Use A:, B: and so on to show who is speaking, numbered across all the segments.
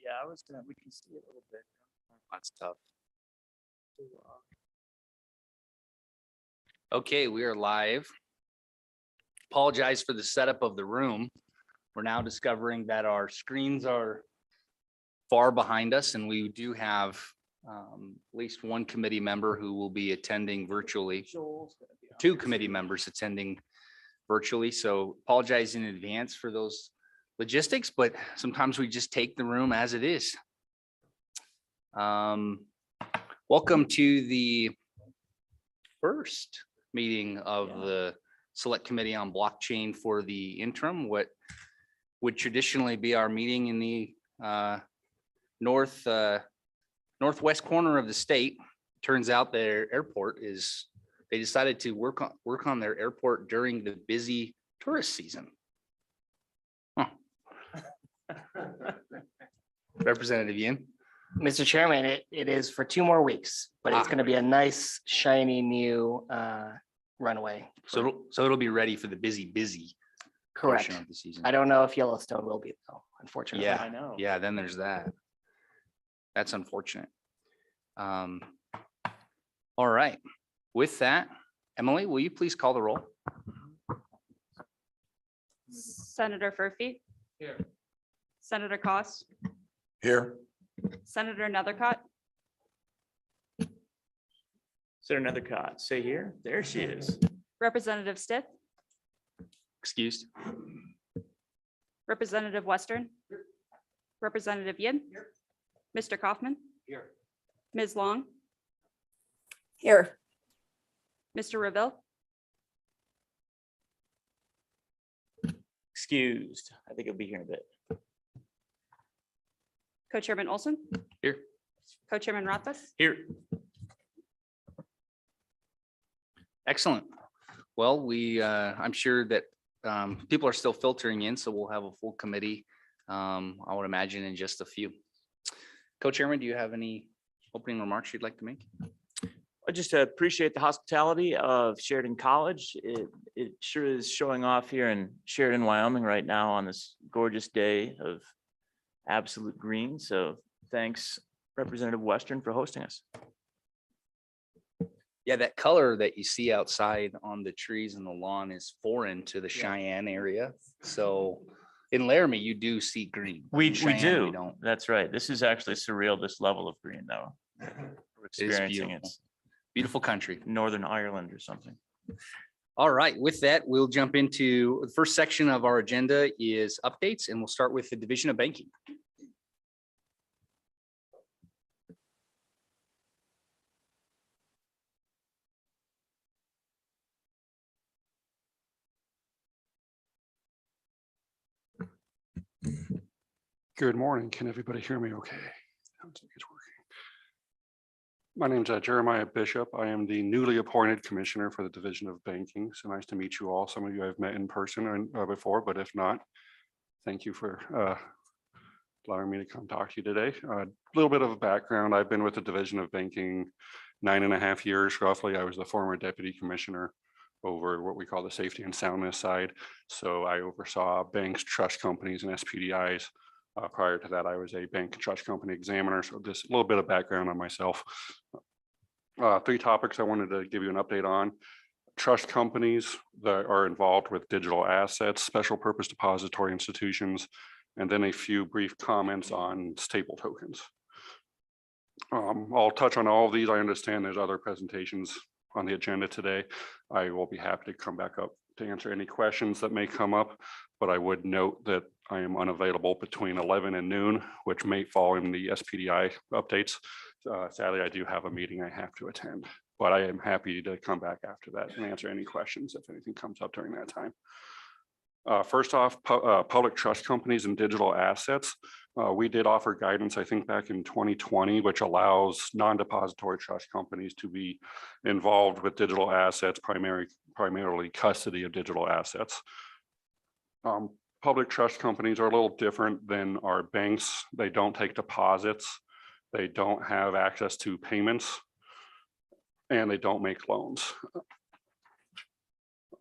A: Yeah, I was gonna, we can see it a little bit.
B: That's tough. Okay, we are live. Apologize for the setup of the room. We're now discovering that our screens are far behind us, and we do have at least one committee member who will be attending virtually.
A: Joel's gonna be on.
B: Two committee members attending virtually, so apologize in advance for those logistics, but sometimes we just take the room as it is. Welcome to the first meeting of the Select Committee on Blockchain for the interim, what would traditionally be our meeting in the northwest corner of the state. Turns out their airport is, they decided to work on their airport during the busy tourist season. Huh. Representative Yin.
C: Mr. Chairman, it is for 2 more weeks, but it's going to be a nice shiny new runway.
B: So it'll be ready for the busy
C: Correct.
B: portion of the season.
C: I don't know if Yellowstone will be though, unfortunately.
B: Yeah,
A: I know.
B: yeah, then there's that. That's unfortunate. All right. With that, Emily, will you please call the roll?
D: Senator Furphy.
A: Here.
D: Senator Cost.
E: Here.
D: Senator Nethercott.
A: Senator Nethercott, say here. There she is.
D: Representative Stith.
B: Excused.
D: Representative Western. Representative Yin. Mr. Kaufman.
A: Here.
D: Ms. Long.
F: Here.
D: Mr. Reville.
A: Excused. I think he'll be here in a bit.
D: Co-Chairman Olson.
B: Here.
D: Co-Chairman Rothfuss.
A: Here.
B: Excellent. Well, I'm sure that people are still filtering in, so we'll have a full committee, I would imagine, in just a few. Co-Chairman, do you have any opening remarks you'd like to make?
A: I just appreciate the hospitality of Sheridan College. It sure is showing off here in Sheridan, Wyoming right now on this gorgeous day of absolute green. So thanks, Representative Western, for hosting us.
B: Yeah, that color that you see outside on the trees and the lawn is foreign to the Cheyenne area. So in Laramie, you do see green.
A: We
B: In Cheyenne,
A: do.
B: We don't.
A: That's right. This is actually surreal, this level of green though. We're
B: It is
A: experiencing
B: beautiful.
A: it's
B: Beautiful country.
A: Northern Ireland or something.
B: All right, with that, we'll jump into the first section of our agenda is updates, and we'll start with the Division of Banking.
E: Good morning. Can everybody hear me okay? Sounds like it's working. My name is Jeremiah Bishop. I am the newly appointed commissioner for the Division of Banking. So nice to meet you all. Some of you I've met in person before, but if not, thank you for allowing me to come talk to you today. A little bit of a background. I've been with the Division of Banking 9.5 years roughly. I was the former deputy commissioner over what we call the safety and soundness side. So I oversaw banks, trust companies, and SPDIs. Prior to that, I was a bank and trust company examiner. So just a little bit of background on myself. 3 topics I wanted to give you an update on. Trust companies that are involved with digital assets, special purpose depository institutions, and then a few brief comments on stable tokens. I'll touch on all of these. I understand there's other presentations on the agenda today. I will be happy to come back up to answer any questions that may come up, but I would note that I am unavailable between 11 and noon, which may fall in the SPDI updates. Sadly, I do have a meeting I have to attend, but I am happy to come back after that and answer any questions if anything comes up during that time. First off, public trust companies and digital assets. We did offer guidance, I think back in 2020, which allows non-depository trust companies to be involved with digital assets, primarily custody of digital assets. Public trust companies are a little different than our banks. They don't take deposits. They don't have access to payments, and they don't make loans.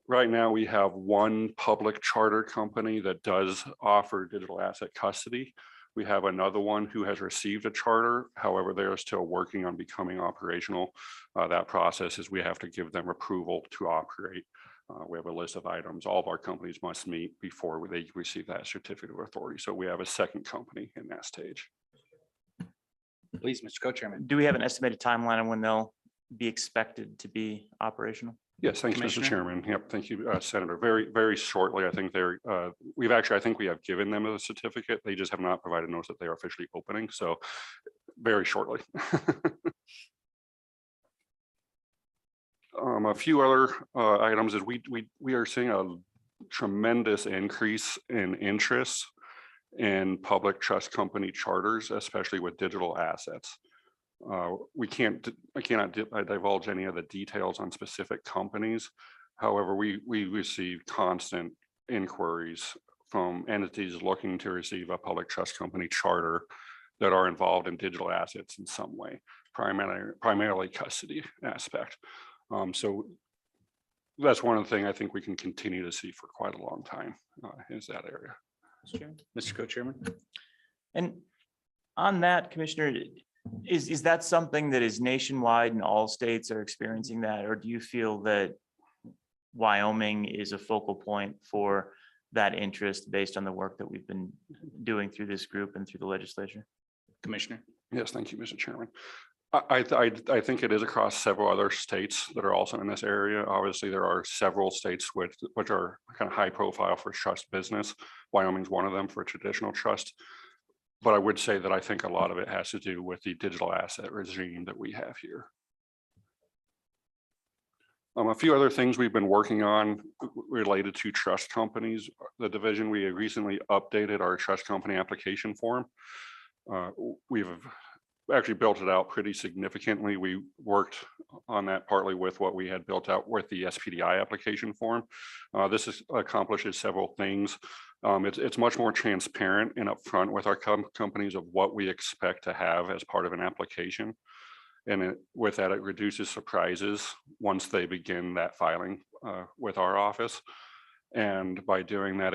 E: Right now, we have one public charter company that does offer digital asset custody. We have another one who has received a charter. However, they are still working on becoming operational. That process is we have to give them approval to operate. We have a list of items all of our companies must meet before they receive that certificate of authority. So we have a second company in that stage.
B: Please, Mr. Co-Chairman.
A: Do we have an estimated timeline on when they'll be expected to be operational?
E: Yes, thanks, Mr.
B: Commissioner?
E: Chairman. Yep, thank you, Senator. Very, very shortly. I think they're, I think we have given them a certificate. They just have not provided notice that they are officially opening. So very shortly. A few other items is we are seeing a tremendous increase in interest in public trust company charters, especially with digital assets. I cannot divulge any of the details on specific companies. However, we receive constant inquiries from entities looking to receive a public trust company charter that are involved in digital assets in some way, primarily custody aspect. So that's one of the things I think we can continue to see for quite a long time is that area.
B: Mr. Co-Chairman.
A: And on that, Commissioner, is that something that is nationwide and all states are experiencing that? Or do you feel that Wyoming is a focal point for that interest based on the work that we've been doing through this group and through the legislature?
B: Commissioner.
E: Yes, thank you, Mr. Chairman. I think it is across several other states that are also in this area. Obviously, there are several states which are kind of high profile for trust business. Wyoming's one of them for traditional trust. But I would say that I think a lot of it has to do with the digital asset regime that we have here. A few other things we've been working on related to trust companies. The division, we recently updated our trust company application form. We've actually built it out pretty significantly. We worked on that partly with what we had built out with the SPDI application form. This accomplishes several things. It's much more transparent and upfront with our companies of what we expect to have as part of an application. And with that, it reduces surprises once they begin that filing with our office. And by doing that,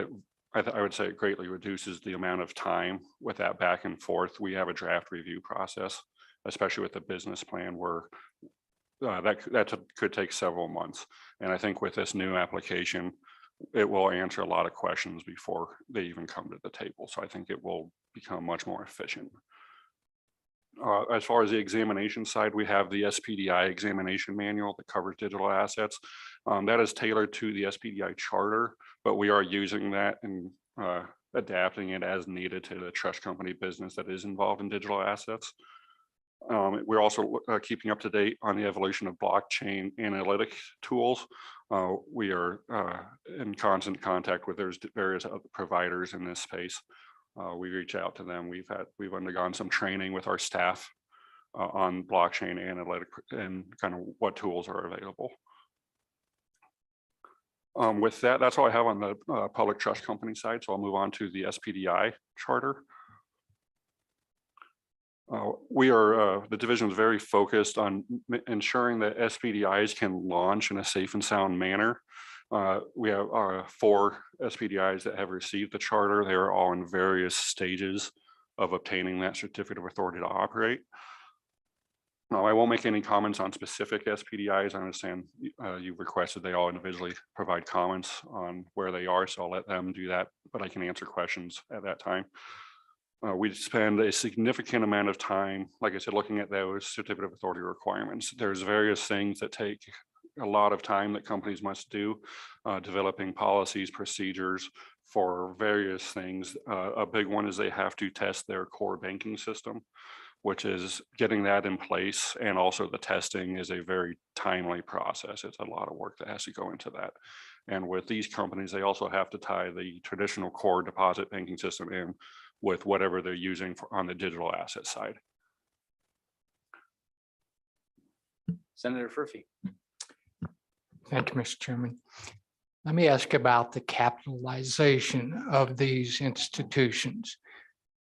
E: I would say it greatly reduces the amount of time with that back and forth. We have a draft review process, especially with the business plan where that could take several months. And I think with this new application, it will answer a lot of questions before they even come to the table. So I think it will become much more efficient. As far as the examination side, we have the SPDI examination manual that covers digital assets. That is tailored to the SPDI charter, but we are using that and adapting it as needed to the trust company business that is involved in digital assets. We're also keeping up to date on the evolution of blockchain analytic tools. We are in constant contact with various other providers in this space. We reach out to them. We've undergone some training with our staff on blockchain analytic and kind of what tools are available. With that, that's all I have on the public trust company side. So I'll move on to the SPDI charter. The division is very focused on ensuring that SPDIs can launch in a safe and sound manner. We have 4 SPDIs that have received the charter. They are all in various stages of obtaining that certificate of authority to operate. Now, I won't make any comments on specific SPDIs. I understand you've requested they all individually provide comments on where they are, so I'll let them do that, but I can answer questions at that time. We spend a significant amount of time, like I said, looking at those certificate of authority requirements. There's various things that take a lot of time that companies must do, developing policies, procedures for various things. A big one is they have to test their core banking system, which is getting that in place. And also the testing is a very timely process. It's a lot of work that has to go into that. And with these companies, they also have to tie the traditional core deposit banking system in with whatever they're using on the digital asset side.
B: Senator Furphy.
G: Thank you, Mr. Chairman. Let me ask about the capitalization of these institutions.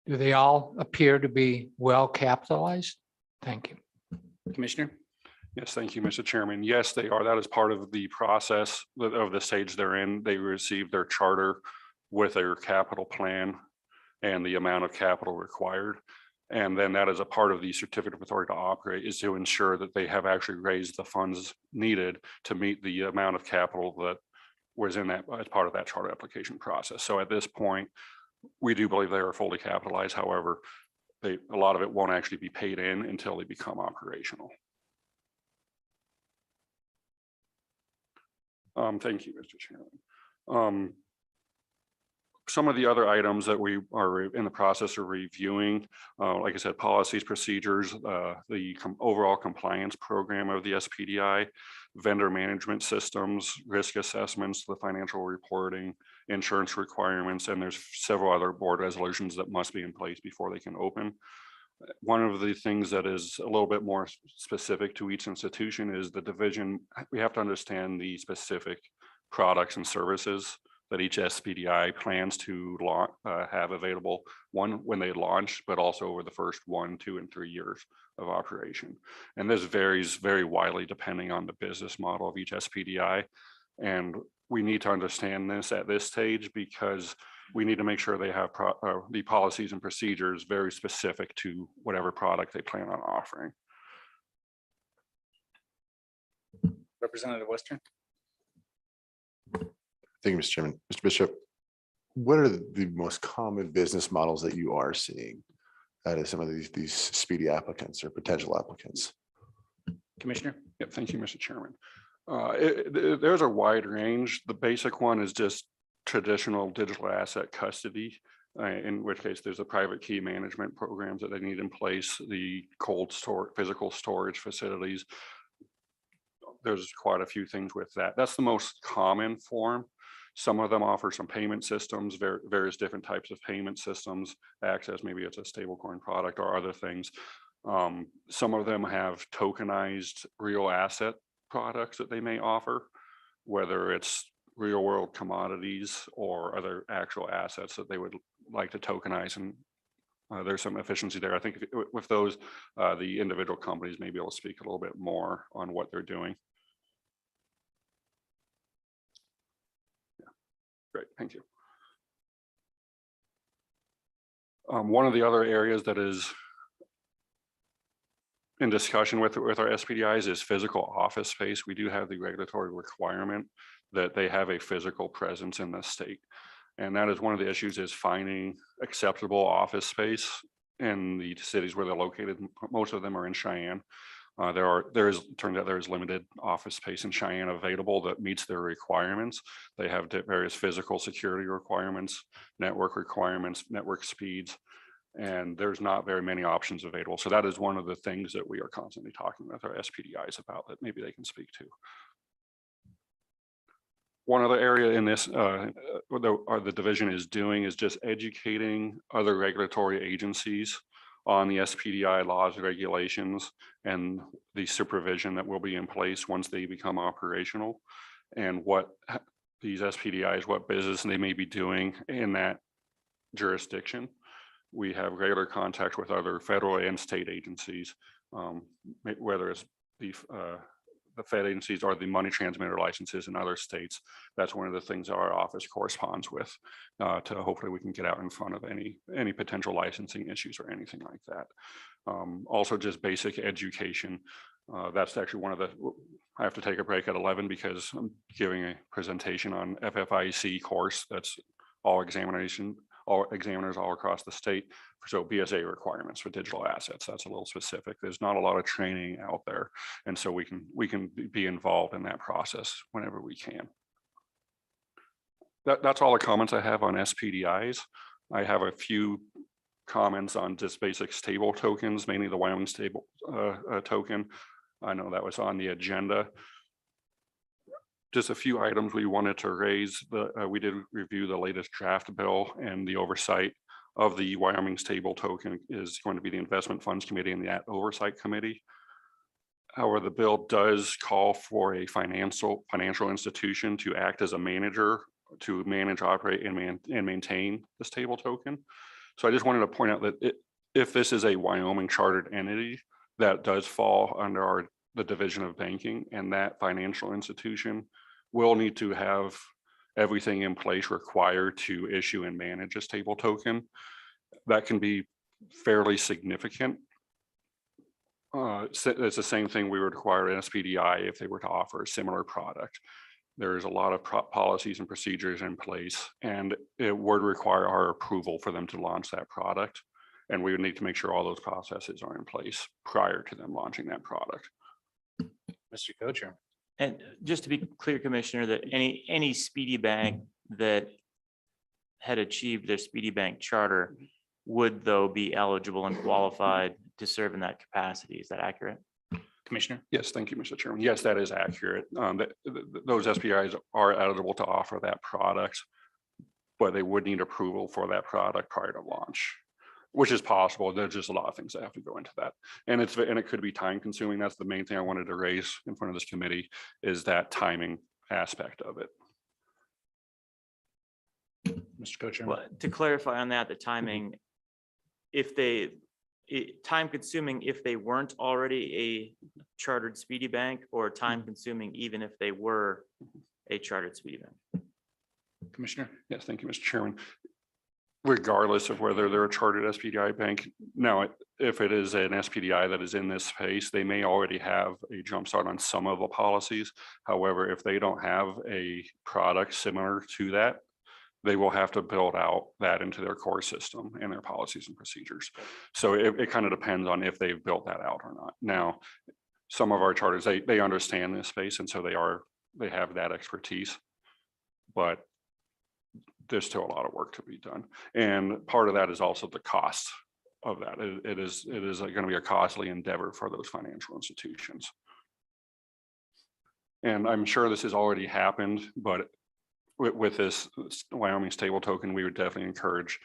G: Do they all appear to be well capitalized? Thank you.
B: Commissioner.
E: Yes, thank you, Mr. Chairman. Yes, they are. That is part of the process of the stage they're in. They receive their charter with their capital plan and the amount of capital required. And then that is a part of the certificate of authority to operate, is to ensure that they have actually raised the funds needed to meet the amount of capital that was in that as part of that charter application process. So at this point, we do believe they are fully capitalized. However, a lot of it won't actually be paid in until they become operational. Thank you, Mr. Chairman. Some of the other items that we are in the process of reviewing, like I said, policies, procedures, the overall compliance program of the SPDI, vendor management systems, risk assessments, the financial reporting, insurance requirements, and there's several other board resolutions that must be in place before they can open. One of the things that is a little bit more specific to each institution is the division. We have to understand the specific products and services that each SPDI plans to have available, one when they launch, but also over the first 1, 2, and 3 years of operation. And this varies very widely depending on the business model of each SPDI. And we need to understand this at this stage because we need to make sure they have the policies and procedures very specific to whatever product they plan on offering.
B: Representative Western.
H: Thank you, Mr. Chairman. Mr. Bishop, what are the most common business models that you are seeing out of some of these speedy applicants or potential applicants?
B: Commissioner.
E: Yep, thank you, Mr. Chairman. There's a wide range. The basic one is just traditional digital asset custody, in which case there's a private key management programs that they need in place, the cold store, physical storage facilities. There's quite a few things with that. That's the most common form. Some of them offer some payment systems, various different types of payment systems, access, maybe it's a stablecoin product or other things. Some of them have tokenized real asset products that they may offer, whether it's real world commodities or other actual assets that they would like to tokenize. And there's some efficiency there. I think with those, the individual companies may be able to speak a little bit more on what they're doing. Great, thank you. One of the other areas that is in discussion with our SPDIs is physical office space. We do have the regulatory requirement that they have a physical presence in the state. And that is one of the issues, is finding acceptable office space in the cities where they're located. Most of them are in Cheyenne. Turns out there is limited office space in Cheyenne available that meets their requirements. They have various physical security requirements, network speeds, and there's not very many options available. So that is one of the things that we are constantly talking with our SPDIs about that maybe they can speak to. One other area in this, the division is doing is just educating other regulatory agencies on the SPDI laws, regulations, and the supervision that will be in place once they become operational, and what these SPDIs, what business they may be doing in that jurisdiction. We have regular contact with other federal and state agencies, whether it's the Fed agencies or the money transmitter licenses in other states. That's one of the things our office corresponds with, to hopefully we can get out in front of any potential licensing issues or anything like that. Also just basic education. That's actually one of the, I have to take a break at 11 because I'm giving a presentation on FFIEC course. That's all examiners all across the state. So BSA requirements for digital assets, that's a little specific. There's not a lot of training out there. And so we can be involved in that process whenever we can. That's all the comments I have on SPDIs. I have a few comments on just basic stable tokens, mainly the Wyoming stable token. I know that was on the agenda. Just a few items we wanted to raise. We did review the latest draft bill, and the oversight of the Wyoming stable token is going to be the Investment Funds Committee and that Oversight Committee. However, the bill does call for a financial institution to act as a manager to manage, operate, and maintain the stable token. So I just wanted to point out that if this is a Wyoming chartered entity, that does fall under the Division of Banking, and that financial institution will need to have everything in place required to issue and manage a stable token. that can be fairly significant. It's the same thing we would require an SPDI if they were to offer a similar product. There's a lot of policies and procedures in place, and it would require our approval for them to launch that product. And we would need to make sure all those processes are in place prior to them launching that product.
B: Mr. Co-Chair.
A: And just to be clear, Commissioner, that any Speedy Bank that had achieved their Speedy Bank charter would though be eligible and qualified to serve in that capacity. Is that accurate?
B: Commissioner.
E: Yes, thank you, Mr. Chairman. Yes, that is accurate. Those SPIs are eligible to offer that product, but they would need approval for that product prior to launch, which is possible. There's just a lot of things that have to go into that. And it could be time consuming. That's the main thing I wanted to raise in front of this committee, is that timing aspect of it.
B: Mr. Co-Chairman.
A: Well, to clarify on that, the timing, time consuming if they weren't already a chartered Speedy Bank, or time consuming even if they were a chartered Speedy Bank?
B: Commissioner.
E: Yes, thank you, Mr. Chairman. Regardless of whether they're a chartered SPDI bank, now, if it is an SPDI that is in this space, they may already have a jump start on some of the policies. However, if they don't have a product similar to that, they will have to build out that into their core system and their policies and procedures. So it kind of depends on if they've built that out or not. Now, some of our charters, they understand this space, and so they have that expertise, but there's still a lot of work to be done. And part of that is also the cost of that. It is going to be a costly endeavor for those financial institutions. And I'm sure this has already happened, but with this Wyoming stable token, we would definitely encourage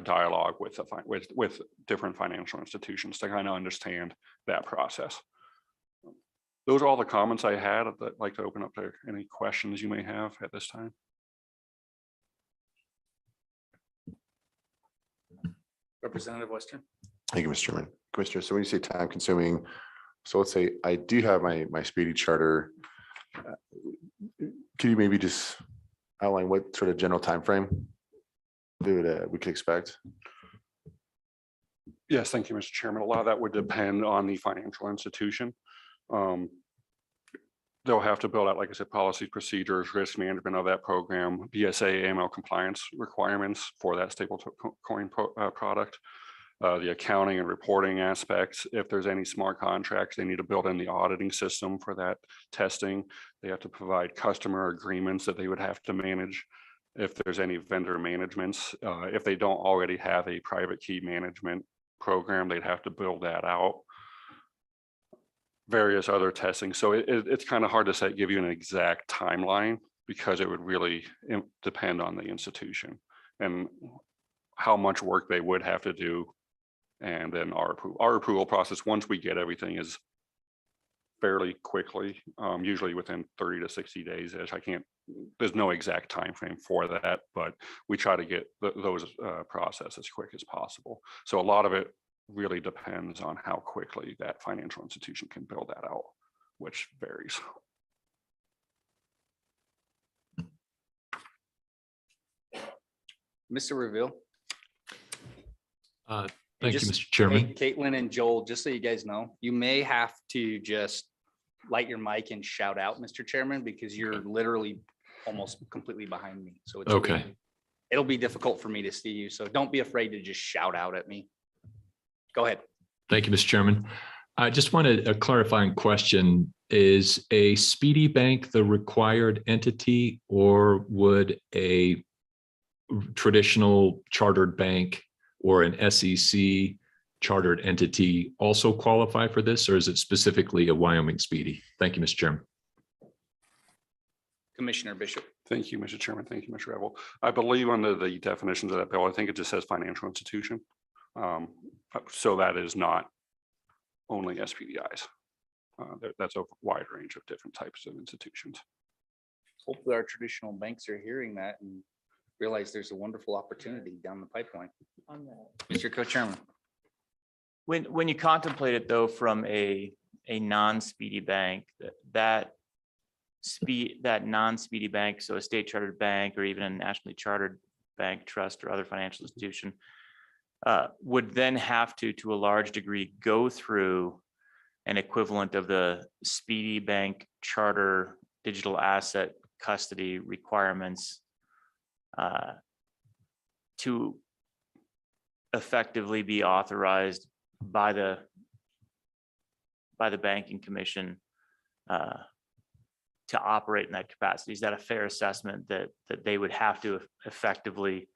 E: dialogue with different financial institutions to kind of understand that process. Those are all the comments I had. I'd like to open up to any questions you may have at this time.
B: Representative Western.
H: Thank you, Mr. Chairman. Commissioner, so when you say time consuming, so let's say I do have my Speedy charter. Can you maybe just outline what sort of general time frame we could expect?
E: Yes, thank you, Mr. Chairman. A lot of that would depend on the financial institution. They'll have to build out, like I said, policy, procedures, risk management of that program, BSA, AML compliance requirements for that stable coin product, the accounting and reporting aspects. If there's any smart contracts, they need to build in the auditing system for that testing. They have to provide customer agreements that they would have to manage. If there's any vendor managements, if they don't already have a private key management program, they'd have to build that out. Various other testing. So it's kind of hard to give you an exact timeline, because it would really depend on the institution and how much work they would have to do. And then our approval process, once we get everything, is fairly quickly, usually within 30 to 60 days. There's no exact time frame for that, but we try to get those processes as quick as possible. So a lot of it really depends on how quickly that financial institution can build that out, which varies.
B: Mr. Reveal.
I: Thank you,
B: Just-
I: Mr. Chairman.
B: Hey, Caitlin and Joel, just so you guys know, you may have to just light your mic and shout out, Mr. Chairman, because you're literally almost completely behind me. So it's
I: Okay.
B: It'll be difficult for me to see you. So don't be afraid to just shout out at me. Go ahead.
I: Thank you, Mr. Chairman. I just wanted a clarifying question. Is a Speedy Bank the required entity, or would a traditional chartered bank or an SEC chartered entity also qualify for this, or is it specifically a Wyoming Speedy? Thank you, Mr. Chairman.
B: Commissioner Bishop.
E: Thank you, Mr. Chairman. Thank you, Mr. Revel. I believe under the definitions of that bill, I think it just says financial institution. So that is not only SPDIs. That's a wide range of different types of institutions.
B: Hopefully our traditional banks are hearing that and realize there's a wonderful opportunity down the pipeline. Mr. Co-Chairman.
A: When you contemplate it though, from a non-Speedy bank, that non-Speedy bank, so a state chartered bank or even a nationally chartered bank, trust, or other financial institution, would then have to a large degree, go through an equivalent of the Speedy Bank charter digital asset custody requirements to effectively be authorized by the banking commission to operate in that capacity. Is that a fair assessment that they would have to effectively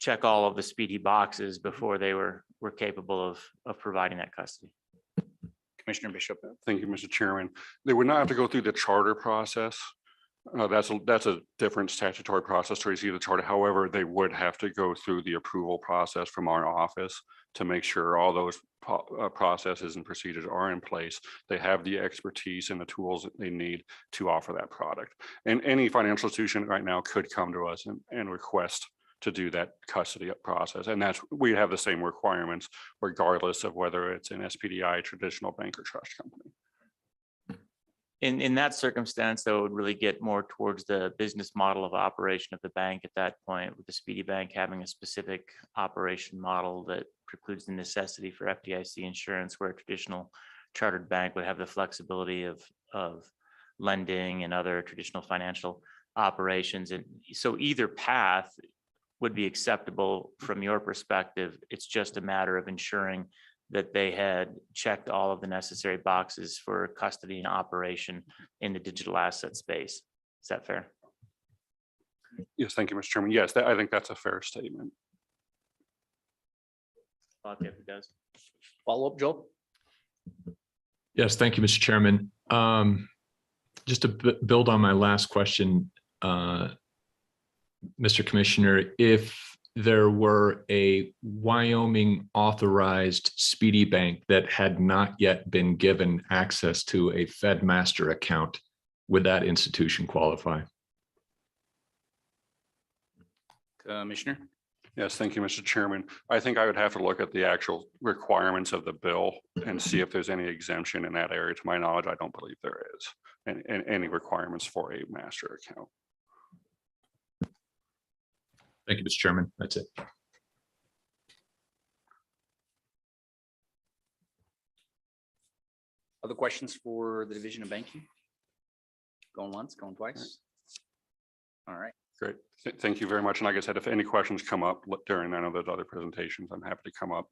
A: check all of the speedy boxes before they were capable of providing that custody?
B: Commissioner Bishop.
E: Thank you, Mr. Chairman. They would not have to go through the charter process. That's a different statutory process to receive the charter. However, they would have to go through the approval process from our office to make sure all those processes and procedures are in place. They have the expertise and the tools that they need to offer that product. And any financial institution right now could come to us and request to do that custody process. And we have the same requirements regardless of whether it's an SPDI, traditional bank, or trust company.
A: In that circumstance, though, it would really get more towards the business model of operation of the bank at that point, with the Speedy Bank having a specific operation model that precludes the necessity for FDIC insurance, where a traditional chartered bank would have the flexibility of lending and other traditional financial operations. And so either path would be acceptable from your perspective. It's just a matter of ensuring that they had checked all of the necessary boxes for custody and operation in the digital asset space. Is that fair?
E: Yes, thank you, Mr. Chairman. Yes, I think that's a fair statement.
A: Bob, if it does.
B: Follow up, Joel?
I: Yes, thank you, Mr. Chairman. Just to build on my last question, Mr. Commissioner, if there were a Wyoming authorized Speedy Bank that had not yet been given access to a Fed master account, would that institution qualify?
B: Commissioner?
E: Yes, thank you, Mr. Chairman. I think I would have to look at the actual requirements of the bill and see if there's any exemption in that area. To my knowledge, I don't believe there is, and any requirements for a master account.
I: Thank you, Mr. Chairman. That's it.
B: Other questions for the Division of Banking? Going once, going twice? All right.
E: Great. Thank you very much. And like I said, if any questions come up during any of those other presentations, I'm happy to come up.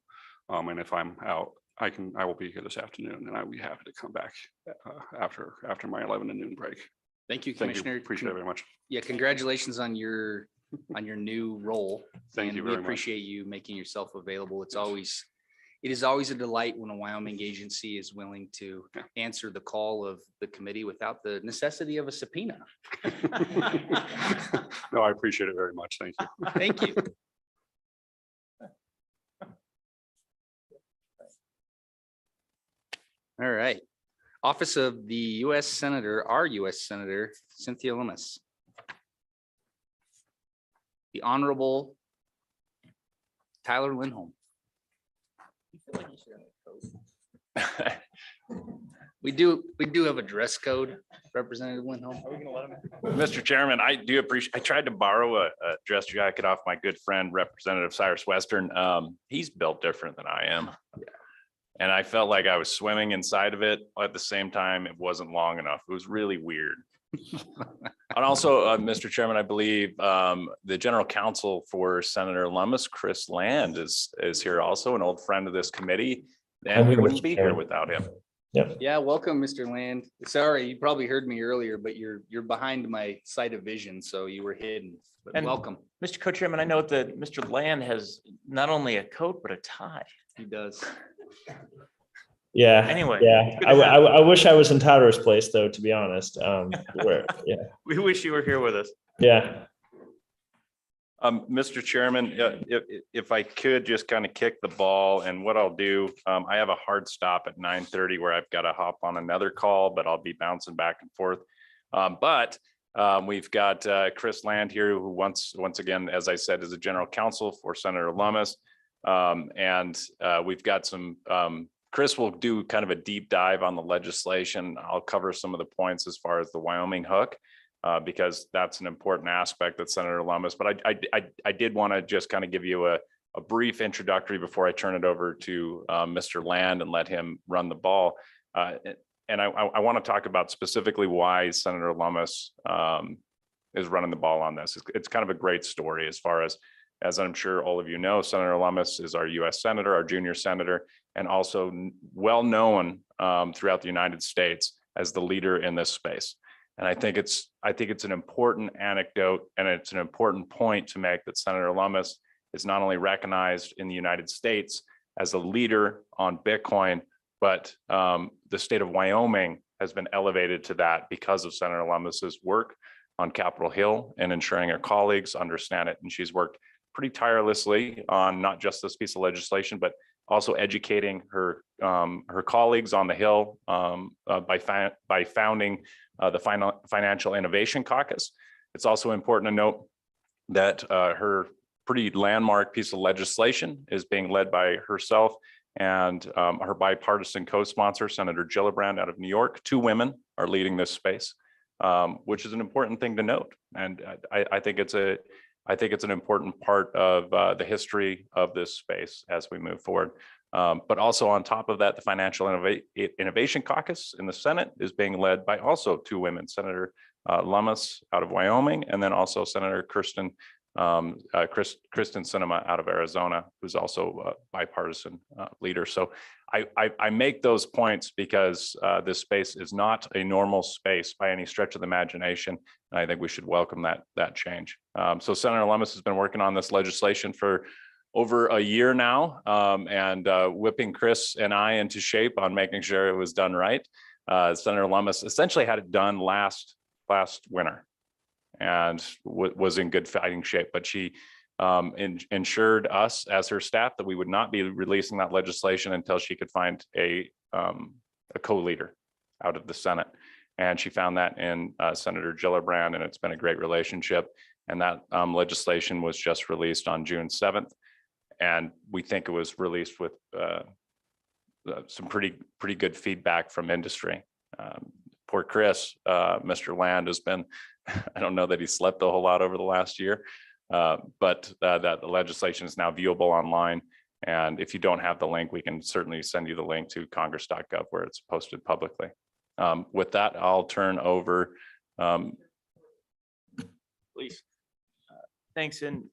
E: And if I'm out, I will be here this afternoon, and I will be happy to come back after my 11 to noon break.
B: Thank you,
E: Thank you.
B: Commissioner.
E: Appreciate it very much.
B: Yeah, congratulations on your new role.
E: Thank
B: And
E: you
B: we
E: very much.
B: appreciate you making yourself available. It is always a delight when a Wyoming agency is willing to answer the call of the committee without the necessity of a subpoena.
E: No, I appreciate it very much. Thank you.
B: Thank you. All right. Office of the U.S. Senator, our U.S. Senator, Cynthia Lummis. The Honorable Tyler Lindholm. We do have a dress code, Representative Lindholm.
J: Mr. Chairman, I do appreciate, I tried to borrow a dress jacket off my good friend, Representative Cyrus Western. He's built different than I am. And I felt like I was swimming inside of it. At the same time, it wasn't long enough. It was really weird. And also, Mr. Chairman, I believe the general counsel for Senator Lummis, Chris Land, is here also, an old friend of this committee. And we wouldn't be here without him.
K: Yep.
B: Yeah, welcome, Mr. Land. Sorry, you probably heard me earlier, but you're behind my sight of vision, so you were hidden. But
A: And
B: welcome.
A: Mr. Co-Chairman, I note that Mr. Land has not only a coat, but a tie.
B: He does.
K: Yeah.
A: Anyway,
K: Yeah.
A: it's good to have
K: I wish I was in Tyler's place, though, to be honest. Yeah.
A: We wish you were here with us.
K: Yeah.
J: Mr. Chairman, if I could just kind of kick the ball, and what I'll do, I have a hard stop at 9:30 where I've got to hop on another call, but I'll be bouncing back and forth. But we've got Chris Land here, who once again, as I said, is a general counsel for Senator Lummis. And we've got some, Chris will do kind of a deep dive on the legislation. I'll cover some of the points as far as the Wyoming hook. Because that's an important aspect that Senator Lummis, but I did want to just kind of give you a brief introductory before I turn it over to Mr. Land and let him run the ball. And I want to talk about specifically why Senator Lummis is running the ball on this. It's kind of a great story as far as I'm sure all of you know, Senator Lummis is our US Senator, our junior senator, and also well known throughout the United States as the leader in this space. And I think it's an important anecdote, and it's an important point to make that Senator Lummis is not only recognized in the United States as a leader on Bitcoin, but the state of Wyoming has been elevated to that because of Senator Lummis's work on Capitol Hill and ensuring her colleagues understand it. And she's worked pretty tirelessly on not just this piece of legislation, but also educating her colleagues on the Hill by founding the Financial Innovation Caucus. It's also important to note that her pretty landmark piece of legislation is being led by herself and her bipartisan co-sponsor, Senator Gillibrand out of New York. 2 women are leading this space, which is an important thing to note. And I think it's an important part of the history of this space as we move forward. But also on top of that, the Financial Innovation Caucus in the Senate is being led by also 2 women, Senator Lummis out of Wyoming, and then also Senator Kristen Sinema out of Arizona, who's also a bipartisan leader. So I make those points because this space is not a normal space by any stretch of the imagination. And I think we should welcome that change. So Senator Lummis has been working on this legislation for over a year now, and whipping Chris and I into shape on making sure it was done right. Senator Lummis essentially had it done last winter and was in good fighting shape, but she ensured us as her staff that we would not be releasing that legislation until she could find a co-leader out of the Senate. And she found that in Senator Gillibrand, and it's been a great relationship. And that legislation was just released on June 7th. And we think it was released with some pretty good feedback from industry. Poor Chris, Mr. Land has been, I don't know that he slept a whole lot over the last year, but that the legislation is now viewable online. And if you don't have the link, we can certainly send you the link to congress.gov where it's posted publicly. With that, I'll turn over.
A: Please. Thanks. And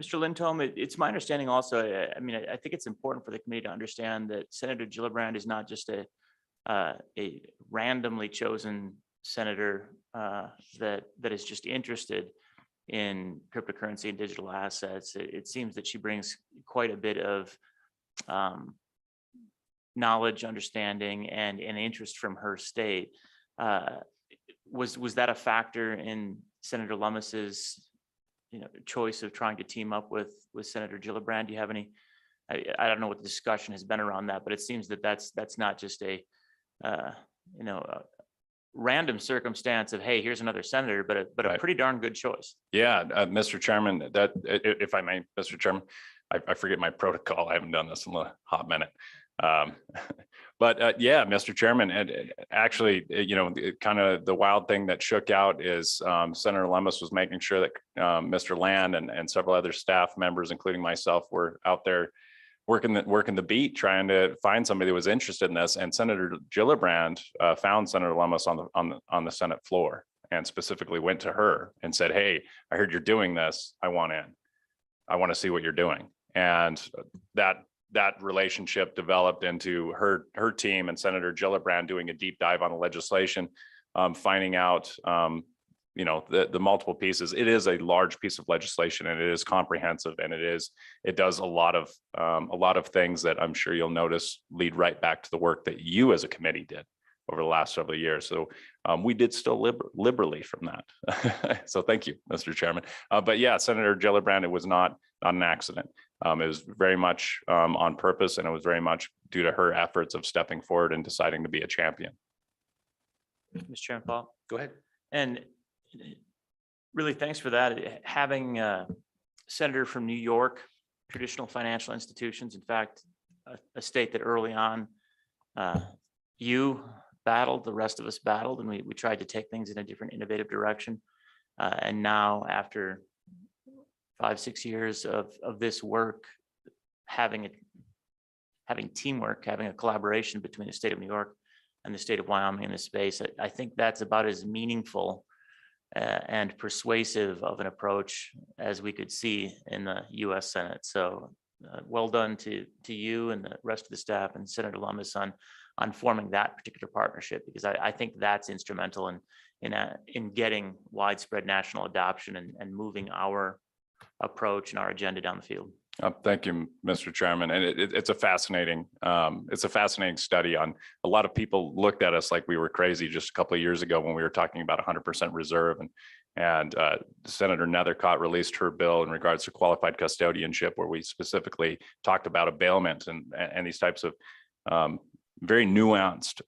A: Mr. Lindholm, it's my understanding also, I mean, I think it's important for the committee to understand that Senator Gillibrand is not just a randomly chosen senator that is just interested in cryptocurrency and digital assets. It seems that she brings quite a bit of knowledge, understanding, and interest from her state. Was that a factor in Senator Lummis's choice of trying to team up with Senator Gillibrand? Do you have any? I don't know what the discussion has been around that, but it seems that that's not just a random circumstance of, hey, here's another senator, but a pretty darn good choice.
J: Yeah, Mr. Chairman, that if I may, Mr. Chairman, I forget my protocol. I haven't done this in a hot minute. But yeah, Mr. Chairman, and actually, kind of the wild thing that shook out is Senator Lummis was making sure that Mr. Land and several other staff members, including myself, were out there working the beat, trying to find somebody that was interested in this. And Senator Gillibrand found Senator Lummis on the Senate floor and specifically went to her and said, "Hey, I heard you're doing this. I want in. I want to see what you're doing." And that relationship developed into her team and Senator Gillibrand doing a deep dive on the legislation, finding out the multiple pieces. It is a large piece of legislation, and it is comprehensive, and it does a lot of things that I'm sure you'll notice lead right back to the work that you as a committee did over the last several years. So we did still liberally from that. So thank you, Mr. Chairman. But yeah, Senator Gillibrand, it was not an accident. It was very much on purpose, and it was very much due to her efforts of stepping forward and deciding to be a champion.
A: Mr. Chairman, Paul.
B: Go ahead.
A: And really, thanks for that. Having a senator from New York, traditional financial institutions, in fact, a state that early on you battled, the rest of us battled, and we tried to take things in a different innovative direction. And now after 5-6 years of this work, having teamwork, having a collaboration between the state of New York and the state of Wyoming in this space. I think that's about as meaningful and persuasive of an approach as we could see in the US Senate. So well done to you and the rest of the staff and Senator Lummis on forming that particular partnership, because I think that's instrumental in getting widespread national adoption and moving our approach and our agenda down the field.
J: Thank you, Mr. Chairman. And it's a fascinating study. On a lot of people looked at us like we were crazy just a couple of years ago when we were talking about 100% reserve, and Senator Nethercott released her bill in regards to qualified custodianship, where we specifically talked about a bailment and these types of very nuanced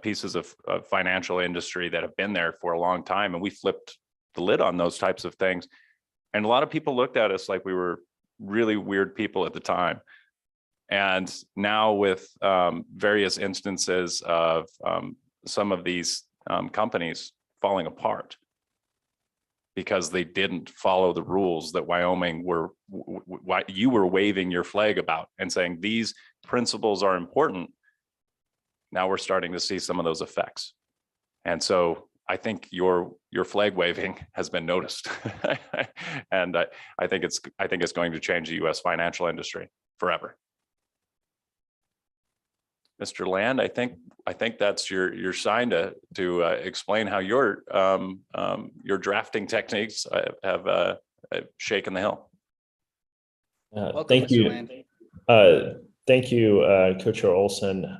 J: pieces of financial industry that have been there for a long time. And we flipped the lid on those types of things. And a lot of people looked at us like we were really weird people at the time. And now with various instances of some of these companies falling apart because they didn't follow the rules that Wyoming you were waving your flag about and saying these principles are important. Now we're starting to see some of those effects. And so I think your flag waving has been noticed. And I think it's going to change the US financial industry forever. Mr. Land, I think that's your sign to explain how your drafting techniques have shaken the hill.
B: Welcome,
K: Thank
B: Mr.
K: you.
B: Land.
K: Thank you, Co-Chair Olson,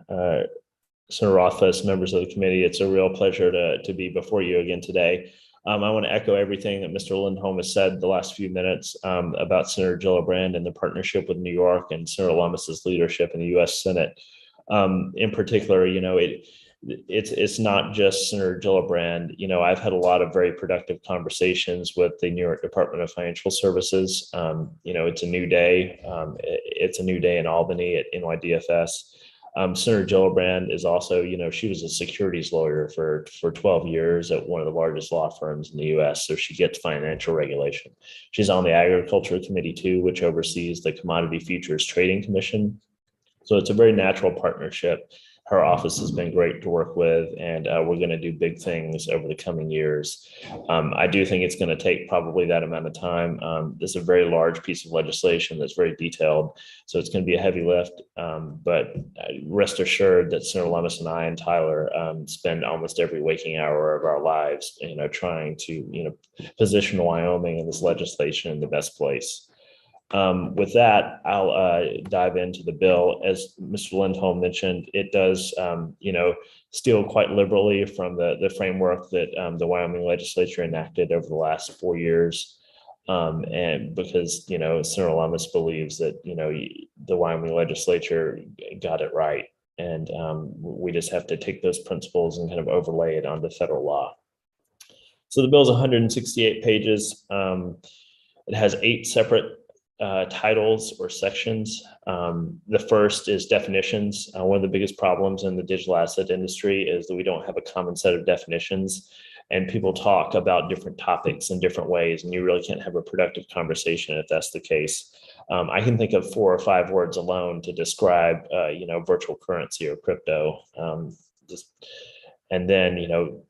K: Senator Rothfuss, members of the committee. It's a real pleasure to be before you again today. I want to echo everything that Mr. Lindholm has said the last few minutes about Senator Gillibrand and the partnership with New York and Senator Lummis's leadership in the U.S. Senate. In particular, it's not just Senator Gillibrand. I've had a lot of very productive conversations with the New York Department of Financial Services. It's a new day. It's a new day in Albany at NYDFS. Senator Gillibrand is also, she was a securities lawyer for 12 years at one of the largest law firms in the U.S. So she gets financial regulation. She's on the Agriculture Committee too, which oversees the Commodity Futures Trading Commission. So it's a very natural partnership. Her office has been great to work with, and we're going to do big things over the coming years. I do think it's going to take probably that amount of time. This is a very large piece of legislation that's very detailed, so it's going to be a heavy lift. But rest assured that Senator Lummis and I and Tyler spend almost every waking hour of our lives, trying to, position Wyoming in this legislation in the best place. With that, I'll dive into the bill. As Mr. Lindholm mentioned, it does, steal quite liberally from the framework that the Wyoming legislature enacted over the last 4 years. And because, Senator Lummis believes that, the Wyoming legislature got it right. And we just have to take those principles and kind of overlay it onto federal law. So the bill is 168 pages. It has 8 separate titles or sections. The first is definitions. One of the biggest problems in the digital asset industry is that we don't have a common set of definitions, and people talk about different topics in different ways, and you really can't have a productive conversation if that's the case. I can think of 4 or 5 words alone to describe, virtual currency or crypto. And then,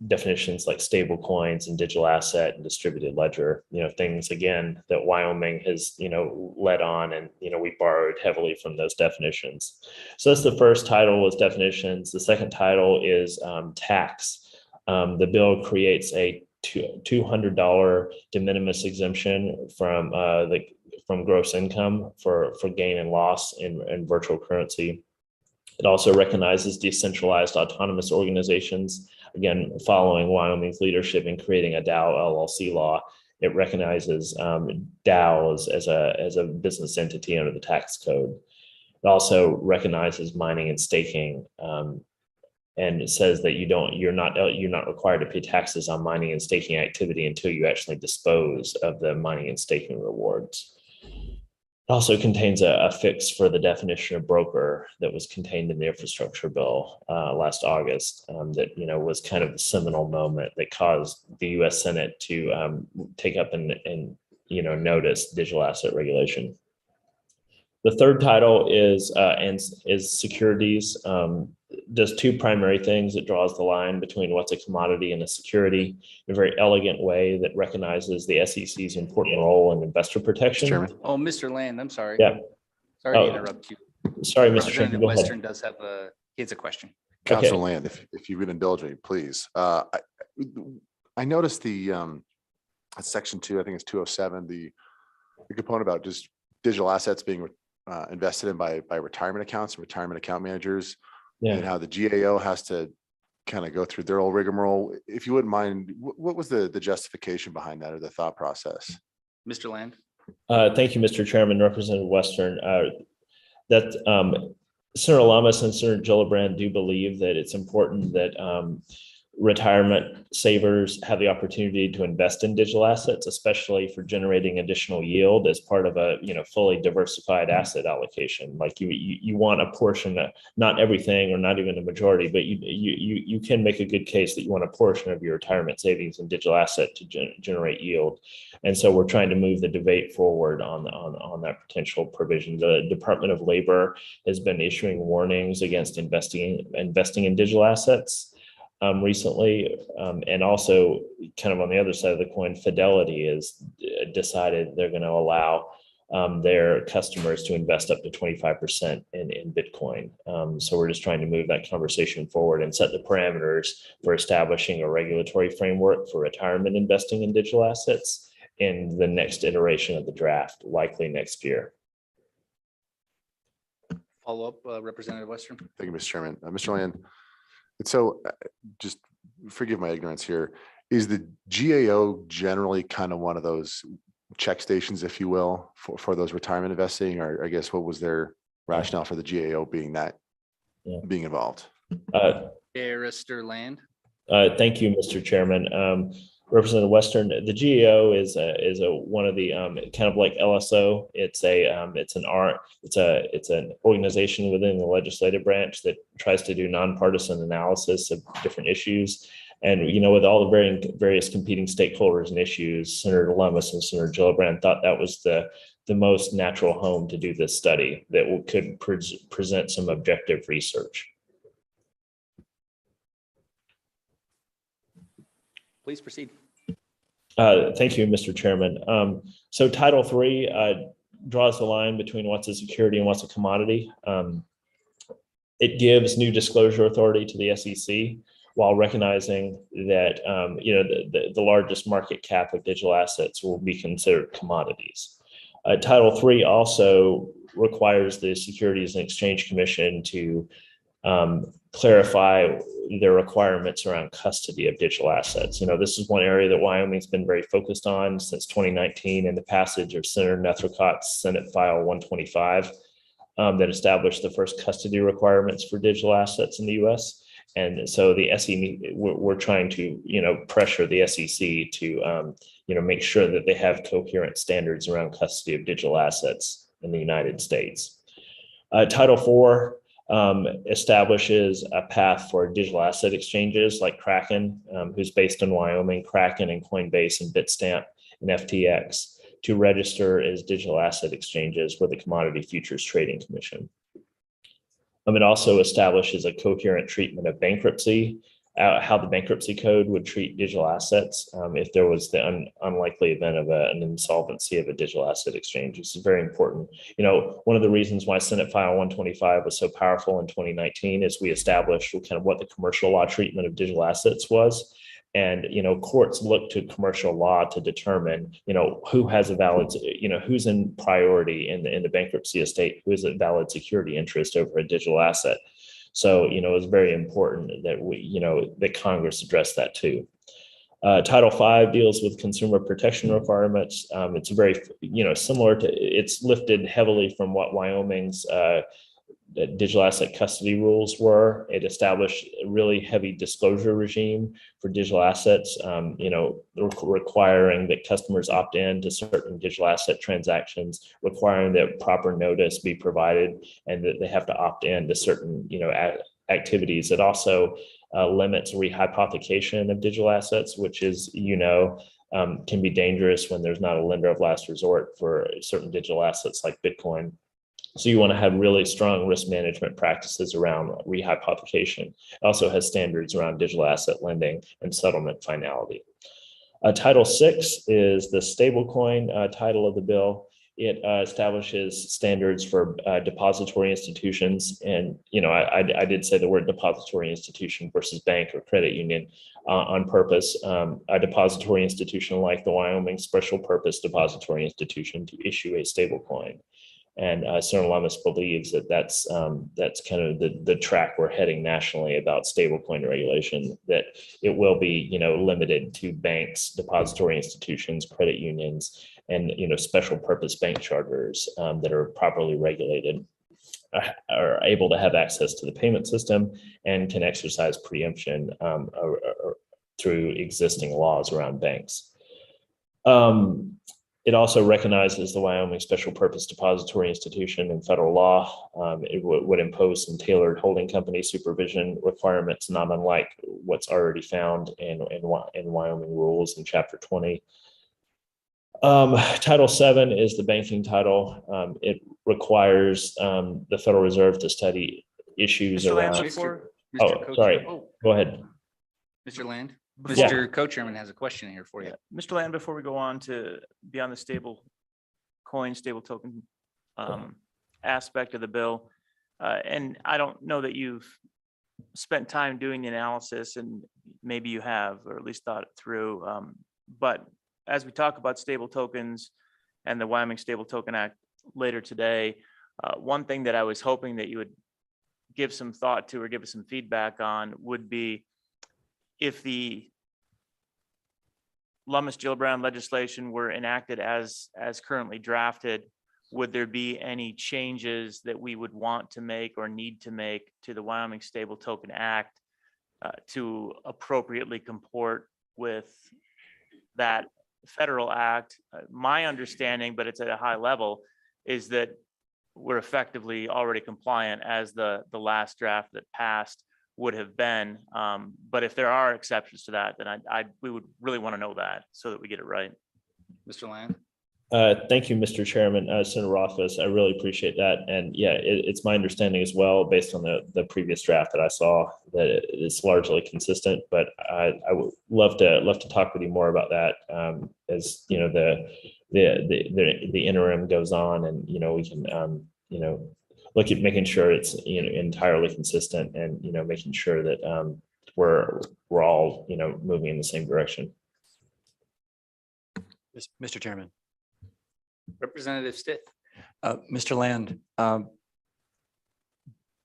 K: definitions like stable coins and digital asset and distributed ledger, things, again, that Wyoming has, led on, and, we borrowed heavily from those definitions. So that's the first title, was definitions. The second title is tax. The bill creates a $200 de minimis exemption from gross income for gain and loss in virtual currency. It also recognizes decentralized autonomous organizations. Again, following Wyoming's leadership in creating a DAO LLC law, it recognizes DAOs as a business entity under the tax code. It also recognizes mining and staking, and it says that you're not required to pay taxes on mining and staking activity until you actually dispose of the mining and staking rewards. It also contains a fix for the definition of broker that was contained in the infrastructure bill last August. That was kind of the seminal moment that caused the U.S. Senate to take up and notice digital asset regulation. The third title is securities. Does two primary things. It draws the line between what's a commodity and a security in a very elegant way that recognizes the SEC's important role in investor protection.
H: Chairman.
B: Oh, Mr. Land, I'm sorry.
K: Yeah.
B: Sorry
K: Oh,
B: to interrupt you.
K: Sorry, Mr.
B: Representative
K: Chairman, go ahead.
B: Western does have he has a question.
H: Councilor Land, if you would indulge me, please. I noticed the section 2, I think it's 207, the component about just digital assets being invested in by retirement accounts and retirement account managers, and how the GAO has to kind of go through their old rigmarole. If you wouldn't mind, what was the justification behind that, or the thought process?
B: Mr. Land.
K: Thank you, Mr. Chairman, Representative Western. Senator Lummis and Senator Gillibrand do believe that it's important that retirement savers have the opportunity to invest in digital assets, especially for generating additional yield as part of a fully diversified asset allocation. Like you want a portion, not everything or not even a majority, but you can make a good case that you want a portion of your retirement savings in digital asset to generate yield. And so we're trying to move the debate forward on that potential provision. The Department of Labor has been issuing warnings against investing in digital assets recently, and also kind of on the other side of the coin, Fidelity has decided they're going to allow their customers to invest up to 25% in Bitcoin. So we're just trying to move that conversation forward and set the parameters for establishing a regulatory framework for retirement investing in digital assets in the next iteration of the draft, likely next year.
B: Follow up, Representative Western.
H: Thank you, Mr. Chairman. Mr. Land, and so just forgive my ignorance here. Is the GAO generally kind of one of those check stations, if you will, for those retirement investing? Or I guess what was their rationale for the GAO being being involved?
B: Barrister Land.
K: Thank you, Mr. Chairman. Representative Western, the GAO is one of the kind of like LSO. It's an organization within the legislative branch that tries to do nonpartisan analysis of different issues. And with all the various competing stakeholders and issues, Senator Lummis and Senator Gillibrand thought that was the most natural home to do this study that could present some objective research.
B: Please proceed.
K: Thank you, Mr. Chairman. So Title III draws the line between what's a security and what's a commodity. It gives new disclosure authority to the SEC while recognizing that the largest market cap of digital assets will be considered commodities. Title III also requires the Securities and Exchange Commission to clarify their requirements around custody of digital assets. This is one area that Wyoming's been very focused on since 2019 in the passage of Senator Nethercott's Senate File 125 that established the first custody requirements for digital assets in the U.S. And so the SEC, we're trying to, pressure the SEC to, make sure that they have coherent standards around custody of digital assets in the United States. Title IV establishes a path for digital asset exchanges like Kraken, who's based in Wyoming, Kraken and Coinbase and Bitstamp and FTX to register as digital asset exchanges with the Commodity Futures Trading Commission. It also establishes a coherent treatment of bankruptcy, how the bankruptcy code would treat digital assets if there was the unlikely event of an insolvency of a digital asset exchange. This is very important. One of the reasons why Senate File 125 was so powerful in 2019 is we established kind of what the commercial law treatment of digital assets was. And, courts look to commercial law to determine, who has a valid, who's in priority in the bankruptcy estate, who has a valid security interest over a digital asset. So, it's very important that that Congress address that too. Title V deals with consumer protection requirements. It's very, similar to, it's lifted heavily from what Wyoming's digital asset custody rules were. It established a really heavy disclosure regime for digital assets, requiring that customers opt in to certain digital asset transactions, requiring that proper notice be provided and that they have to opt in to certain, activities. It also limits rehypothecation of digital assets, which is, can be dangerous when there's not a lender of last resort for certain digital assets like Bitcoin. So you want to have really strong risk management practices around rehypothecation. It also has standards around digital asset lending and settlement finality. Title VI is the stablecoin title of the bill. It establishes standards for depository institutions. And, you know, I did say the word depository institution versus bank or credit union on purpose. A depository institution like the Wyoming Special Purpose Depository Institution to issue a stablecoin. And Senator Lummis believes that that's kind of the track we're heading nationally about stablecoin regulation, that it will be, you know, limited to banks, depository institutions, credit unions, and, you know, special purpose bank charters that are properly regulated, are able to have access to the payment system and can exercise preemption through existing laws around banks. It also recognizes the Wyoming Special Purpose Depository Institution in federal law. It would impose some tailored holding company supervision requirements, not unlike what's already found in Wyoming rules in Chapter 20. Title VII is the banking title. It requires the Federal Reserve to study issues
A: Mr. Land,
K: around.
A: before-
K: Oh,
B: Co-
K: sorry.
B: Oh,
K: Go ahead.
B: Mr. Land,
A: Before-
B: Mr. Co-Chairman has a question here for you.
A: Yeah, Mr. Land, before we go on to beyond the stable token aspect of the bill, and I don't know that you've spent time doing the analysis, and maybe you have, or at least thought it through. But as we talk about stable tokens and the Wyoming Stable Token Act later today, one thing that I was hoping that you would give some thought to or give us some feedback on would be if the Lummis-Gillibrand legislation were enacted as currently drafted, would there be any changes that we would want to make or need to make to the Wyoming Stable Token Act to appropriately comport with that federal act? My understanding, but it's at a high level, is that we're effectively already compliant as the last draft that passed would have been. But if there are exceptions to that, then we would really want to know that so that we get it right.
B: Mr. Land?
K: Thank you, Mr. Chairman. Senator Rothfuss, I really appreciate that. And yeah, it's my understanding as well, based on the previous draft that I saw, that it's largely consistent. But I would love to talk with you more about that as you know the interim goes on, and you know we can look at making sure it's entirely consistent, and making sure that we're all moving in the same direction.
L: Mr. Chairman.
B: Representative Stitt.
L: Mr. Land,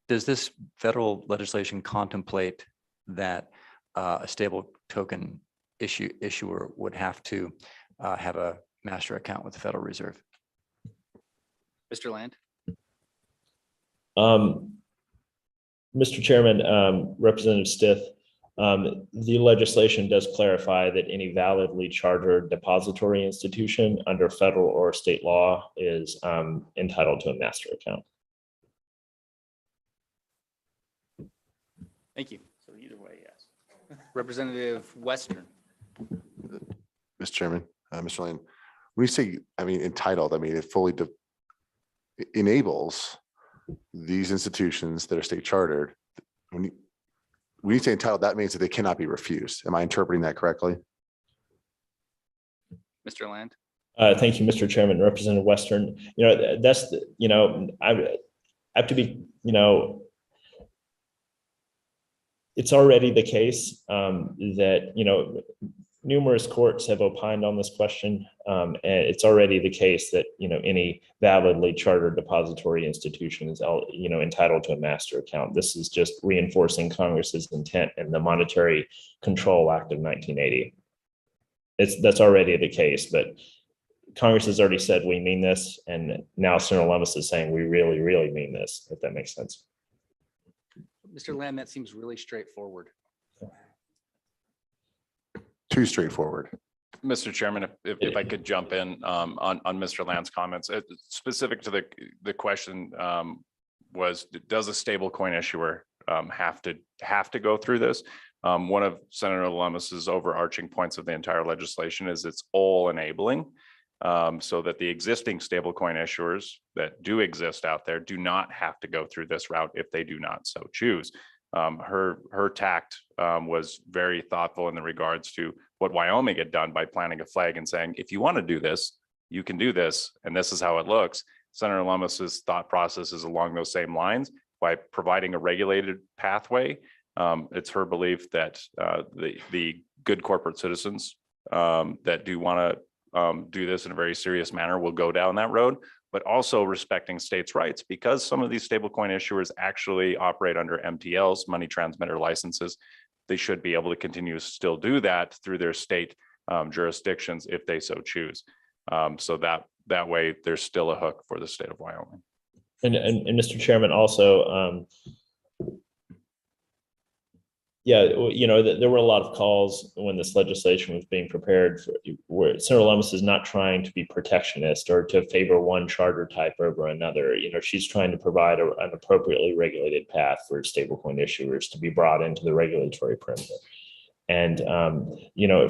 L: does this federal legislation contemplate that a stable token issuer would have to have a master account with the Federal Reserve?
B: Mr. Land?
K: Mr. Chairman, Representative Stith, the legislation does clarify that any validly chartered depository institution under federal or state law is entitled to a master account.
B: Thank you.
A: So either way, yes.
B: Representative Western.
H: Mr. Chairman, Mr. Lane, when you say, entitled, it fully enables these institutions that are state chartered. When you say entitled, that means that they cannot be refused. Am I interpreting that correctly?
B: Mr. Land?
K: Thank you, Mr. Chairman. Representative Western, that's I have to be, it's already the case that, numerous courts have opined on this question. And it's already the case that, any validly chartered depository institution is, entitled to a master account. This is just reinforcing Congress's intent in the Monetary Control Act of 1980. That's already the case, but Congress has already said we mean this, and now Senator Lummis is saying we really, really mean this, if that makes sense.
B: Mr. Land, that seems really straightforward.
H: Too straightforward.
J: Mr. Chairman, if I could jump in on Mr. Land's comments, specific to the question was, does a stable coin issuer have to go through this? One of Senator Lummis's overarching points of the entire legislation is it's all enabling, so that the existing stablecoin issuers that do exist out there do not have to go through this route if they do not so choose. Her tact was very thoughtful in the regards to what Wyoming had done by planting a flag and saying, if you want to do this, you can do this, and this is how it looks. Senator Lummis's thought process is along those same lines by providing a regulated pathway. It's her belief that the good corporate citizens that do want to do this in a very serious manner will go down that road, but also respecting states' rights, because some of these stablecoin issuers actually operate under MTLs, money transmitter licenses. They should be able to continue to still do that through their state jurisdictions if they so choose. So that way there's still a hook for the state of Wyoming.
K: And Mr. Chairman, also, there were a lot of calls when this legislation was being prepared where Senator Lummis is not trying to be protectionist or to favor one charter type over another. She's trying to provide an appropriately regulated path for stablecoin issuers to be brought into the regulatory perimeter. And,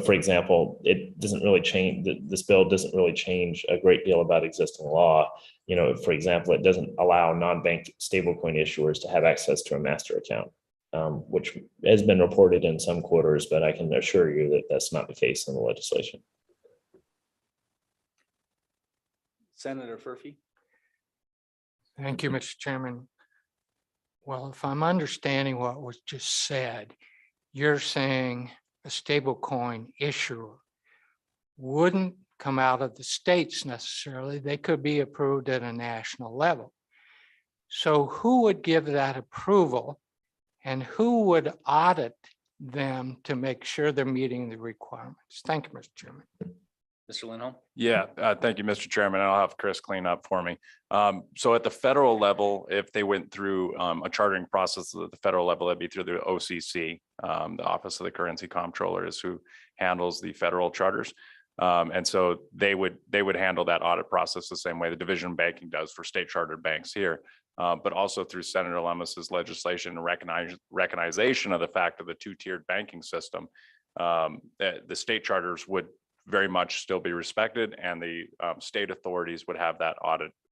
K: for example, it doesn't really change, this bill doesn't really change a great deal about existing law. For example, it doesn't allow non-bank stablecoin issuers to have access to a master account, which has been reported in some quarters, but I can assure you that that's not the case in the legislation.
B: Senator Furphy.
G: Thank you, Mr. Chairman. Well, if I'm understanding what was just said, you're saying a stablecoin issuer wouldn't come out of the states necessarily. They could be approved at a national level. So who would give that approval and who would audit them to make sure they're meeting the requirements? Thank you, Mr. Chairman.
B: Mr. Lindholm.
J: Yeah, thank you, Mr. Chairman. I'll have Chris clean up for me. So at the federal level, if they went through a chartering process at the federal level, that'd be through the OCC, the Office of the Currency Comptroller is who handles the federal charters. And so they would handle that audit process the same way the Division of Banking does for state chartered banks here, but also through Senator Lummis's legislation and recognition of the fact of the two-tiered banking system. The state charters would very much still be respected, and the state authorities would have that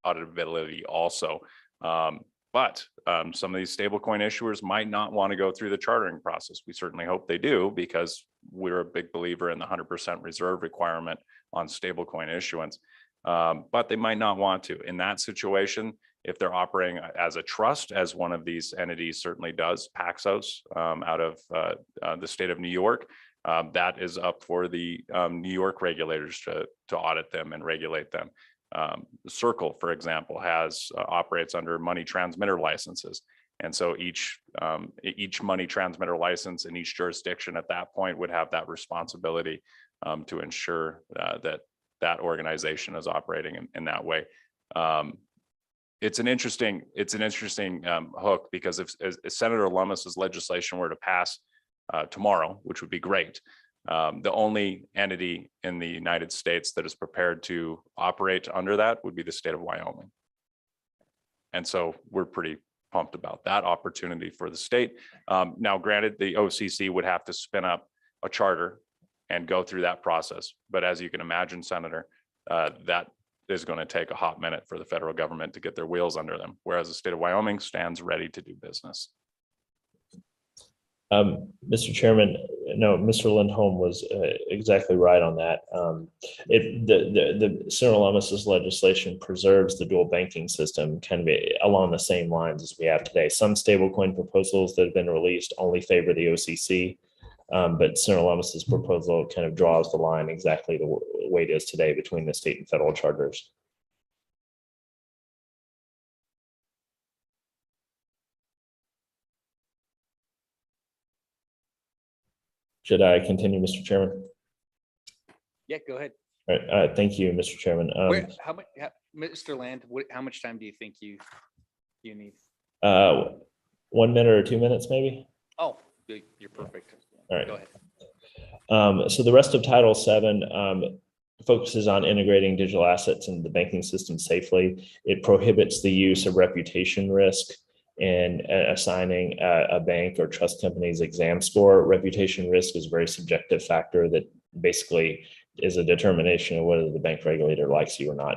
J: auditability also. But some of these stablecoin issuers might not want to go through the chartering process. We certainly hope they do, because we're a big believer in the 100% reserve requirement on stablecoin issuance. But they might not want to. In that situation, if they're operating as a trust, as one of these entities certainly does, Paxos, out of the state of New York, that is up for the New York regulators to audit them and regulate them. Circle, for example, operates under money transmitter licenses. And so each money transmitter license in each jurisdiction at that point would have that responsibility to ensure that organization is operating in that way. It's an interesting hook, because if Senator Lummis's legislation were to pass tomorrow, which would be great, the only entity in the United States that is prepared to operate under that would be the state of Wyoming. And so we're pretty pumped about that opportunity for the state. Now, granted, the OCC would have to spin up a charter and go through that process. But as you can imagine, Senator, that is going to take a hot minute for the federal government to get their wheels under them, whereas the state of Wyoming stands ready to do business.
K: Mr. Chairman, no, Mr. Lindholm was exactly right on that. The Senator Lummis's legislation preserves the dual banking system kind of along the same lines as we have today. Some stablecoin proposals that have been released only favor the OCC, but Senator Lummis's proposal kind of draws the line exactly the way it is today between the state and federal charters. Should I continue, Mr. Chairman?
B: Yeah, go ahead.
K: All right, thank you, Mr. Chairman.
B: How much, Mr. Land, how much time do you think you need?
K: 1 minute or 2 minutes, maybe?
B: Oh, you're perfect.
K: All right.
B: Go ahead.
K: So the rest of Title VII focuses on integrating digital assets into the banking system safely. It prohibits the use of reputation risk in assigning a bank or trust company's exam score. Reputation risk is a very subjective factor that basically is a determination of whether the bank regulator likes you or not.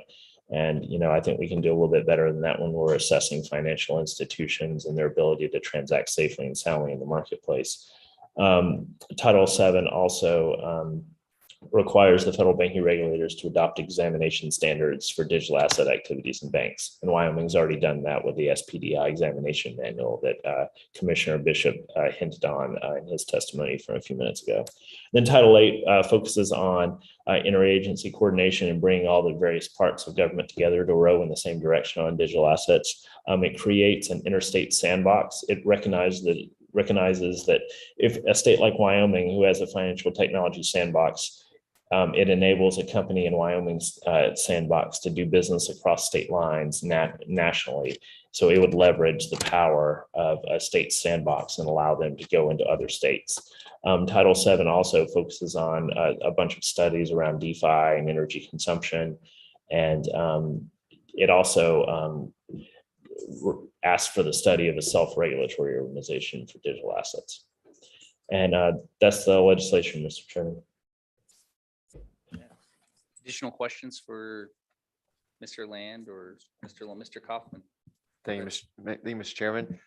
K: And, I think we can do a little bit better than that when we're assessing financial institutions and their ability to transact safely and soundly in the marketplace. Title VII also requires the federal banking regulators to adopt examination standards for digital asset activities in banks. And Wyoming's already done that with the SPDI examination manual that Commissioner Bishop hinted on in his testimony from a few minutes ago. Then Title VIII focuses on interagency coordination and bringing all the various parts of government together to row in the same direction on digital assets. It creates an interstate sandbox. It recognizes that if a state like Wyoming, who has a financial technology sandbox, it enables a company in Wyoming's sandbox to do business across state lines nationally. So it would leverage the power of a state sandbox and allow them to go into other states. Title VII also focuses on a bunch of studies around DeFi and energy consumption. And it also asks for the study of a self-regulatory organization for digital assets. And that's the legislation, Mr. Chairman.
B: Additional questions for Mr. Land or Mr. Kaufman?
M: Thank you, Mr. Chairman.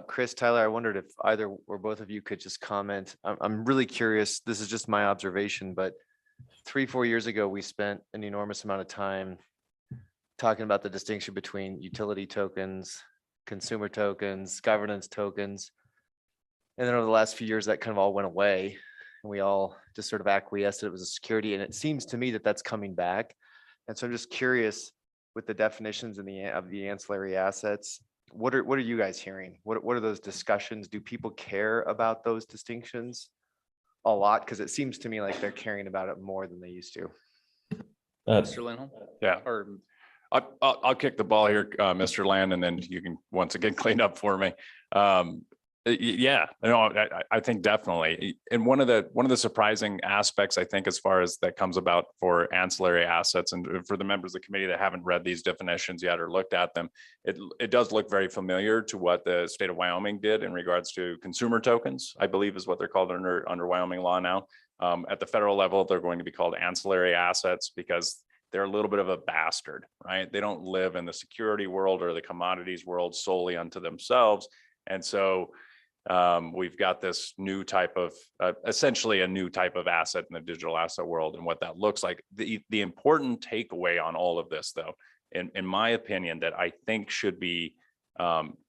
M: Chris, Tyler, I wondered if either or both of you could just comment. I'm really curious. This is just my observation, but 3-4 years ago, we spent an enormous amount of time talking about the distinction between utility tokens, consumer tokens, governance tokens. And then over the last few years, that kind of all went away. And we all just sort of acquiesced that it was a security. And it seems to me that that's coming back. And so I'm just curious with the definitions of the ancillary assets, what are you guys hearing? What are those discussions? Do people care about those distinctions a lot? Because it seems to me like they're caring about it more than they used to.
B: Mr. Lindholm?
J: Yeah.
B: Or
J: I'll kick the ball here, Mr. Land, and then you can once again clean up for me. Yeah, no, I think definitely. And one of the surprising aspects, I think, as far as that comes about for ancillary assets, and for the members of the committee that haven't read these definitions yet or looked at them, it does look very familiar to what the state of Wyoming did in regards to consumer tokens, I believe is what they're called under Wyoming law now. At the federal level, they're going to be called ancillary assets because they're a little bit of a bastard, right? They don't live in the security world or the commodities world solely unto themselves. And so we've got this new type of, essentially a new type of asset in the digital asset world and what that looks like. The important takeaway on all of this, though, in my opinion, that I think should be,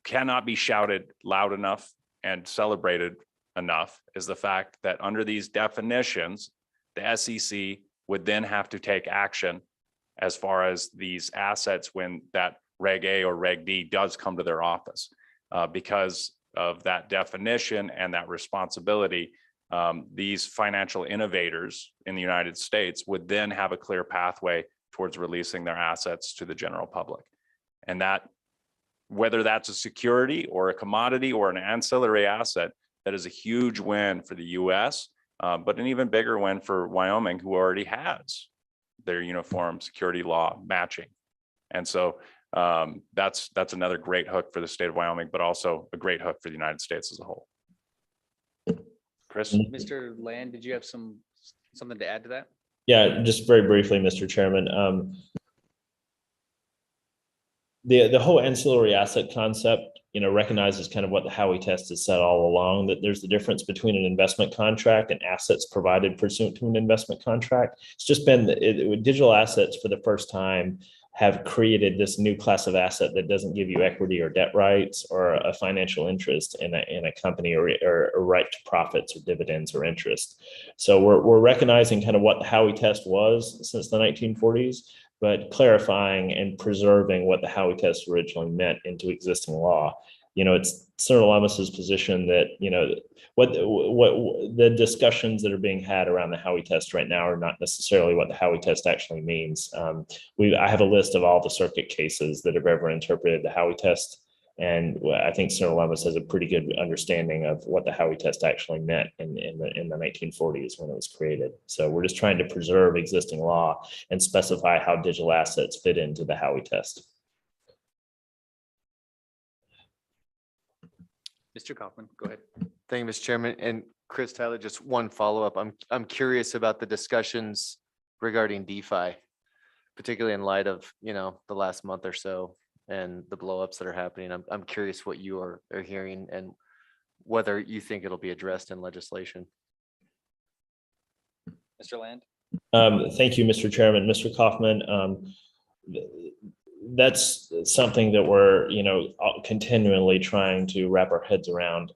J: cannot be shouted loud enough and celebrated enough is the fact that under these definitions, the SEC would then have to take action as far as these assets when that Reg A or Reg D does come to their office. Because of that definition and that responsibility, these financial innovators in the United States would then have a clear pathway towards releasing their assets to the general public. And that, whether that's a security or a commodity or an ancillary asset, that is a huge win for the US, but an even bigger win for Wyoming, who already has their uniform security law matching. And so that's another great hook for the state of Wyoming, but also a great hook for the United States as a whole. Chris?
B: Mr. Land, did you have something to add to that?
K: Yeah, just very briefly, Mr. Chairman. The whole ancillary asset concept, recognizes kind of what the Howey test has said all along, that there's the difference between an investment contract and assets provided pursuant to an investment contract. It's just been digital assets for the first time have created this new class of asset that doesn't give you equity or debt rights or a financial interest in a company or a right to profits or dividends or interest. So we're recognizing kind of what the Howey test was since the 1940s, but clarifying and preserving what the Howey test originally meant into existing law. It's Senator Lummis's position that, what the discussions that are being had around the Howey test right now are not necessarily what the Howey test actually means. I have a list of all the circuit cases that have ever interpreted the Howey test. And I think Senator Lummis has a pretty good understanding of what the Howey test actually meant in the 1940s when it was created. So we're just trying to preserve existing law and specify how digital assets fit into the Howey test.
B: Mr. Kaufman, go ahead.
M: Thank you, Mr. Chairman. And Chris Tyler, just one follow-up. I'm curious about the discussions regarding DeFi, particularly in light of, the last month or so and the blowups that are happening. I'm curious what you are hearing and whether you think it'll be addressed in legislation.
B: Mr. Land?
K: Thank you, Mr. Chairman. Mr. Kaufman, that's something that we're, continually trying to wrap our heads around.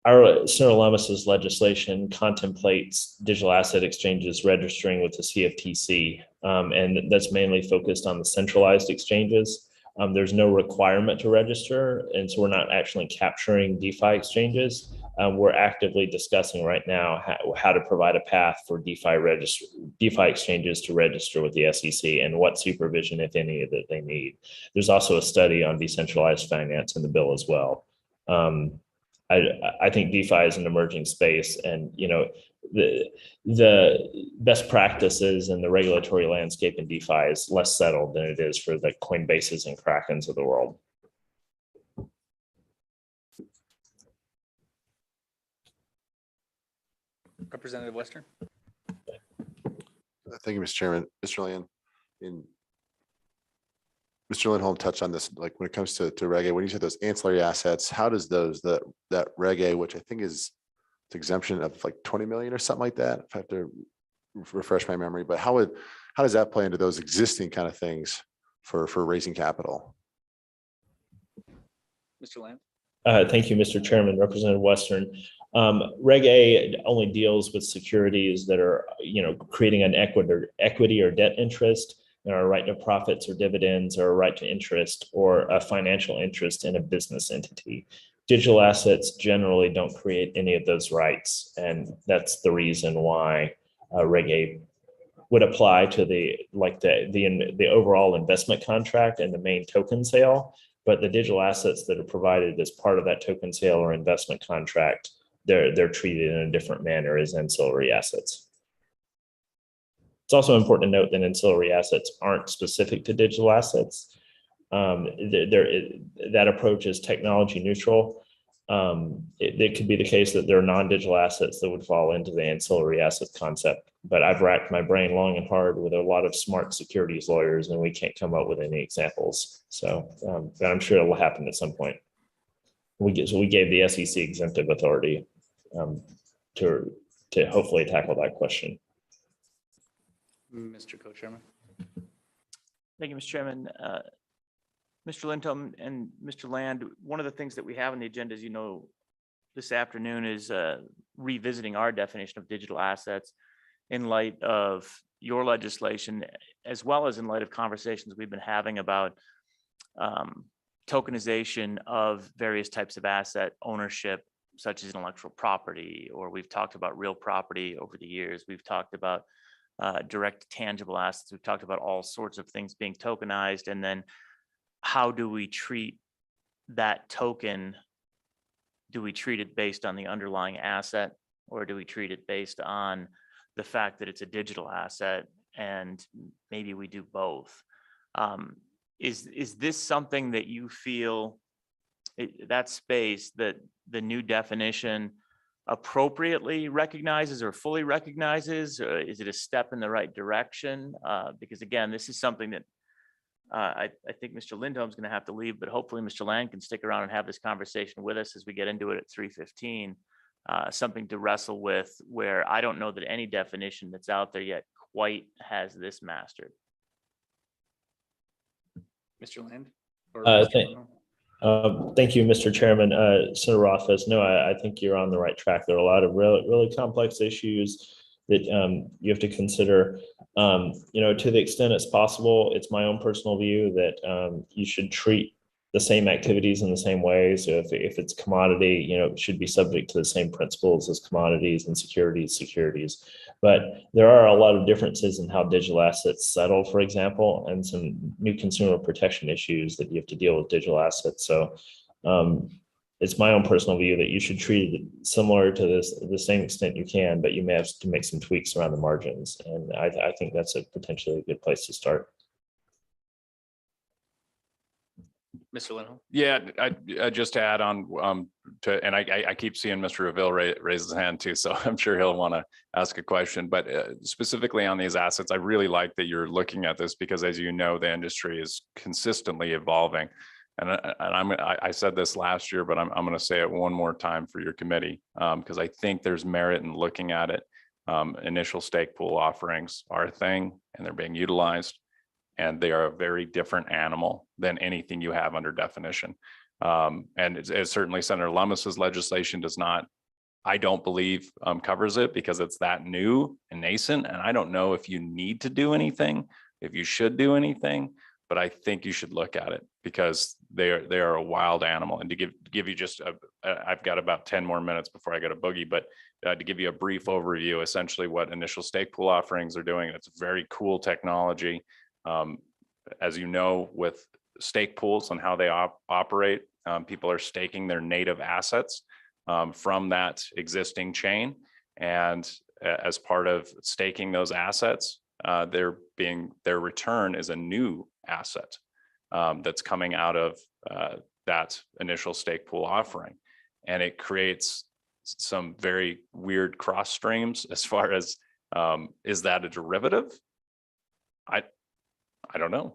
K: Our Senator Lummis's legislation contemplates digital asset exchanges registering with the CFTC, and that's mainly focused on the centralized exchanges. There's no requirement to register, and so we're not actually capturing DeFi exchanges. We're actively discussing right now how to provide a path for DeFi exchanges to register with the SEC and what supervision, if any, that they need. There's also a study on decentralized finance in the bill as well. I think DeFi is an emerging space, and the best practices and the regulatory landscape in DeFi is less settled than it is for the Coinbases and Krakens of the world.
B: Representative Western?
H: Thank you, Mr. Chairman. Mr. Land, Mr. Lindholm touched on this, like when it comes to Reg A, when you said those ancillary assets, how does that Reg A, which I think is exemption of like 20 million or something like that, if I have to refresh my memory, but how does that play into those existing kind of things for raising capital?
B: Mr. Land?
K: Thank you, Mr. Chairman. Representative Western. Reg A only deals with securities that are, creating an equity or debt interest, and a right to profits or dividends, or a right to interest or a financial interest in a business entity. Digital assets generally don't create any of those rights, and that's the reason why Reg A would apply to the overall investment contract and the main token sale. But the digital assets that are provided as part of that token sale or investment contract, they're treated in a different manner as ancillary assets. It's also important to note that ancillary assets aren't specific to digital assets. That approach is technology neutral. It could be the case that there are non-digital assets that would fall into the ancillary asset concept, but I've racked my brain long and hard with a lot of smart securities lawyers, and we can't come up with any examples. So, but I'm sure it will happen at some point. We gave the SEC exemptive authority to hopefully tackle that question.
B: Mr. Co-Chairman?
A: Thank you, Mr. Chairman. Mr. Lindholm and Mr. Land, one of the things that we have on the agenda, as you know, this afternoon is revisiting our definition of digital assets in light of your legislation, as well as in light of conversations we've been having about tokenization of various types of asset ownership, such as intellectual property, or we've talked about real property over the years. We've talked about direct tangible assets. We've talked about all sorts of things being tokenized, and then how do we treat that token? Do we treat it based on the underlying asset, or do we treat it based on the fact that it's a digital asset? And maybe we do both. Is this something that you feel that space, that the new definition appropriately recognizes or fully recognizes? Or is it a step in the right direction? Because again, this is something that I think Mr. Lindholm's going to have to leave, but hopefully Mr. Land can stick around and have this conversation with us as we get into it at 3:15. Something to wrestle with, where I don't know that any definition that's out there yet quite has this mastered.
B: Mr. Land?
K: Thank you, Mr. Chairman. Senator Rothfuss, no, I think you're on the right track. There are a lot of really complex issues that you have to consider. To the extent it's possible, it's my own personal view that you should treat the same activities in the same way. So if it's commodity, it should be subject to the same principles as commodities, and securities. But there are a lot of differences in how digital assets settle, for example, and some new consumer protection issues that you have to deal with digital assets. So it's my own personal view that you should treat it similar to the same extent you can, but you may have to make some tweaks around the margins. And I think that's potentially a good place to start.
B: Mr. Lindholm?
J: Yeah, I just to add on and I keep seeing Mr. Reville raise his hand too, so I'm sure he'll want to ask a question. But specifically on these assets, I really like that you're looking at this because, as you know, the industry is consistently evolving. And I said this last year, but I'm going to say it one more time for your committee because I think there's merit in looking at it. Initial stake pool offerings are a thing, and they're being utilized. And they are a very different animal than anything you have under definition. And it's certainly Senator Lummis's legislation does not, I don't believe covers it because it's that new and nascent. And I don't know if you need to do anything, if you should do anything, but I think you should look at it because they are a wild animal. And to give you just, I've got about 10 more minutes before I go to Boogie, but to give you a brief overview, essentially what initial stake pool offerings are doing, it's very cool technology. As you know, with stake pools and how they operate, people are staking their native assets from that existing chain. And as part of staking those assets, their return is a new asset that's coming out of that initial stake pool offering. And it creates some very weird cross streams as far as, is that a derivative? I don't know.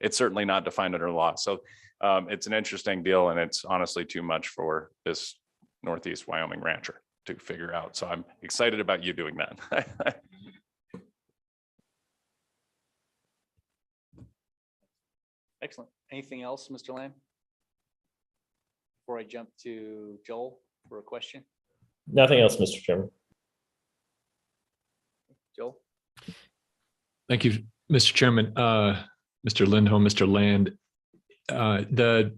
J: It's certainly not defined under law. So it's an interesting deal, and it's honestly too much for this Northeast Wyoming rancher to figure out. So I'm excited about you doing that.
B: Excellent. Anything else, Mr. Lamb? Before I jump to Joel for a question?
K: Nothing else, Mr. Chairman.
B: Joel?
I: Thank you, Mr. Chairman. Mr. Lindholm, Mr. Land, the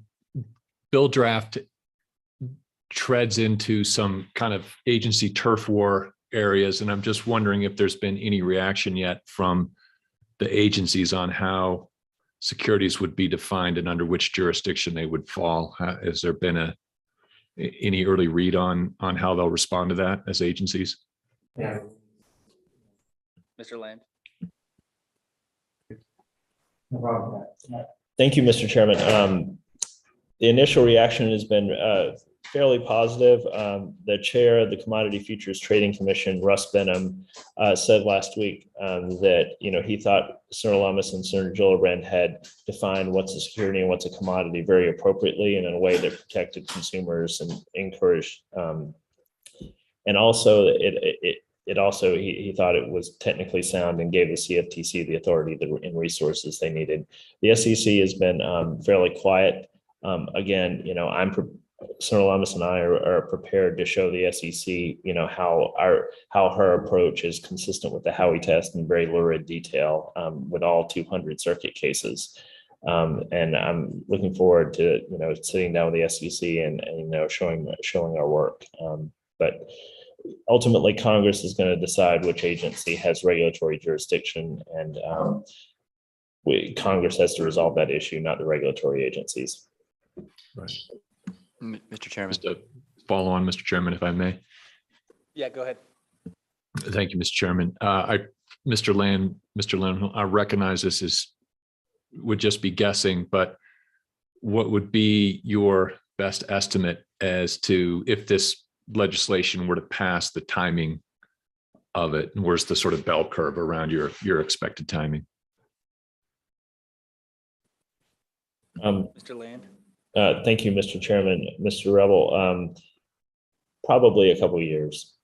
I: bill draft treads into some kind of agency turf war areas, and I'm just wondering if there's been any reaction yet from the agencies on how securities would be defined and under which jurisdiction they would fall. Has there been any early read on how they'll respond to that as agencies?
B: Yeah. Mr. Land?
K: Thank you, Mr. Chairman. The initial reaction has been fairly positive. The chair of the Commodity Futures Trading Commission, Russ Benham, said last week that he thought Senator Lummis and Senator Gillibrand had defined what's a security and what's a commodity very appropriately and in a way that protected consumers and encouraged. And also, he thought it was technically sound and gave the CFTC the authority and resources they needed. The SEC has been fairly quiet. Again, Senator Lummis and I are prepared to show the SEC, how her approach is consistent with the Howey test in very lurid detail with all 200 circuit cases. And I'm looking forward to sitting down with the SEC and showing our work. But ultimately, Congress is going to decide which agency has regulatory jurisdiction, and Congress has to resolve that issue, not the regulatory agencies.
I: Right.
L: Mr. Chairman.
I: Just a follow on, Mr. Chairman, if I may.
B: Yeah, go ahead.
I: Thank you, Mr. Chairman. Mr. Land, I recognize this would just be guessing, but what would be your best estimate as to if this legislation were to pass, the timing of it, and where's the sort of bell curve around your expected timing?
B: Mr. Land?
K: Thank you, Mr. Chairman. Mr. Rebel, probably a couple of years.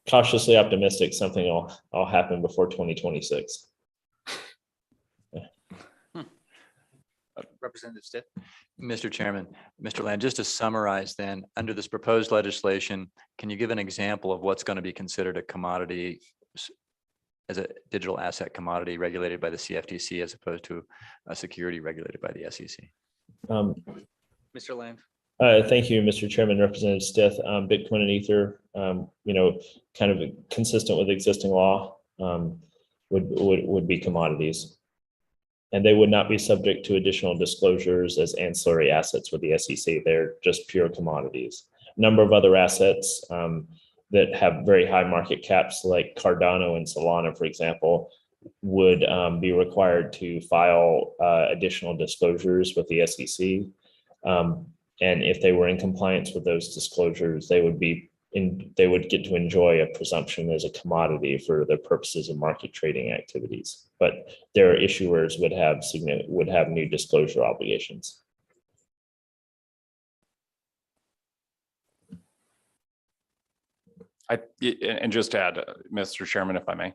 K: Cautiously optimistic something will happen before 2026.
B: Representative Stitt?
L: Mr. Chairman, Mr. Land, just to summarize then, under this proposed legislation, can you give an example of what's going to be considered a commodity as a digital asset commodity regulated by the CFTC as opposed to a security regulated by the SEC?
B: Mr. Land?
K: Thank you, Mr. Chairman. Representative Stith, Bitcoin and Ether, kind of consistent with existing law, would be commodities. And they would not be subject to additional disclosures as ancillary assets with the SEC. They're just pure commodities. A number of other assets that have very high market caps, like Cardano and Solana, for example, would be required to file additional disclosures with the SEC. And if they were in compliance with those disclosures, they would get to enjoy a presumption as a commodity for the purposes of market trading activities. But their issuers would have new disclosure obligations.
J: And just to add, Mr. Chairman, if I may.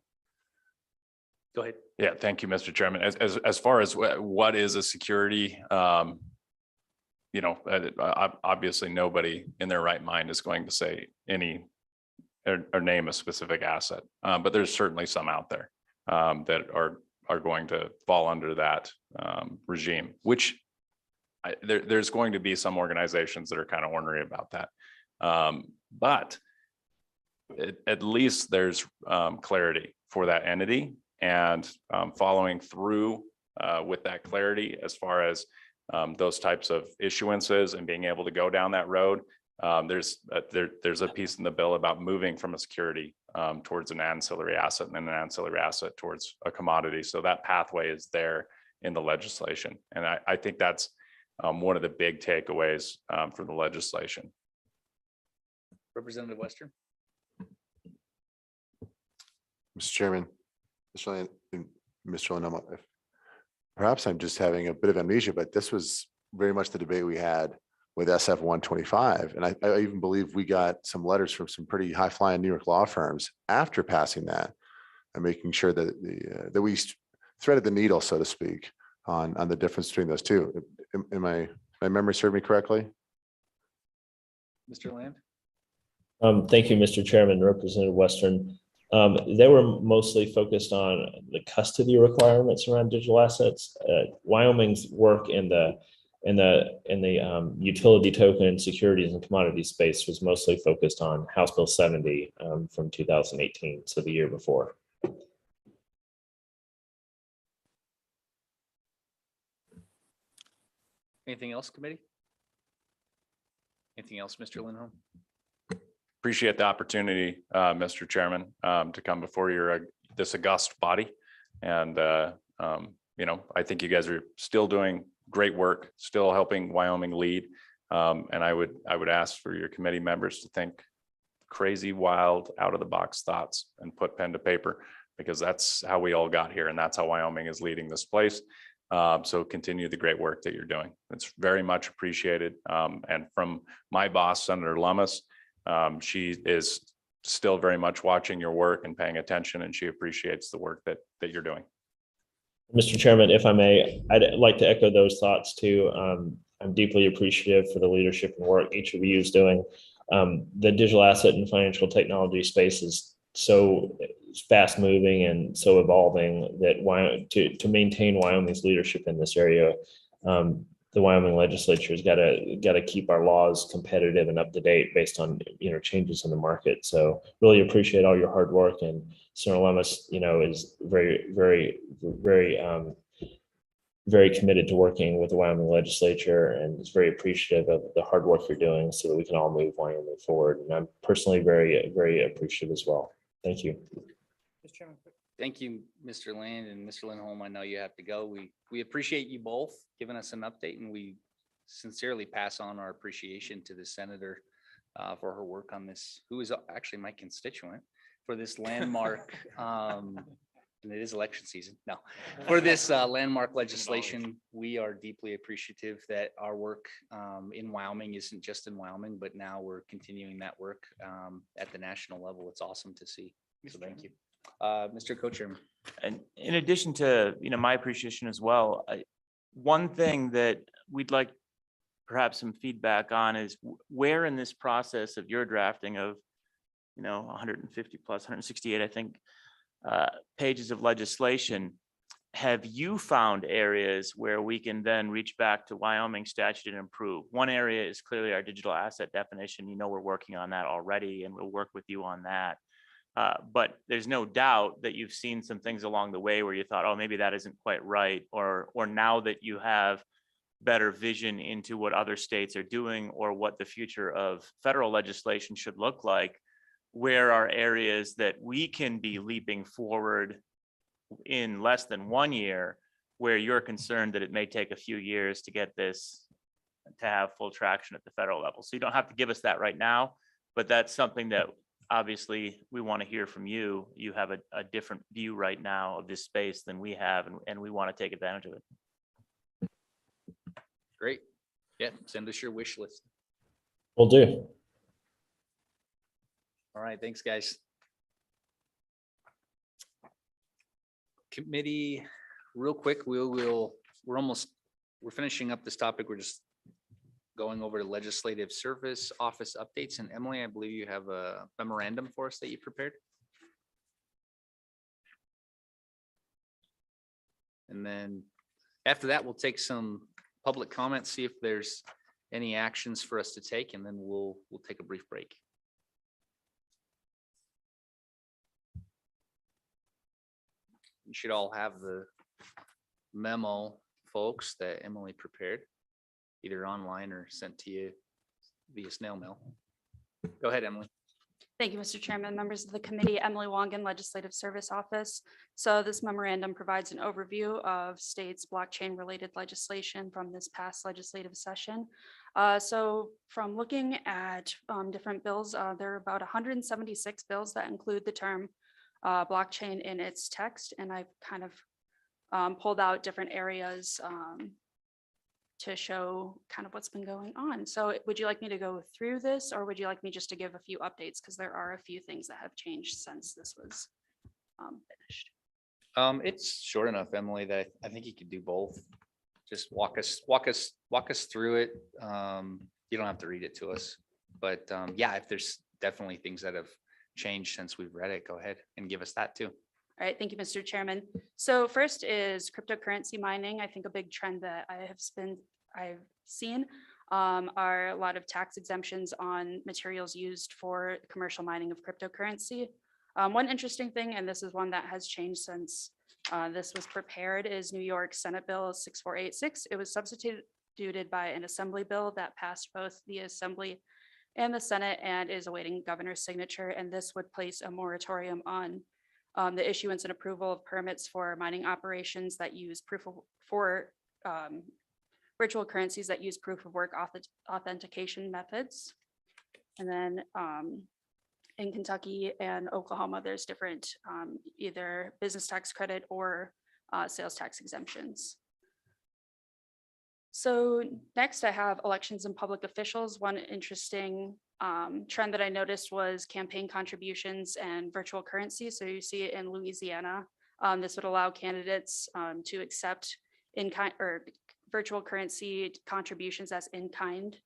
B: Go ahead.
J: Yeah, thank you, Mr. Chairman. As far as what is a security, obviously nobody in their right mind is going to say or name a specific asset, but there's certainly some out there that are going to fall under that regime, which there's going to be some organizations that are kind of ornery about that. But at least there's clarity for that entity, and following through with that clarity as far as those types of issuances and being able to go down that road. There's a piece in the bill about moving from a security towards an ancillary asset, and then an ancillary asset towards a commodity. So that pathway is there in the legislation. And I think that's one of the big takeaways from the legislation.
B: Representative Western.
H: Mr. Chairman, Mr. Lindholm, perhaps I'm just having a bit of amnesia, but this was very much the debate we had with SF 125. And I even believe we got some letters from some pretty high flying New York law firms after passing that and making sure that that we threaded the needle, so to speak, on the difference between those two. My memory serve me correctly?
B: Mr. Land.
K: Thank you, Mr. Chairman, Representative Western. They were mostly focused on the custody requirements around digital assets. Wyoming's work in the utility token securities and commodity space was mostly focused on House Bill 70 from 2018, so the year before.
B: Anything else, committee? Anything else, Mr. Lindholm?
J: Appreciate the opportunity, Mr. Chairman, to come before this august body. And, I think you guys are still doing great work, still helping Wyoming lead. And I would ask for your committee members to think crazy, wild, out of the box thoughts and put pen to paper, because that's how we all got here. And that's how Wyoming is leading this place. So continue the great work that you're doing. It's very much appreciated. And from my boss, Senator Lummis, she is still very much watching your work and paying attention, and she appreciates the work that you're doing.
K: Mr. Chairman, if I may, I'd like to echo those thoughts too. I'm deeply appreciative for the leadership and work each of you is doing. The digital asset and financial technology space is so fast moving and so evolving that to maintain Wyoming's leadership in this area, the Wyoming legislature has got to keep our laws competitive and up to date based on changes in the market. So really appreciate all your hard work, and Senator Lummis, is very committed to working with the Wyoming legislature, and is very appreciative of the hard work you're doing so that we can all move Wyoming forward. And I'm personally very appreciative as well. Thank you.
B: Mr. Chairman. Thank you, Mr. Land and Mr. Lindholm. I know you have to go. We appreciate you both giving us an update, and we sincerely pass on our appreciation to the senator for her work on this, who is actually my constituent, for this landmark, and it is election season. No, for this landmark legislation. We are deeply appreciative that our work in Wyoming isn't just in Wyoming, but now we're continuing that work at the national level. It's awesome to see. So thank you. Mr. Co-Chairman.
A: And in addition to, my appreciation as well, one thing that we'd like perhaps some feedback on is where in this process of your drafting of, 150 plus 168, I think, pages of legislation, have you found areas where we can then reach back to Wyoming statute and improve? One area is clearly our digital asset definition. We're working on that already, and we'll work with you on that. But there's no doubt that you've seen some things along the way where you thought, oh, maybe that isn't quite right. Or now that you have better vision into what other states are doing or what the future of federal legislation should look like, where are areas that we can be leaping forward in less than 1 year, where you're concerned that it may take a few years to get this to have full traction at the federal level. So you don't have to give us that right now, but that's something that obviously we want to hear from you. You have a different view right now of this space than we have, and we want to take advantage of it.
B: Great. Yeah, send us your wish list.
K: Will do.
B: All right, thanks, guys. Committee, real quick, we're finishing up this topic. We're just going over to legislative service office updates. And Emily, I believe you have a memorandum for us that you prepared. And then after that, we'll take some public comments, see if there's any actions for us to take, and then we'll take a brief break. You should all have the memo, folks, that Emily prepared, either online or sent to you via snail mail. Go ahead, Emily.
D: Thank you, Mr. Chairman, members of the committee, Emily Wongan, Legislative Service Office. So this memorandum provides an overview of state's blockchain-related legislation from this past legislative session. So from looking at different bills, there are about 176 bills that include the term blockchain in its text, and I've kind of pulled out different areas to show kind of what's been going on. So would you like me to go through this, or would you like me just to give a few updates? Because there are a few things that have changed since this was finished.
B: It's short enough, Emily, that I think you could do both. Just walk us through it. You don't have to read it to us, but yeah, if there's definitely things that have changed since we've read it, go ahead and give us that too.
D: All right, thank you, Mr. Chairman. So first is cryptocurrency mining. I think a big trend that I've seen are a lot of tax exemptions on materials used for commercial mining of cryptocurrency. One interesting thing, and this is one that has changed since this was prepared, is New York Senate Bill 6486. It was substituted by an assembly bill that passed both the Assembly and the Senate and is awaiting governor's signature. And this would place a moratorium on the issuance and approval of permits for mining operations that use virtual currencies that use proof of work authentication methods. And then in Kentucky and Oklahoma, there's different either business tax credit or sales tax exemptions. So next I have elections and public officials. One interesting trend that I noticed was campaign contributions and virtual currency. So you see it in Louisiana. This would allow candidates to accept in-kind or virtual currency contributions as in-kind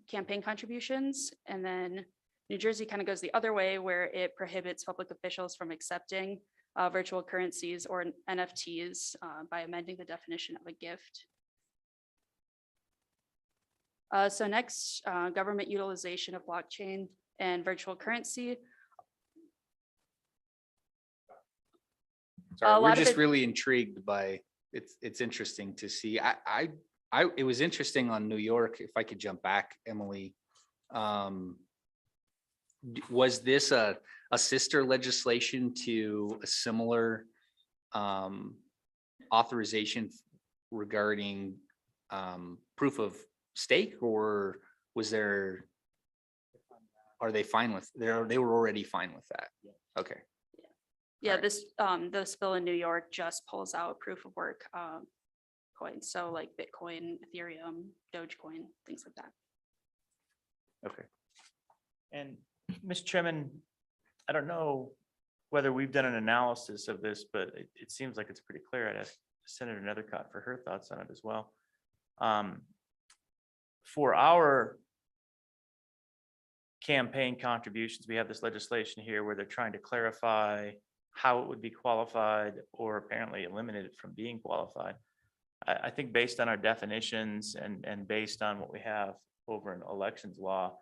D: campaign contributions. And then New Jersey kind of goes the other way, where it prohibits public officials from accepting virtual currencies or NFTs by amending the definition of a gift. So next, government utilization of blockchain and virtual currency.
B: Sorry, we're just really intrigued by it's interesting to see. It was interesting on New York. If I could jump back, Emily, was this a sister legislation to a similar authorization regarding proof of stake, or are they fine with, they were already fine with that? Okay.
D: Yeah, this bill in New York just pulls out proof of work coins. So like Bitcoin, Ethereum, Dogecoin, things like that.
B: Okay.
A: And Mr. Chairman, I don't know whether we've done an analysis of this, but it seems like it's pretty clear. I'd ask Senator Nethercott for her thoughts on it as well. For our campaign contributions, we have this legislation here where they're trying to clarify how it would be qualified, or apparently eliminate it from being qualified. I think based on our definitions and based on what we have over in elections law,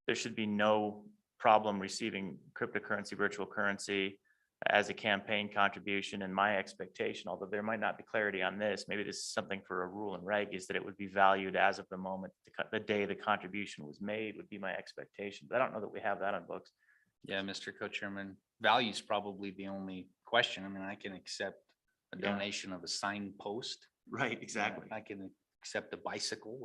A: there should be no problem receiving cryptocurrency, virtual currency as a campaign contribution. And my expectation, although there might not be clarity on this, maybe this is something for a rule and reg, is that it would be valued as of the moment, the day the contribution was made would be my expectation. But I don't know that we have that on books.
B: Yeah, Mr. Co-Chairman, value is probably the only question. I mean, I can accept a
A: Yeah.
B: donation of a signed post.
A: Right, exactly.
B: I can accept a bicycle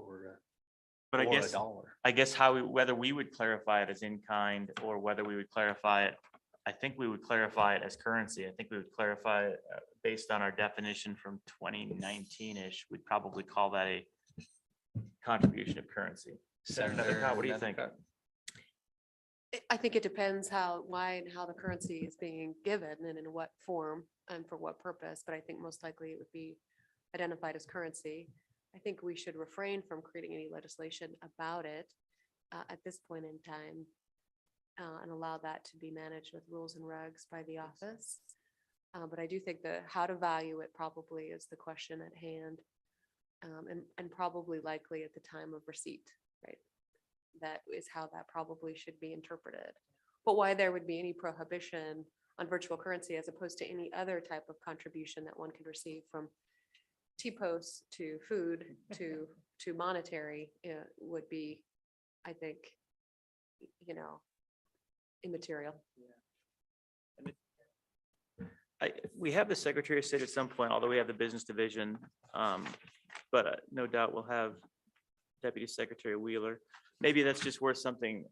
A: But I
B: or a
A: guess,
B: dollar.
A: whether we would clarify it as in kind or whether we would clarify it, I think we would clarify it as currency. I think we would clarify it based on our definition from 2019-ish. We'd probably call that a contribution of currency.
B: Senator
A: What do you think?
B: Nethercutt?
F: I think it depends why and how the currency is being given and in what form and for what purpose, but I think most likely it would be identified as currency. I think we should refrain from creating any legislation about it at this point in time and allow that to be managed with rules and regs by the office. But I do think that how to value it probably is the question at hand and probably likely at the time of receipt, right? That is how that probably should be interpreted. But why there would be any prohibition on virtual currency as opposed to any other type of contribution that one could receive from T-posts to food to monetary would be, I think, immaterial.
A: We have the Secretary of State at some point, although we have the business division. But no doubt we'll have Deputy Secretary Wheeler. Maybe that's just worth something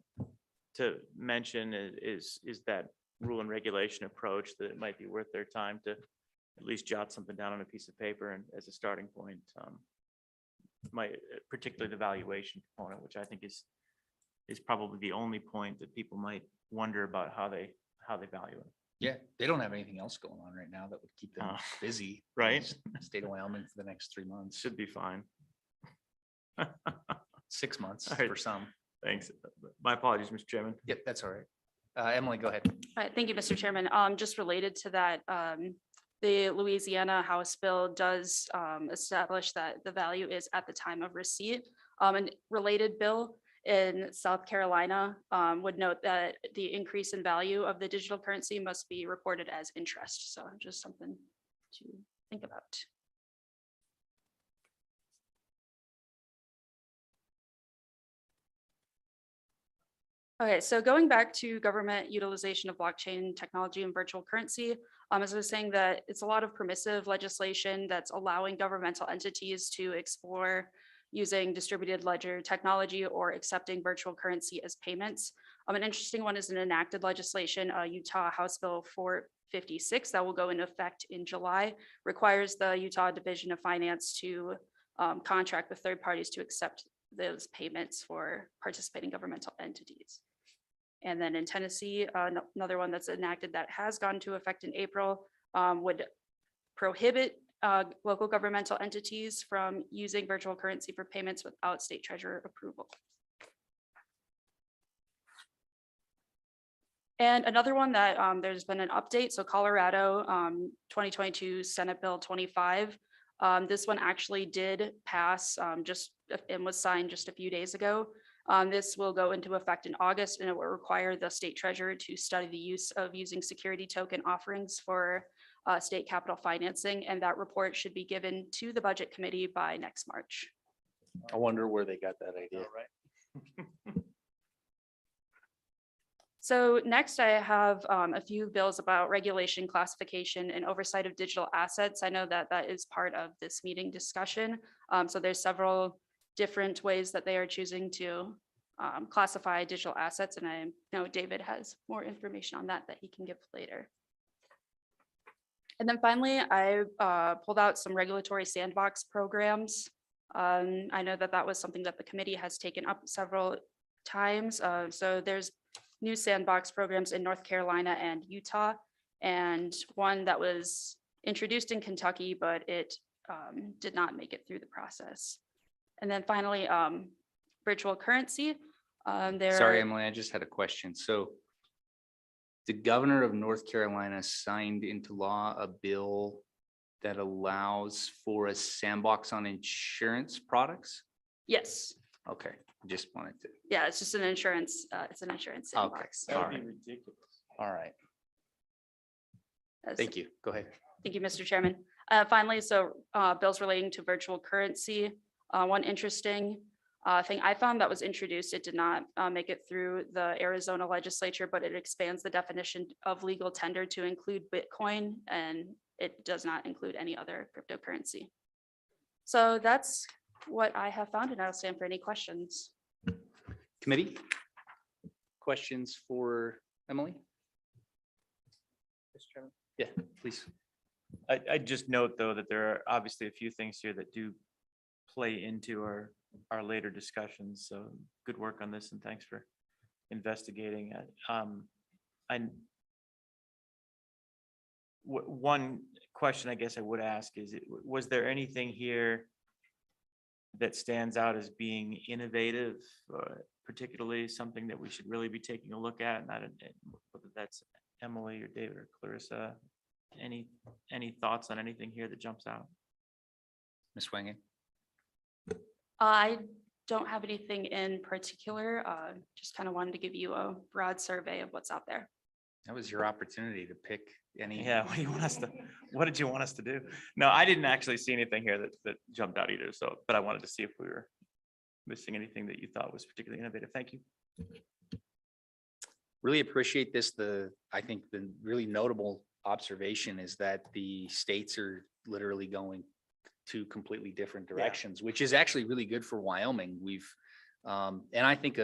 A: to mention is that rule and regulation approach, that it might be worth their time to at least jot something down on a piece of paper and as a starting point. Particularly the valuation component, which I think is probably the only point that people might wonder about how they value it.
B: Yeah, they don't have anything else going on right now that would keep them busy. in
A: right.
B: the State of Wyoming for the next 3 months,
A: Should be fine.
B: 6 months
A: All right.
B: for some.
A: Thanks. My apologies, Mr. Chairman.
B: Yep, that's all right. Emily, go ahead.
D: All right, thank you, Mr. Chairman. Just related to that, the Louisiana House bill does establish that the value is at the time of receipt. And related bill in South Carolina would note that the increase in value of the digital currency must be reported as interest. So just something to think about. Okay, so going back to government utilization of blockchain technology and virtual currency, as I was saying, that it's a lot of permissive legislation that's allowing governmental entities to explore using distributed ledger technology or accepting virtual currency as payments. An interesting one is an enacted legislation, Utah House Bill 456 that will go into effect in July, requires the Utah Division of Finance to contract with third parties to accept those payments for participating governmental entities. And then in Tennessee, another one that's enacted that has gone into effect in April would prohibit local governmental entities from using virtual currency for payments without state treasurer approval. And another one that there's been an update. So Colorado 2022 Senate Bill 25. This one actually did pass and was signed just a few days ago. This will go into effect in August and it will require the state treasurer to study the use of using security token offerings for state capital financing. And that report should be given to the budget committee by next March.
M: I wonder where they got that idea.
D: So next I have a few bills about regulation, classification, and oversight of digital assets. I know that that is part of this meeting discussion. So there's several different ways that they are choosing to classify digital assets. And I know David has more information on that he can give later. And then finally, I pulled out some regulatory sandbox programs. I know that that was something that the committee has taken up several times. So there's new sandbox programs in North Carolina and Utah, and one that was introduced in Kentucky, but it did not make it through the process. And then finally, virtual currency.
B: Sorry, Emily, I just had a question. So the governor of North Carolina signed into law a bill that allows for a sandbox on insurance products?
D: Yes.
B: Okay, just wanted to.
D: Yeah, it's just an insurance. It's an insurance
B: Okay,
D: sandbox.
B: all right,
A: Ridiculous.
B: all right.
D: That's-
B: Thank you. Go ahead.
D: Thank you, Mr. Chairman. Finally, so bills relating to virtual currency. One interesting thing I found that was introduced. It did not make it through the Arizona legislature, but it expands the definition of legal tender to include Bitcoin, and it does not include any other cryptocurrency. So that's what I have found, and I'll stand for any questions.
B: Committee? Questions for Emily?
A: Mr. Chairman.
B: Yeah, please.
A: I just note, though, that there are obviously a few things here that do play into our later discussions. So good work on this, and thanks for investigating it. One question I guess I would ask is, was there anything here that stands out as being innovative, particularly something that we should really be taking a look at? Not whether that's Emily or David or Clarissa. Any thoughts on anything here that jumps out?
B: Ms. Wangan?
D: I don't have anything in particular. Just kind of wanted to give you a broad survey of what's out there.
B: That was your opportunity to pick any.
A: Yeah, what did you want us to do? No, I didn't actually see anything here that jumped out either. So, but I wanted to see if we were missing anything that you thought was particularly innovative. Thank you.
B: Really appreciate this. I think the really notable observation is that the states are literally going two completely different directions, which is actually really good for Wyoming. And I think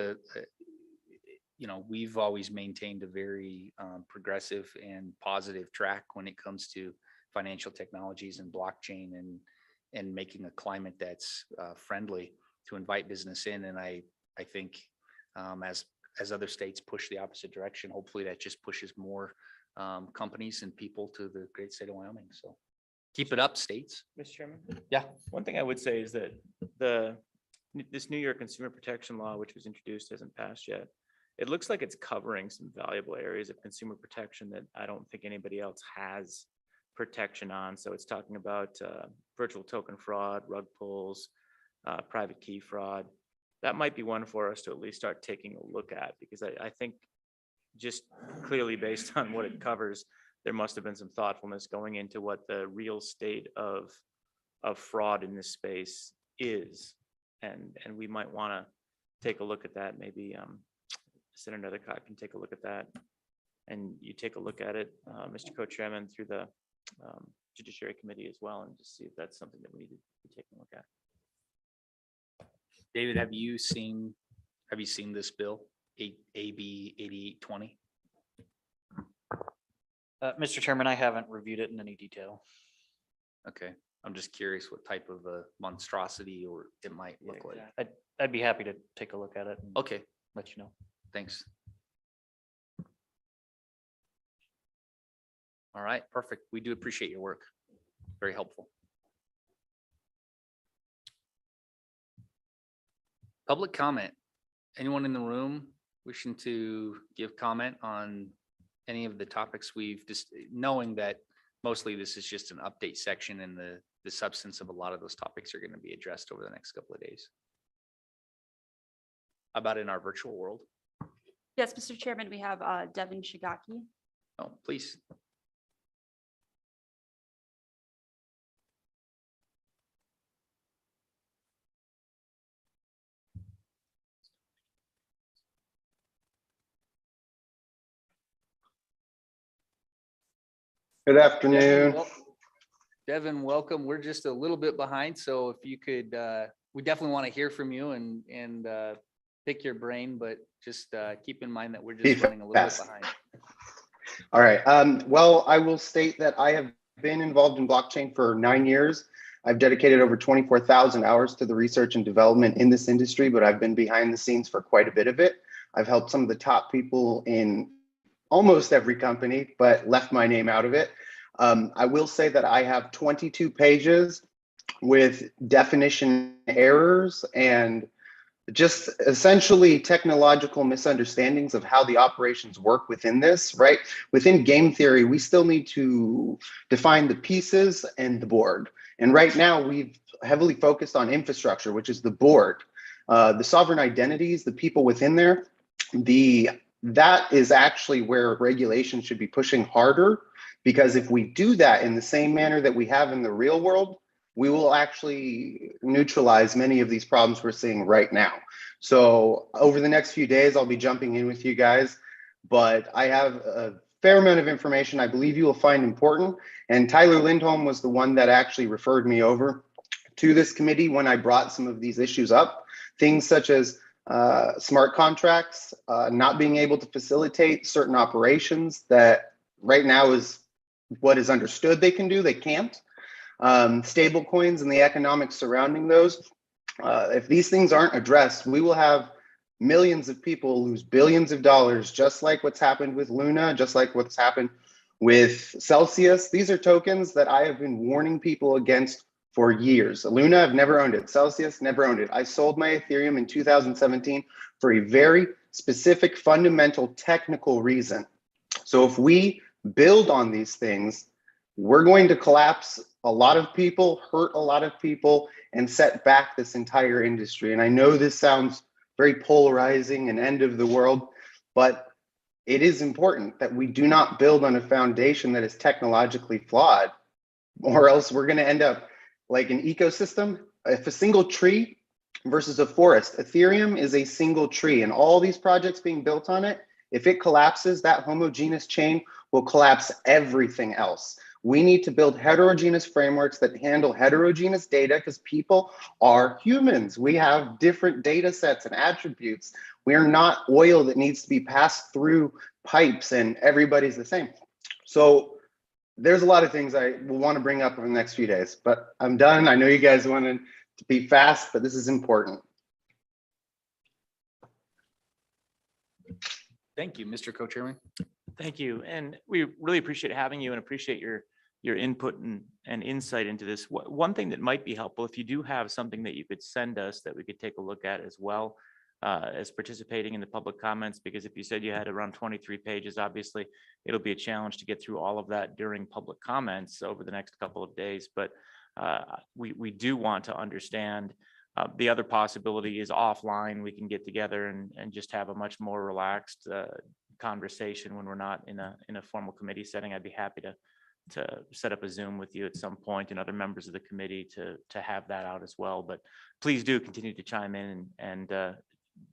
B: we've always maintained a very progressive and positive track when it comes to financial technologies and blockchain and making a climate that's friendly to invite business in. And I think as other states push the opposite direction, hopefully that just pushes more companies and people to the great state of Wyoming. So keep it up, states.
A: Mr. Chairman?
B: Yeah.
A: One thing I would say is that this New York Consumer Protection Law, which was introduced, hasn't passed yet. It looks like it's covering some valuable areas of consumer protection that I don't think anybody else has protection on. So it's talking about virtual token fraud, rug pulls, private key fraud. That might be one for us to at least start taking a look at, because I think just clearly based on what it covers, there must have been some thoughtfulness going into what the real state of fraud in this space is. And we might want to take a look at that. Maybe Senator Nethercott can take a look at that. And you take a look at it, Mr. Co-Chairman, through the Judiciary Committee as well, and just see if that's something that we need to be taking a look at.
B: David, have you seen this bill, AB 8820?
N: Mr. Chairman, I haven't reviewed it in any detail.
B: Okay, I'm just curious what type of a monstrosity or it might look like.
N: I'd be happy to take a look at it. And
B: Okay,
N: let you know.
B: thanks. All right, perfect. We do appreciate your work. Very helpful. Public comment. Anyone in the room wishing to give comment on any of the topics we've just, knowing that mostly this is just an update section and the substance of a lot of those topics are going to be addressed over the next couple of days. How about in our virtual world?
D: Yes, Mr. Chairman, we have Devin Shigaki.
B: Oh, please.
O: Good afternoon.
B: Devin, welcome. We're just a little bit behind, so if you could, we definitely want to hear from you and pick your brain, but just keep in mind that we're just running a little bit behind.
O: All right. Well, I will state that I have been involved in blockchain for 9 years. I've dedicated over 24,000 hours to the research and development in this industry, but I've been behind the scenes for quite a bit of it. I've helped some of the top people in almost every company, but left my name out of it. I will say that I have 22 pages with definition errors and just essentially technological misunderstandings of how the operations work within this, right? Within game theory, we still need to define the pieces and the board. And right now we've heavily focused on infrastructure, which is the board. The sovereign identities, the people within there, that is actually where regulation should be pushing harder, because if we do that in the same manner that we have in the real world, we will actually neutralize many of these problems we're seeing right now. So over the next few days, I'll be jumping in with you guys, but I have a fair amount of information I believe you will find important. And Tyler Lindholm was the one that actually referred me over to this committee when I brought some of these issues up. Things such as smart contracts, not being able to facilitate certain operations that right now is what is understood they can do, they can't. Stable coins and the economics surrounding those. If these things aren't addressed, we will have millions of people lose billions of dollars, just like what's happened with Luna, just like what's happened with Celsius. These are tokens that I have been warning people against for years. Luna, I've never owned it. Celsius, never owned it. I sold my Ethereum in 2017 for a very specific, fundamental, technical reason. So if we build on these things, we're going to collapse a lot of people, hurt a lot of people, and set back this entire industry. And I know this sounds very polarizing and end of the world, but it is important that we do not build on a foundation that is technologically flawed, or else we're going to end up like an ecosystem. If a single tree versus a forest, Ethereum is a single tree, and all these projects being built on it, if it collapses, that homogeneous chain will collapse everything else. We need to build heterogeneous frameworks that handle heterogeneous data, because people are humans. We have different data sets and attributes. We are not oil that needs to be passed through pipes and everybody's the same. So there's a lot of things I will want to bring up in the next few days, but I'm done. I know you guys wanted to be fast, but this is important.
B: Thank you, Mr. Co-Chairman.
A: Thank you. And we really appreciate having you and appreciate your input and insight into this. One thing that might be helpful, if you do have something that you could send us that we could take a look at as well as participating in the public comments, because if you said you had around 23 pages, obviously it'll be a challenge to get through all of that during public comments over the next couple of days. But we do want to understand. The other possibility is offline. We can get together and just have a much more relaxed conversation when we're not in a formal committee setting. I'd be happy to set up a Zoom with you at some point and other members of the committee to have that out as well. But please do continue to chime in and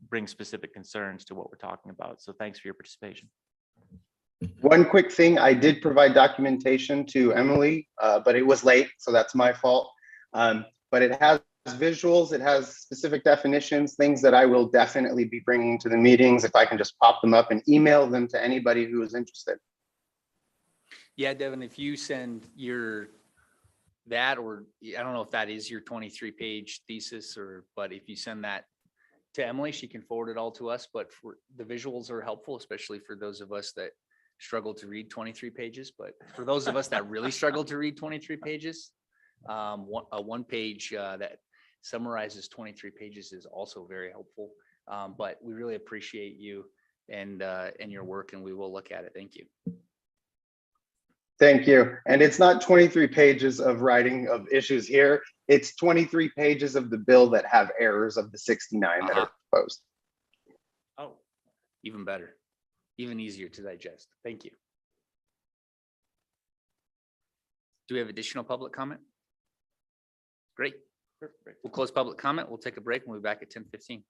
A: bring specific concerns to what we're talking about. So thanks for your participation.
O: One quick thing, I did provide documentation to Emily, but it was late, so that's my fault. But it has visuals, it has specific definitions, things that I will definitely be bringing to the meetings if I can just pop them up and email them to anybody who is interested.
B: Yeah, Devin, if you send that, or I don't know if that is your 23-page thesis, but if you send that to Emily, she can forward it all to us. But for the visuals are helpful, especially for those of us that struggle to read 23 pages. But for those of us that really struggle to read 23 pages, a one page that summarizes 23 pages is also very helpful. But we really appreciate you and your work, and we will look at it. Thank you.
O: Thank you. And it's not 23 pages of writing of issues here. It's 23 pages of the bill that have errors of the 69 that are proposed.
B: Oh, even better, even easier to digest. Thank you. Do we have additional public comment? Great. We'll close public comment. We'll take a break and we'll be back at 10:15.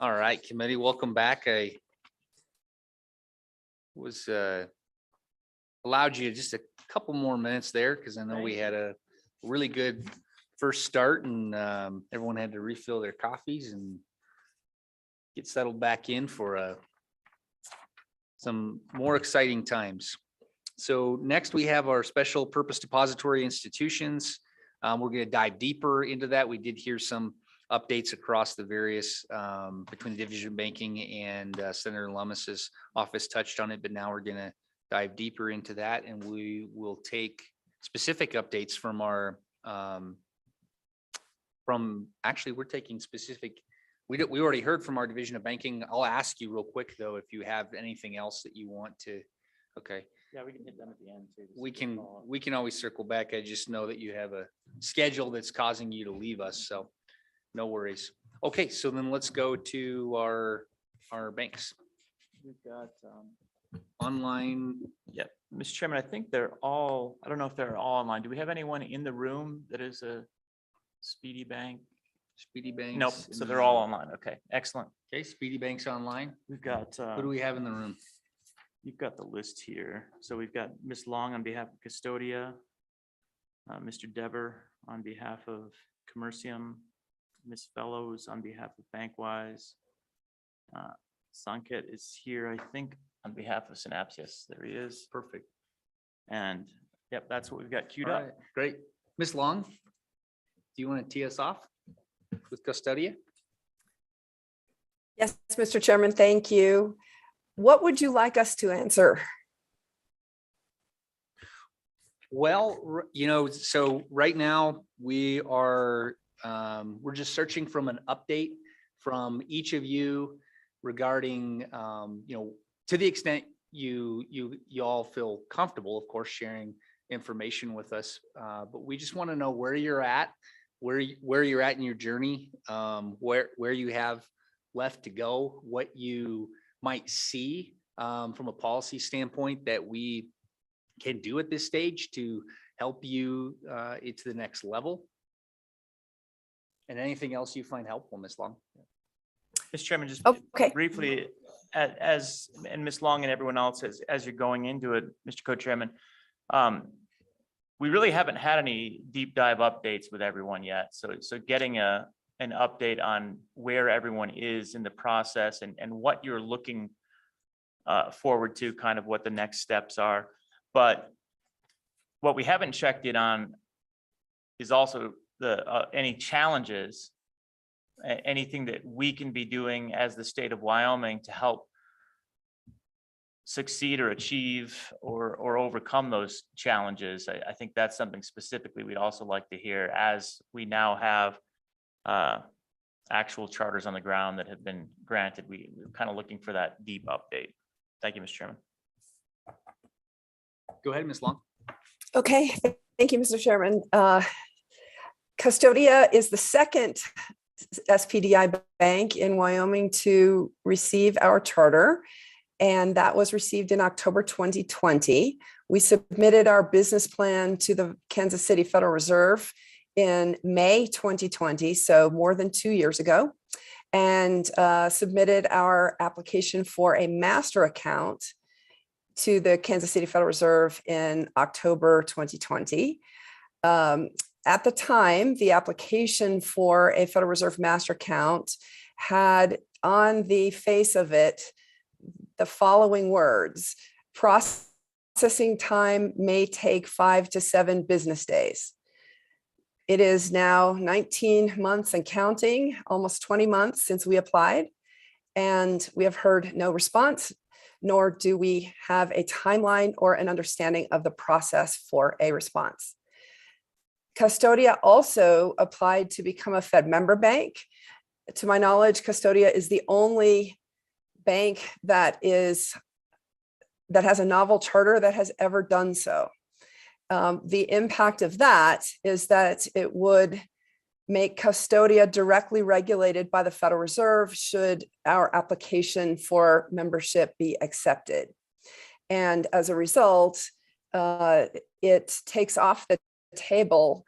B: All right, committee, welcome back. I was allowed you just a couple more minutes there because I know we had a really good first start and everyone had to refill their coffees and get settled back in for some more exciting times. So next we have our special purpose depository institutions. We're going to dive deeper into that. We did hear some updates across the various between the Division of Banking and Senator Lummis's office touched on it, but now we're going to dive deeper into that, and we will take specific updates from our actually we're taking specific. We already heard from our Division of Banking. I'll ask you real quick though if you have anything else that you want to. Okay.
A: Yeah, we can hit them at the end too.
B: We can always circle back. I just know that you have a schedule that's causing you to leave us, so no worries. Okay, so then let's go to our banks.
A: We've got
B: Online.
A: yeah, Mr. Chairman, I think they're all, I don't know if they're all online. Do we have anyone in the room that is a Speedy Bank?
B: Speedy Banks.
A: Nope, so they're all online. Okay, excellent.
B: Okay, Speedy Banks online.
A: We've got,
B: Who do we have in the room?
A: you've got the list here. So we've got Ms. Long on behalf of Custodia, Mr. Dever on behalf of Commercium, Ms. Fellows on behalf of Bankwise. Sanket is here, I think, on behalf of Synapse. Yes, there he is.
B: Perfect.
A: And yep, that's what we've got queued
B: All
A: up.
B: right, great. Ms. Long, do you want to tee us off with Custodia?
P: Yes, Mr. Chairman, thank you. What would you like us to answer?
B: Well, so right now we are, we're just searching from an update from each of you regarding, to the extent you all feel comfortable, of course, sharing information with us. But we just want to know where you're at, where you're at in your journey, where you have left to go, what you might see from a policy standpoint that we can do at this stage to help you into the next level. And anything else you find helpful, Ms. Long?
A: Mr. Chairman, just
P: Okay.
A: briefly, as, and Ms. Long and everyone else, as you're going into it, Mr. Co-Chairman, we really haven't had any deep dive updates with everyone yet. So getting an update on where everyone is in the process and what you're looking forward to, kind of what the next steps are. But what we haven't checked in on is also the any challenges, anything that we can be doing as the state of Wyoming to help succeed or achieve or overcome those challenges. I think that's something specifically we'd also like to hear as we now have actual charters on the ground that have been granted. We're kind of looking for that deep update. Thank you, Mr. Chairman.
B: Go ahead, Ms. Long.
P: Okay, thank you, Mr. Chairman. Custodia is the second SPDI bank in Wyoming to receive our charter, and that was received in October 2020. We submitted our business plan to the Kansas City Federal Reserve in May 2020, so more than 2 years ago, and submitted our application for a master account to the Kansas City Federal Reserve in October 2020. At the time, the application for a Federal Reserve master account had on the face of it the following words: processing time may take 5 to 7 business days. It is now 19 months and counting, almost 20 months since we applied, and we have heard no response, nor do we have a timeline or an understanding of the process for a response. Custodia also applied to become a Fed member bank. To my knowledge, Custodia is the only bank that has a novel charter that has ever done so. The impact of that is that it would make Custodia directly regulated by the Federal Reserve should our application for membership be accepted. And as a result, it takes off the table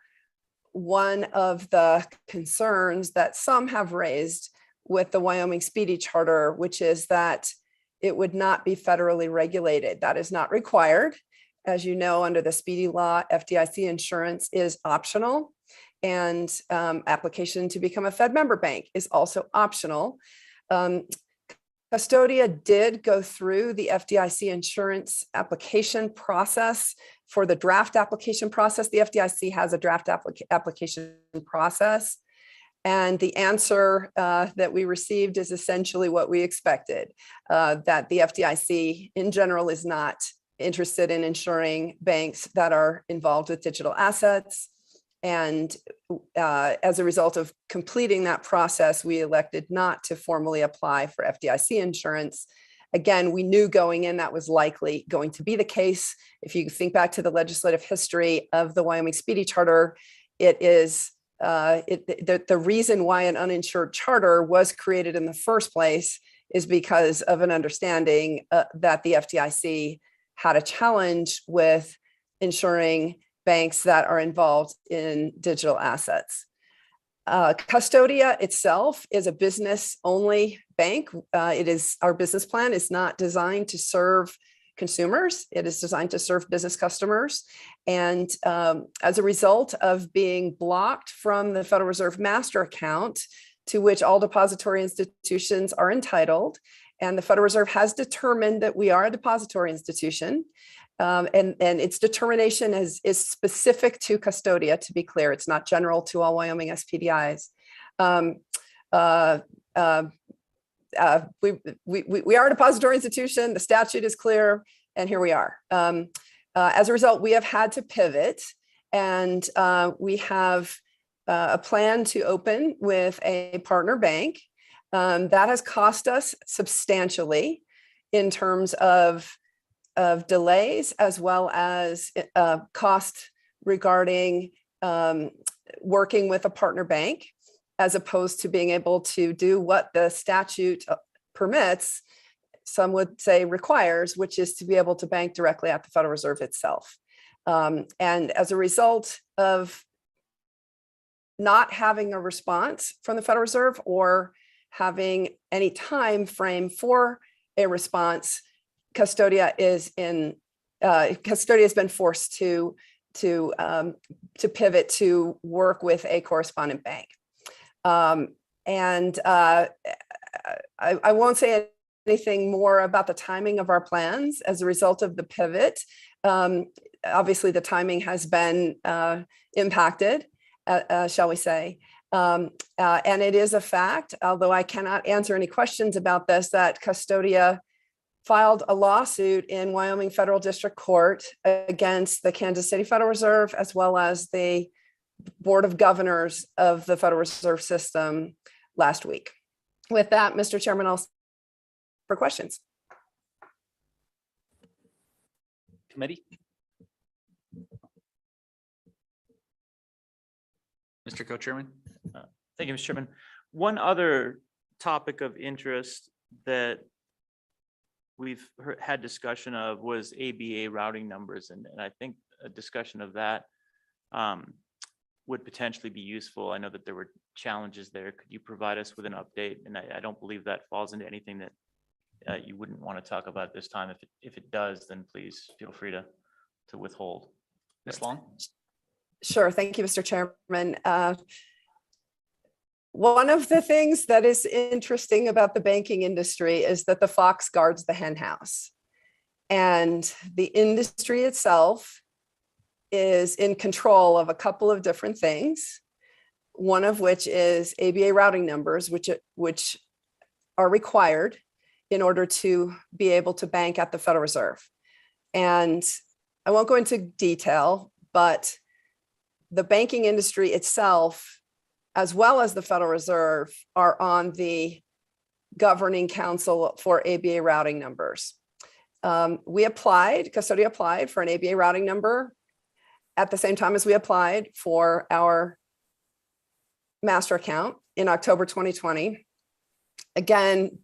P: one of the concerns that some have raised with the Wyoming Speedy Charter, which is that it would not be federally regulated. That is not required. As you know, under the Speedy law, FDIC insurance is optional, and application to become a Fed member bank is also optional. Custodia did go through the FDIC insurance application process. For the draft application process, the FDIC has a draft application process. And the answer that we received is essentially what we expected, that the FDIC in general is not interested in insuring banks that are involved with digital assets. And as a result of completing that process, we elected not to formally apply for FDIC insurance. Again, we knew going in that was likely going to be the case. If you think back to the legislative history of the Wyoming Speedy Charter, it is the reason why an uninsured charter was created in the first place is because of an understanding that the FDIC had a challenge with insuring banks that are involved in digital assets. Custodia itself is a business-only bank. Our business plan is not designed to serve consumers. It is designed to serve business customers. And as a result of being blocked from the Federal Reserve master account, to which all depository institutions are entitled, and the Federal Reserve has determined that we are a depository institution, and its determination is specific to Custodia, to be clear. It's not general to all Wyoming SPDIs. We are a depository institution. The statute is clear, and here we are. As a result, we have had to pivot, and we have a plan to open with a partner bank. That has cost us substantially in terms of delays, as well as cost regarding working with a partner bank, as opposed to being able to do what the statute permits, some would say requires, which is to be able to bank directly at the Federal Reserve itself. And as a result of not having a response from the Federal Reserve or having any time frame for a response, Custodia has been forced to pivot to work with a correspondent bank. I won't say anything more about the timing of our plans as a result of the pivot. Obviously, the timing has been impacted, shall we say. And it is a fact, although I cannot answer any questions about this, that Custodia filed a lawsuit in Wyoming Federal District Court against the Kansas City Federal Reserve, as well as the Board of Governors of the Federal Reserve System last week. With that, Mr. Chairman, I'll for questions.
N: Committee?
B: Mr. Co-Chairman?
A: Thank you, Mr. Chairman. One other topic of interest that we've had discussion of was ABA routing numbers, and I think a discussion of that would potentially be useful. I know that there were challenges there. Could you provide us with an update? And I don't believe that falls into anything that you wouldn't want to talk about this time. If it does, then please feel free to withhold.
B: Ms. Long?
P: Sure. Thank you, Mr. Chairman. One of the things that is interesting about the banking industry is that the fox guards the hen house. And the industry itself is in control of a couple of different things, one of which is ABA routing numbers, which are required in order to be able to bank at the Federal Reserve. And I won't go into detail, but the banking industry itself, as well as the Federal Reserve, are on the governing council for ABA routing numbers. Custodia applied for an ABA routing number at the same time as we applied for our master account in October 2020. Again,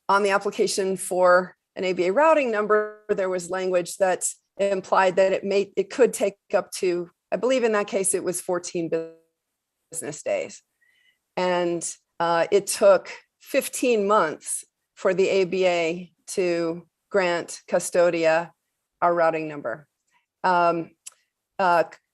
P: on the application for an ABA routing number, there was language that implied that it could take up to, I believe in that case, it was 14 business days. And it took 15 months for the ABA to grant Custodia our routing number. I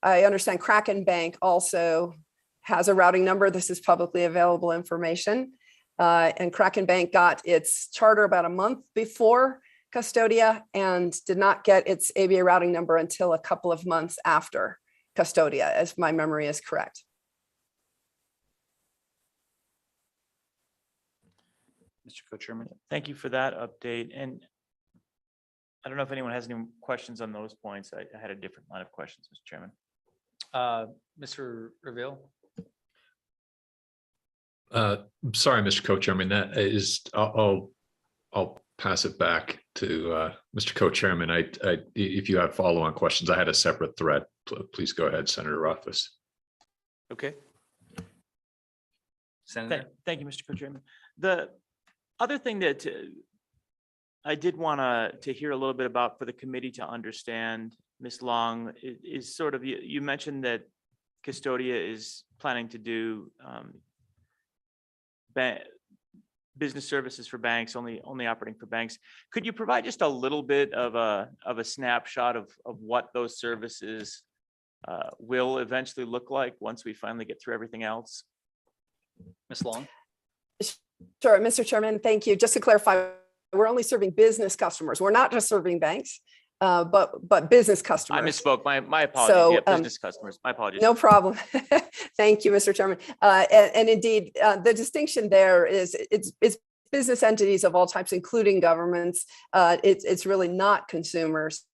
P: understand Kraken Bank also has a routing number. This is publicly available information. And Kraken Bank got its charter about a month before Custodia and did not get its ABA routing number until a couple of months after Custodia, as my memory is correct.
N: Mr. Co-Chairman.
A: Thank you for that update. And I don't know if anyone has any questions on those points. I had a different line of questions, Mr. Chairman.
B: Mr. Reveal.
I: Sorry, Mr. Co-Chairman, that is, I'll pass it back to Mr. Co-Chairman. If you have follow-on questions, I had a separate thread. Please go ahead, Senator Rothfuss.
A: Okay.
B: Senator.
A: Thank you, Mr. Co-Chairman. The other thing that I did want to hear a little bit about for the committee to understand, Ms. Long, is sort of, you mentioned that Custodia is planning to do business services for banks, only operating for banks. Could you provide just a little bit of a snapshot of what those services will eventually look like once we finally get through everything else?
B: Ms. Long.
P: Sure, Mr. Chairman, thank you. Just to clarify, we're only serving business customers. We're not just serving banks, but business customers.
A: I misspoke. My apologies.
P: So,
A: Yeah, business customers. My apologies.
P: No problem. Thank you, Mr. Chairman. And indeed, the distinction there is it's business entities of all types, including governments. It's really not consumers.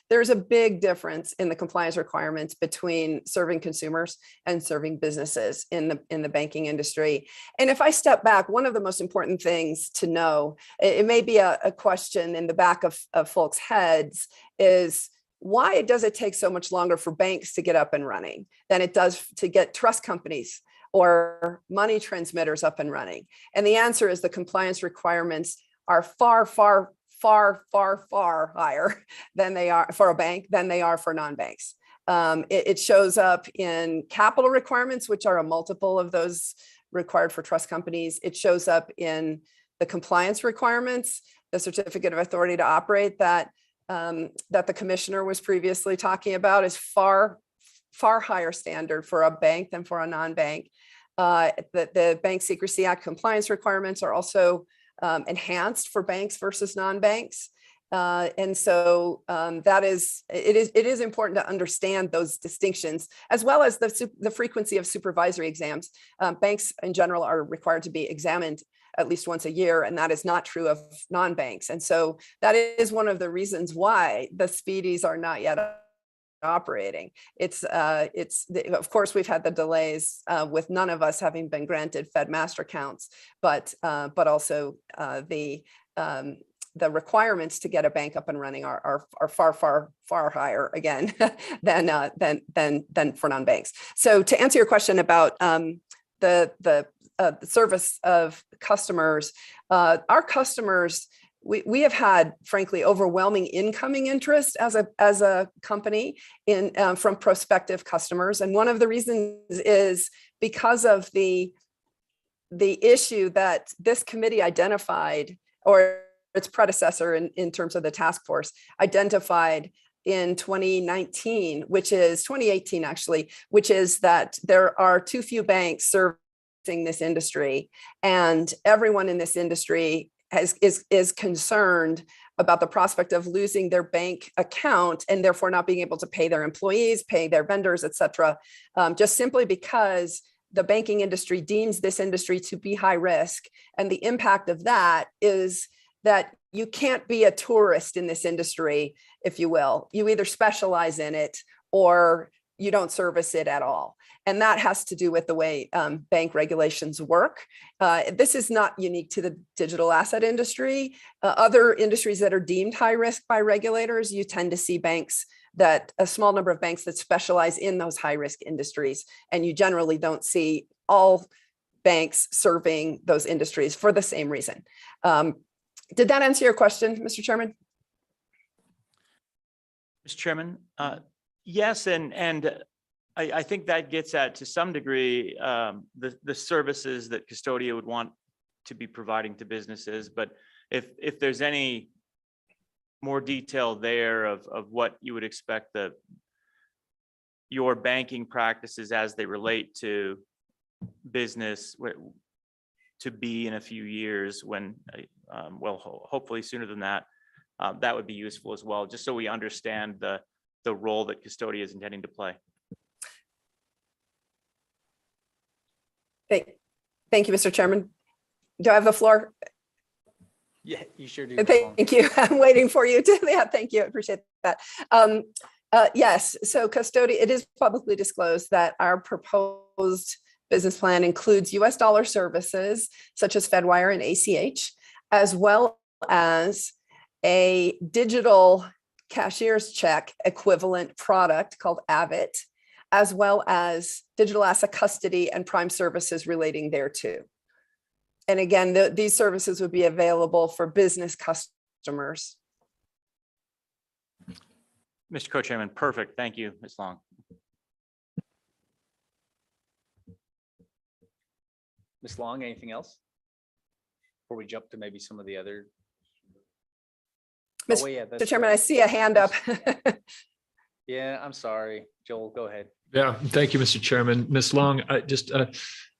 P: There's a big difference in the compliance requirements between serving consumers and serving businesses in the banking industry. And if I step back, one of the most important things to know, it may be a question in the back of folks' heads, is why does it take so much longer for banks to get up and running than it does to get trust companies or money transmitters up and running? And the answer is the compliance requirements are far higher than they are for a bank than they are for non-banks. It shows up in capital requirements, which are a multiple of those required for trust companies. It shows up in the compliance requirements, the certificate of authority to operate that the commissioner was previously talking about is far higher standard for a bank than for a non-bank. The Bank Secrecy Act compliance requirements are also enhanced for banks versus non-banks. And so it is important to understand those distinctions, as well as the frequency of supervisory exams. Banks in general are required to be examined at least once a year, and that is not true of non-banks. And so that is one of the reasons why the SPDIs are not yet operating. Of course, we've had the delays with none of us having been granted Fed master accounts, but also the requirements to get a bank up and running are far higher again than for non-banks. So to answer your question about the service of customers, our customers, we have had, frankly, overwhelming incoming interest as a company from prospective customers. And one of the reasons is because of the issue that this committee identified, or its predecessor in terms of the task force identified in 2019, which is 2018, actually, which is that there are too few banks serving this industry, and everyone in this industry is concerned about the prospect of losing their bank account and therefore not being able to pay their employees, pay their vendors, et cetera, just simply because the banking industry deems this industry to be high risk. And the impact of that is that you can't be a tourist in this industry, if you will. You either specialize in it or you don't service it at all. And that has to do with the way bank regulations work. This is not unique to the digital asset industry. Other industries that are deemed high risk by regulators, you tend to see a small number of banks that specialize in those high risk industries. And you generally don't see all banks serving those industries for the same reason. Did that answer your question, Mr. Chairman?
A: Mr. Chairman, yes, and I think that gets at, to some degree, the services that Custodia would want to be providing to businesses. But if there's any more detail there of what you would expect your banking practices as they relate to business to be in a few years when, hopefully sooner than that, that would be useful as well, just so we understand the role that Custodia is intending to play.
P: Thank you, Mr. Chairman. Do I have the floor?
B: Yeah, you sure do.
P: Thank you. I'm waiting for you to, yeah, thank you. I appreciate that. Yes, so Custodia, it is publicly disclosed that our proposed business plan includes US dollar services such as Fedwire and ACH, as well as a digital cashier's check equivalent product called Avid, as well as digital asset custody and prime services relating thereto. And again, these services would be available for business customers.
A: Mr. Co-Chairman, perfect. Thank you, Ms. Long.
B: Ms. Long, anything else? Before we jump to maybe some of the other. Oh, yeah,
P: Mr. Chairman, I see a hand up.
B: Yeah, I'm sorry. Joel, go ahead.
I: Yeah, thank you, Mr. Chairman. Ms. Long,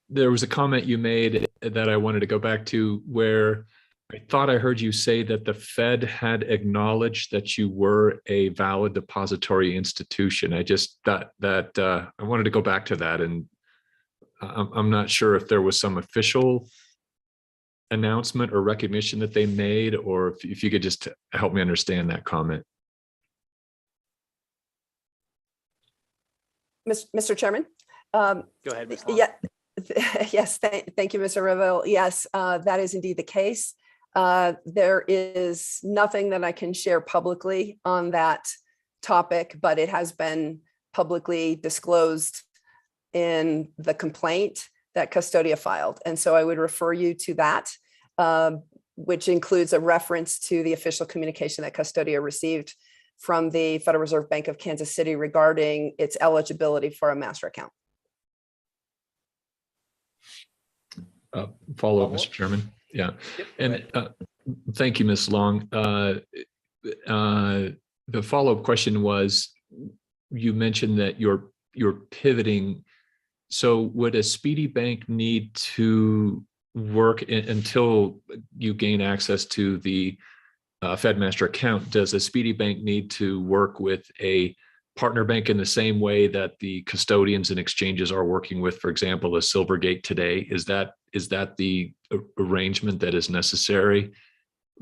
I: there was a comment you made that I wanted to go back to where I thought I heard you say that the Fed had acknowledged that you were a valid depository institution. I just thought that I wanted to go back to that, and I'm not sure if there was some official announcement or recognition that they made, or if you could just help me understand that comment.
P: Mr. Chairman.
B: Go ahead, Ms. Long.
P: Yeah. Yes, thank you, Mr. Revel. Yes, that is indeed the case. There is nothing that I can share publicly on that topic, but it has been publicly disclosed in the complaint that Custodia filed. And so I would refer you to that, which includes a reference to the official communication that Custodia received from the Federal Reserve Bank of Kansas City regarding its eligibility for a master account.
I: Follow up, Mr. Chairman. Yeah.
B: Yep,
I: And thank you, Ms. Long. The follow-up question was, you mentioned that you're pivoting. So would a Speedy Bank need to work until you gain access to the Fed Master account? Does a Speedy Bank need to work with a partner bank in the same way that the custodians and exchanges are working with, for example, a Silvergate today? Is that the arrangement that is necessary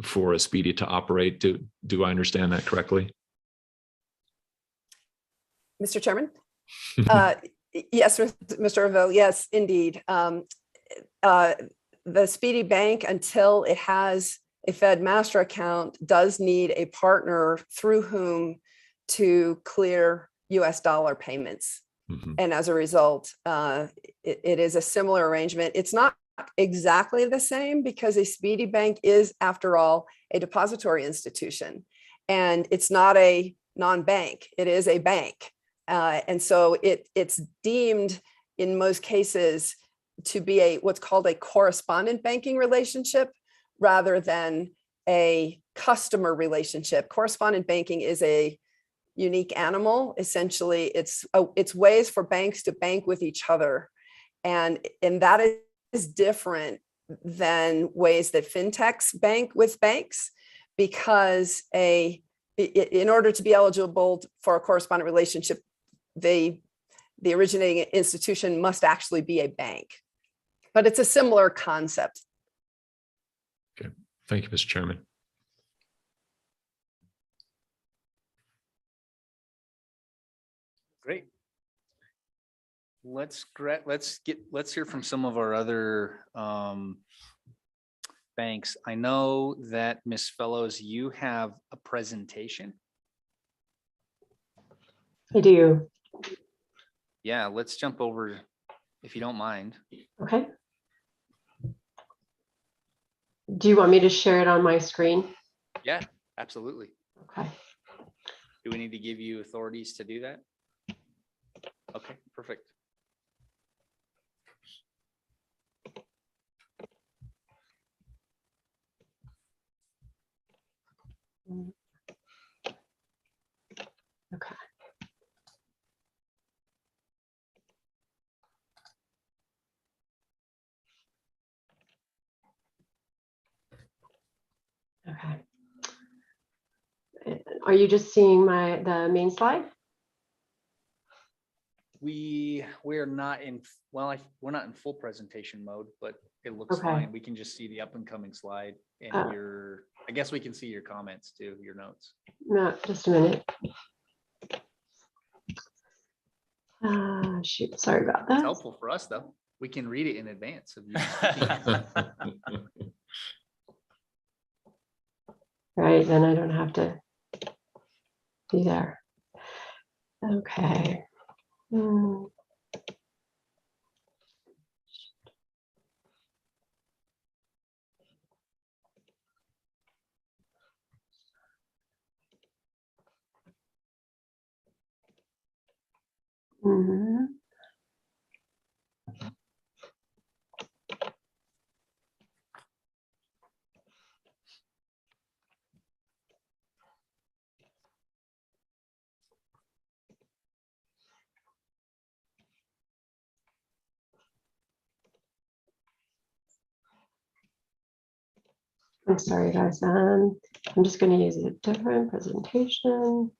I: for a Speedy to operate? Do I understand that correctly?
P: Mr. Chairman? Yes, Mr. Revel, yes, indeed. The Speedy Bank, until it has a Fed Master account, does need a partner through whom to clear US dollar payments.
I: Mm-hmm.
P: And as a result, it is a similar arrangement. It's not exactly the same because a Speedy Bank is, after all, a depository institution. And it's not a non-bank, it is a bank. And so it's deemed in most cases to be what's called a correspondent banking relationship rather than a customer relationship. Correspondent banking is a unique animal. Essentially, it's ways for banks to bank with each other. And that is different than ways that fintechs bank with banks, because in order to be eligible for a correspondent relationship, the originating institution must actually be a bank. But it's a similar concept.
I: Okay, thank you, Mr. Chairman.
B: Great. Let's hear from some of our other banks. I know that Ms. Fellows, you have a presentation.
Q: I do.
B: Yeah, let's jump over if you don't mind.
Q: Okay. Do you want me to share it on my screen?
B: Yeah, absolutely.
Q: Okay.
B: Do we need to give you authorities to do that? Okay, perfect.
Q: Okay. Okay. Are you just seeing the main slide?
B: We're not in, we're not in full presentation mode, but it looks
Q: Okay.
B: fine. We can just see the up and coming slide and I guess we can see your comments too, your notes.
Q: No, just a minute. Shoot, sorry about
B: It's
Q: that.
B: helpful for us though. We can read it in advance of you.
Q: Right, then I don't have to be there. Okay. Mhm. I'm sorry, guys. I'm just going to use a different presentation.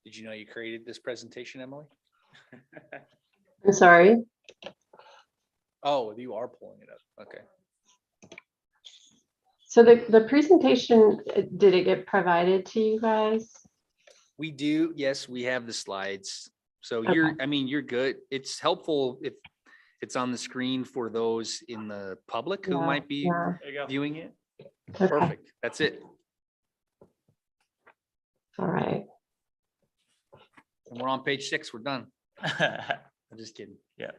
B: Did you know you created this presentation, Emily?
Q: I'm sorry.
B: Oh, you are pulling it up. Okay.
Q: So the presentation, did it get provided to you guys?
B: We do. Yes, we have the slides. So
Q: Okay.
B: you're good. It's helpful if it's on the screen for those in the public who
Q: Yeah,
B: might be
Q: yeah.
B: viewing it.
Q: Okay.
B: Perfect. That's it.
Q: All right.
B: And we're on page 6. We're done. I'm just kidding.
A: Yeah,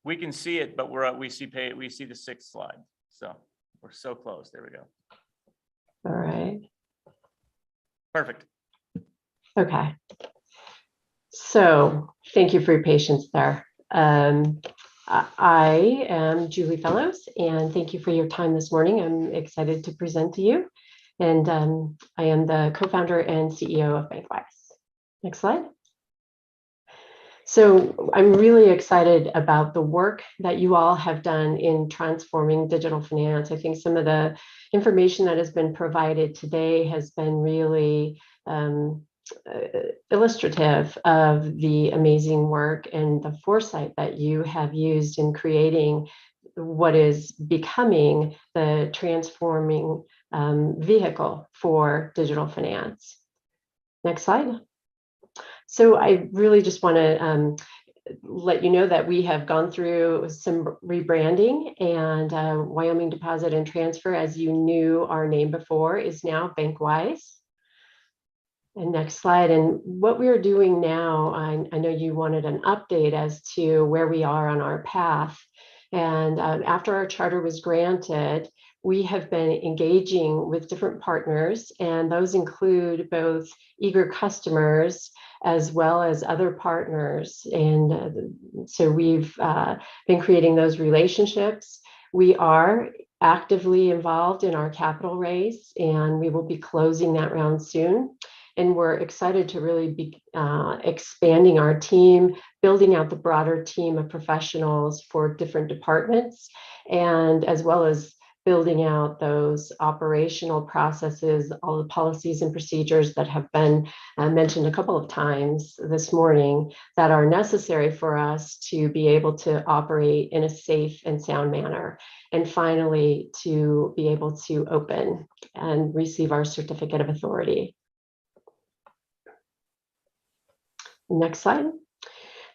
A: we can see it, but we see the 6th slide. So we're so close. There we go.
Q: All right.
A: Perfect.
Q: Okay. So thank you for your patience there. I am Julie Fellows, and thank you for your time this morning. I'm excited to present to you. And I am the co-founder and CEO of BankWise. Next slide. So I'm really excited about the work that you all have done in transforming digital finance. I think some of the information that has been provided today has been really illustrative of the amazing work and the foresight that you have used in creating what is becoming the transforming vehicle for digital finance. Next slide. So I really just want to let you know that we have gone through some rebranding, and Wyoming Deposit and Transfer, as you knew our name before, is now BankWise. And next slide. And what we are doing now, I know you wanted an update as to where we are on our path. And after our charter was granted, we have been engaging with different partners, and those include both eager customers as well as other partners. And so we've been creating those relationships. We are actively involved in our capital raise, and we will be closing that round soon. And we're excited to really be expanding our team, building out the broader team of professionals for different departments, and as well as building out those operational processes, all the policies and procedures that have been mentioned a couple of times this morning that are necessary for us to be able to operate in a safe and sound manner. And finally, to be able to open and receive our certificate of authority. Next slide.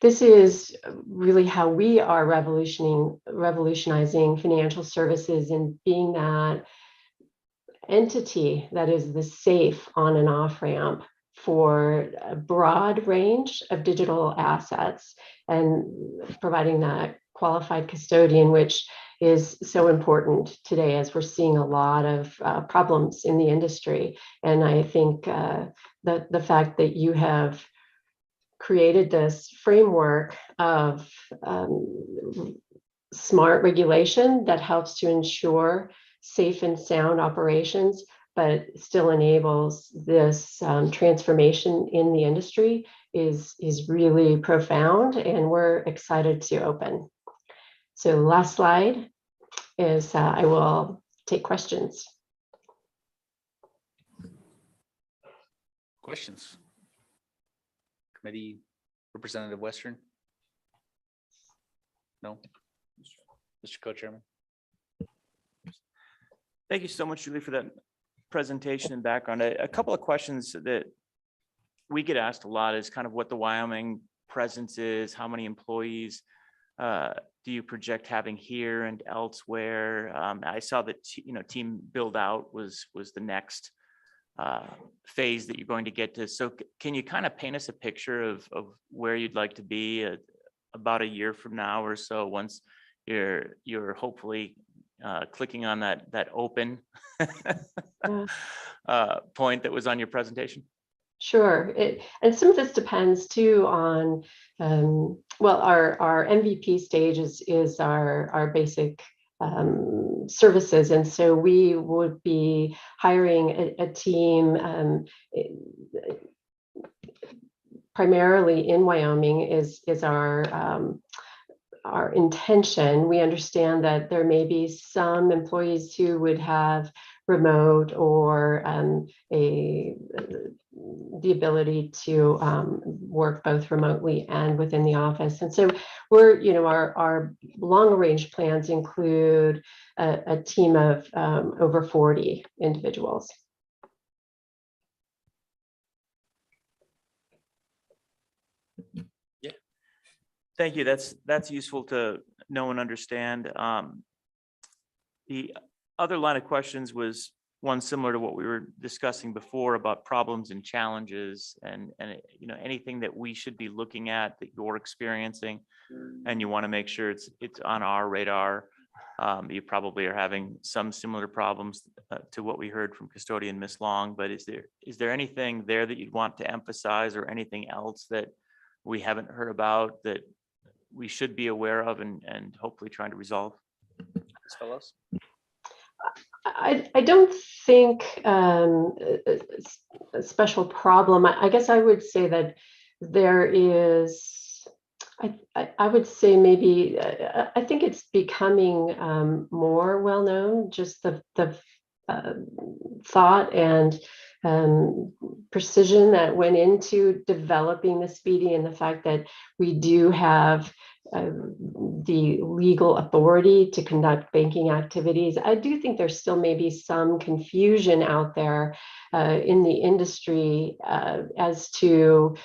Q: This is really how we are revolutionizing financial services and being that entity that is the safe on and off ramp for a broad range of digital assets and providing that qualified custodian, which is so important today as we're seeing a lot of problems in the industry. And I think that the fact that you have created this framework of smart regulation that helps to ensure safe and sound operations, but still enables this transformation in the industry is really profound, and we're excited to open. So last slide is I will take questions.
B: Questions? Committee Representative Western? No? Mr. Co-Chairman?
A: Thank you so much, Julie, for that presentation and background. A couple of questions that we get asked a lot is kind of what the Wyoming presence is, how many employees do you project having here and elsewhere? I saw that team build out was the next phase that you're going to get to. So can you kind of paint us a picture of where you'd like to be about a year from now or so, once you're hopefully clicking on that open point that was on your presentation?
Q: Sure. And some of this depends too on, well, our MVP stage is our basic services. And so we would be hiring a team primarily in Wyoming is our intention. We understand that there may be some employees who would have remote or the ability to work both remotely and within the office. And so we're, our long range plans include a team of over 40 individuals.
A: Thank you. That's useful to know and understand. The other line of questions was one similar to what we were discussing before about problems and challenges and anything that we should be looking at that you're experiencing and you want to make sure it's on our radar. You probably are having some similar problems to what we heard from custodian Ms. Long, but is there anything there that you'd want to emphasize or anything else that we haven't heard about that we should be aware of and hopefully trying to resolve?
B: Ms. Fellows?
Q: I don't think a special problem. I guess I would say that there is, I would say maybe, I think it's becoming more well-known, just the thought and precision that went into developing the SPDI, and the fact that we do have the legal authority to conduct banking activities. I do think there's still maybe some confusion out there in the industry as to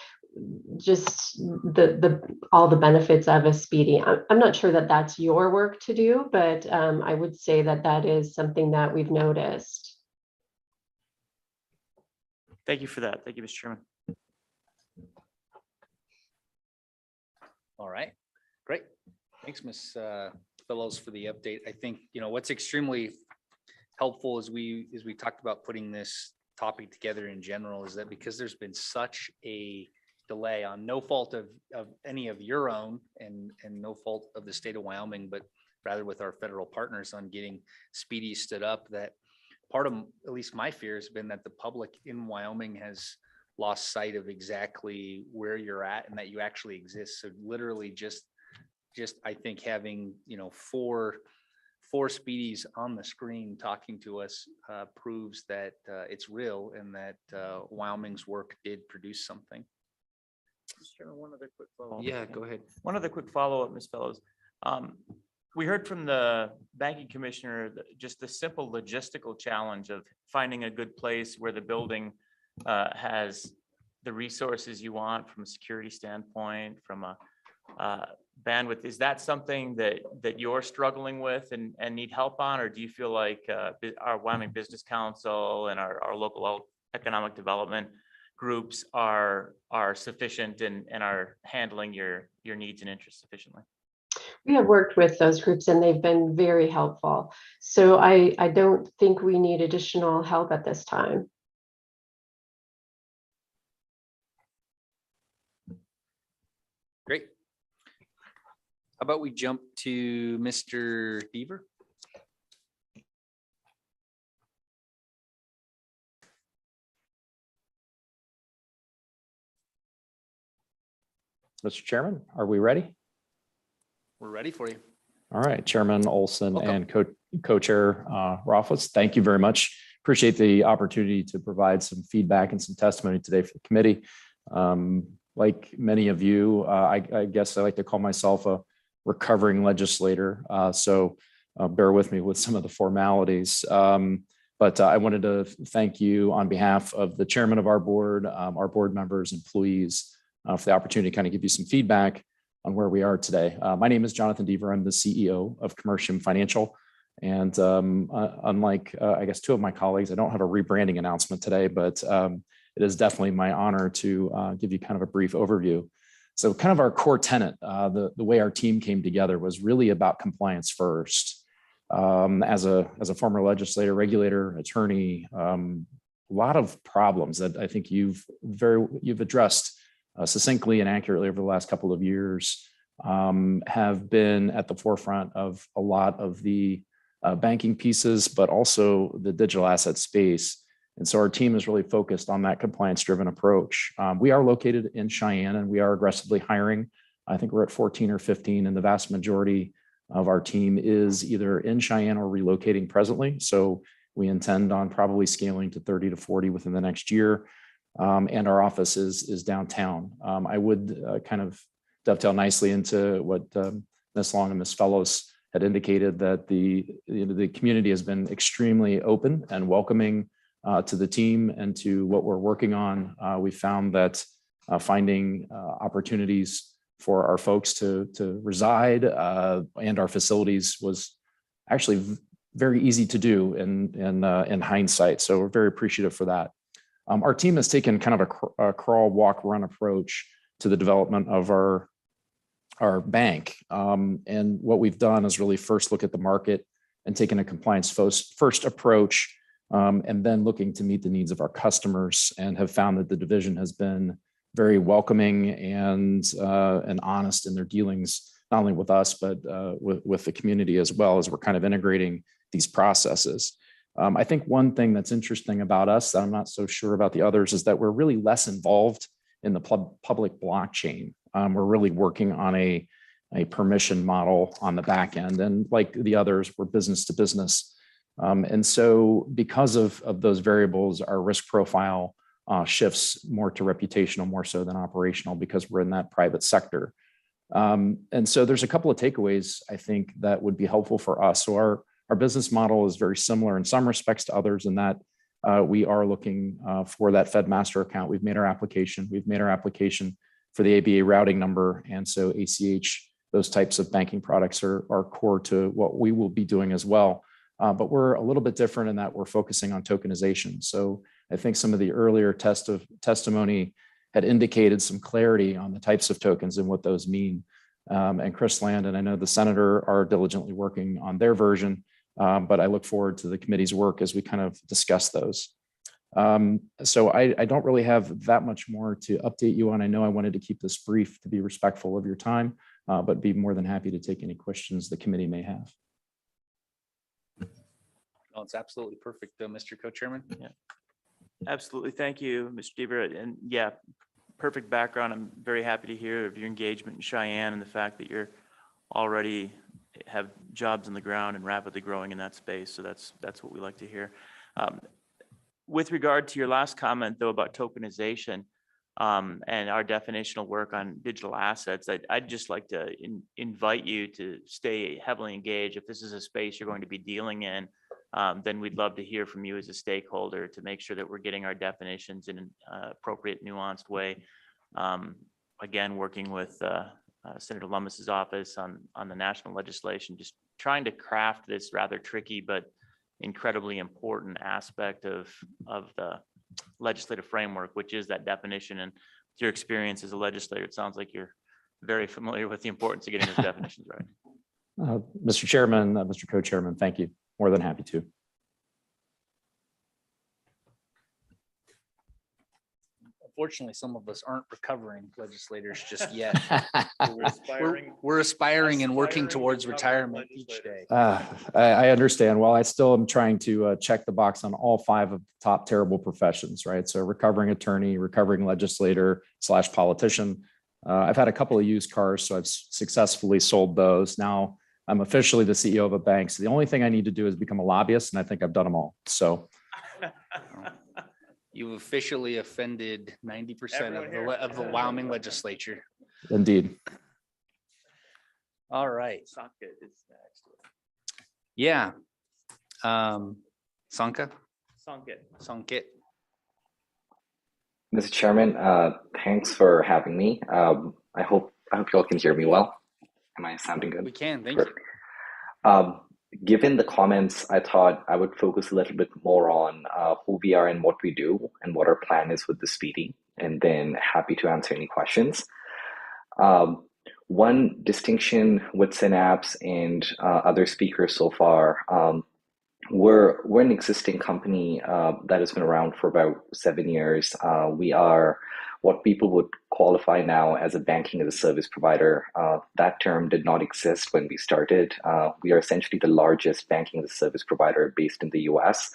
Q: just all the benefits of a SPDI. I'm not sure that that's your work to do, but I would say that that is something that we've noticed.
A: Thank you for that. Thank you, Mr. Chairman.
B: All right, great. Thanks, Ms. Fellows, for the update. I think, what's extremely helpful as we talked about putting this topic together in general is that because there's been such a delay on no fault of any of your own and no fault of the state of Wyoming, but rather with our federal partners on getting SPDI stood up, that part of at least my fear has been that the public in Wyoming has lost sight of exactly where you're at and that you actually exist. So literally just I think having, four SPDIs on the screen talking to us proves that it's real and that Wyoming's work did produce something.
A: One other quick follow-up.
B: Yeah, go ahead.
A: One other quick follow-up, Ms. Fellows. We heard from the banking commissioner just the simple logistical challenge of finding a good place where the building has the resources you want from a security standpoint, from a bandwidth. Is that something that you're struggling with and need help on, or do you feel like our Wyoming Business Council and our local economic development groups are sufficient and are handling your needs and interests sufficiently.
Q: We have worked with those groups and they've been very helpful. So I don't think we need additional help at this time.
B: Great. How about we jump to Mr. Deaver?
R: Mr. Chairman, are we ready?
B: We're ready for you.
R: All right, Chairman Olson
B: Welcome.
R: and Co-Chair Rothfuss, thank you very much. Appreciate the opportunity to provide some feedback and some testimony today for the committee. Like many of you, I guess I like to call myself a recovering legislator. So bear with me with some of the formalities. But I wanted to thank you on behalf of the chairman of our board members, employees, for the opportunity to kind of give you some feedback on where we are today. My name is Jonathan Deaver. I'm the CEO of Commercium Financial. And unlike, I guess, two of my colleagues, I don't have a rebranding announcement today, but it is definitely my honor to give you kind of a brief overview. So kind of our core tenet, the way our team came together was really about compliance first. As a former legislator, regulator, attorney, a lot of problems that I think you've addressed succinctly and accurately over the last couple of years have been at the forefront of a lot of the banking pieces, but also the digital asset space. And so our team is really focused on that compliance-driven approach. We are located in Cheyenne and we are aggressively hiring. I think we're at 14 or 15 and the vast majority of our team is either in Cheyenne or relocating presently. So we intend on probably scaling to 30 to 40 within the next year. And our office is downtown. I would kind of dovetail nicely into what Ms. Long and Ms. Fellows had indicated that the community has been extremely open and welcoming to the team and to what we're working on. We found that finding opportunities for our folks to reside and our facilities was actually very easy to do in hindsight. So we're very appreciative for that. Our team has taken kind of a crawl, walk, run approach to the development of our bank. And what we've done is really first look at the market and taken a compliance first approach, and then looking to meet the needs of our customers, and have found that the division has been very welcoming and honest in their dealings, not only with us, but with the community as well, as we're kind of integrating these processes. I think one thing that's interesting about us that I'm not so sure about the others is that we're really less involved in the public blockchain. We're really working on a permission model on the back end, and like the others, we're business to business. And so because of those variables, our risk profile shifts more to reputational more so than operational, because we're in that private sector. And so there's a couple of takeaways I think that would be helpful for us. So our business model is very similar in some respects to others, in that we are looking for that Fed master account. We've made our application. We've made our application for the ABA routing number. And so ACH, those types of banking products are core to what we will be doing as well. But we're a little bit different in that we're focusing on tokenization. So I think some of the earlier testimony had indicated some clarity on the types of tokens and what those mean. And Chris Land, and I know the senator, are diligently working on their version. But I look forward to the committee's work as we kind of discuss those. So I don't really have that much more to update you on. I know I wanted to keep this brief to be respectful of your time, but be more than happy to take any questions the committee may have.
B: No, it's absolutely perfect, Mr. Co-Chairman.
A: Yeah, absolutely. Thank you, Mr. Deaver. And yeah, perfect background. I'm very happy to hear of your engagement in Cheyenne and the fact that you're already have jobs on the ground and rapidly growing in that space. So that's what we like to hear. With regard to your last comment, though, about tokenization and our definitional work on digital assets, I'd just like to invite you to stay heavily engaged. If this is a space you're going to be dealing in, then we'd love to hear from you as a stakeholder to make sure that we're getting our definitions in an appropriate, nuanced way. Again, working with Senator Lummis's office on the national legislation, just trying to craft this rather tricky but incredibly important aspect of the legislative framework, which is that definition. And with your experience as a legislator, it sounds like you're very familiar with the importance of getting those definitions right.
R: Mr. Chairman, Mr. Co-Chairman, thank you. More than happy to.
B: Unfortunately, some of us aren't recovering legislators just yet.
J: We're
B: We're aspiring and working towards retirement each day.
R: I understand. Well, I still am trying to check the box on all 5 of the top terrible professions, right? So recovering attorney, recovering legislator / politician. I've had a couple of used cars, so I've successfully sold those. Now I'm officially the CEO of a bank. So the only thing I need to do is become a lobbyist, and I think I've done them all. So
B: You've officially offended 90% of the Wyoming legislature.
R: indeed.
B: All right.
A: Socket is next.
B: Yeah. Sanka?
A: Socket.
S: Mr. Chairman, thanks for having me. I hope you all can hear me well. Am I sounding good?
B: We can, thank
S: you. Given the comments, I thought I would focus a little bit more on who we are and what we do and what our plan is with the SPDI, and then happy to answer any questions. One distinction with Synapse and other speakers so far, we're an existing company that has been around for about 7 years. We are what people would qualify now as a banking as a service provider. That term did not exist when we started. We are essentially the largest banking as a service provider based in the US.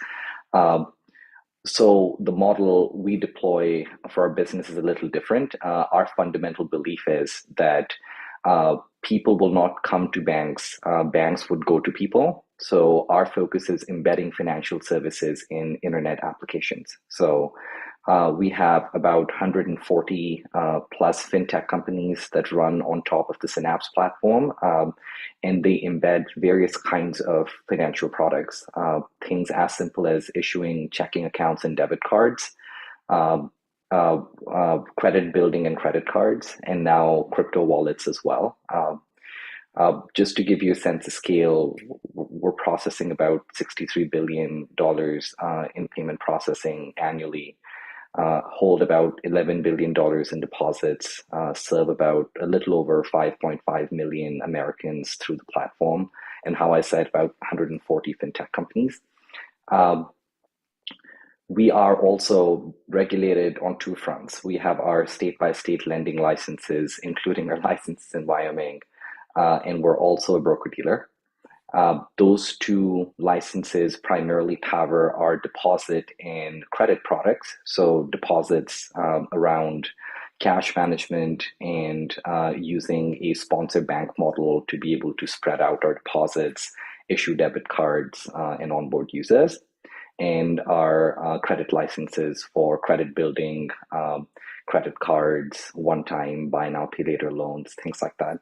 S: So the model we deploy for our business is a little different. Our fundamental belief is that people will not come to banks. Banks would go to people. So our focus is embedding financial services in internet applications. So we have about 140 plus fintech companies that run on top of the Synapse platform, and they embed various kinds of financial products, things as simple as issuing checking accounts and debit cards, credit building and credit cards, and now crypto wallets as well. Just to give you a sense of scale, we're processing about $63 billion in payment processing annually, hold about $11 billion in deposits, serve about a little over 5.5 million Americans through the platform, and how I said about 140 fintech companies. We are also regulated on 2 fronts. We have our state-by-state lending licenses, including our licenses in Wyoming, and we're also a broker-dealer. Those 2 licenses primarily cover our deposit and credit products. So deposits around cash management and using a sponsor bank model to be able to spread out our deposits, issue debit cards, and onboard users. And our credit licenses for credit building, credit cards, one-time buy now, pay later loans, things like that.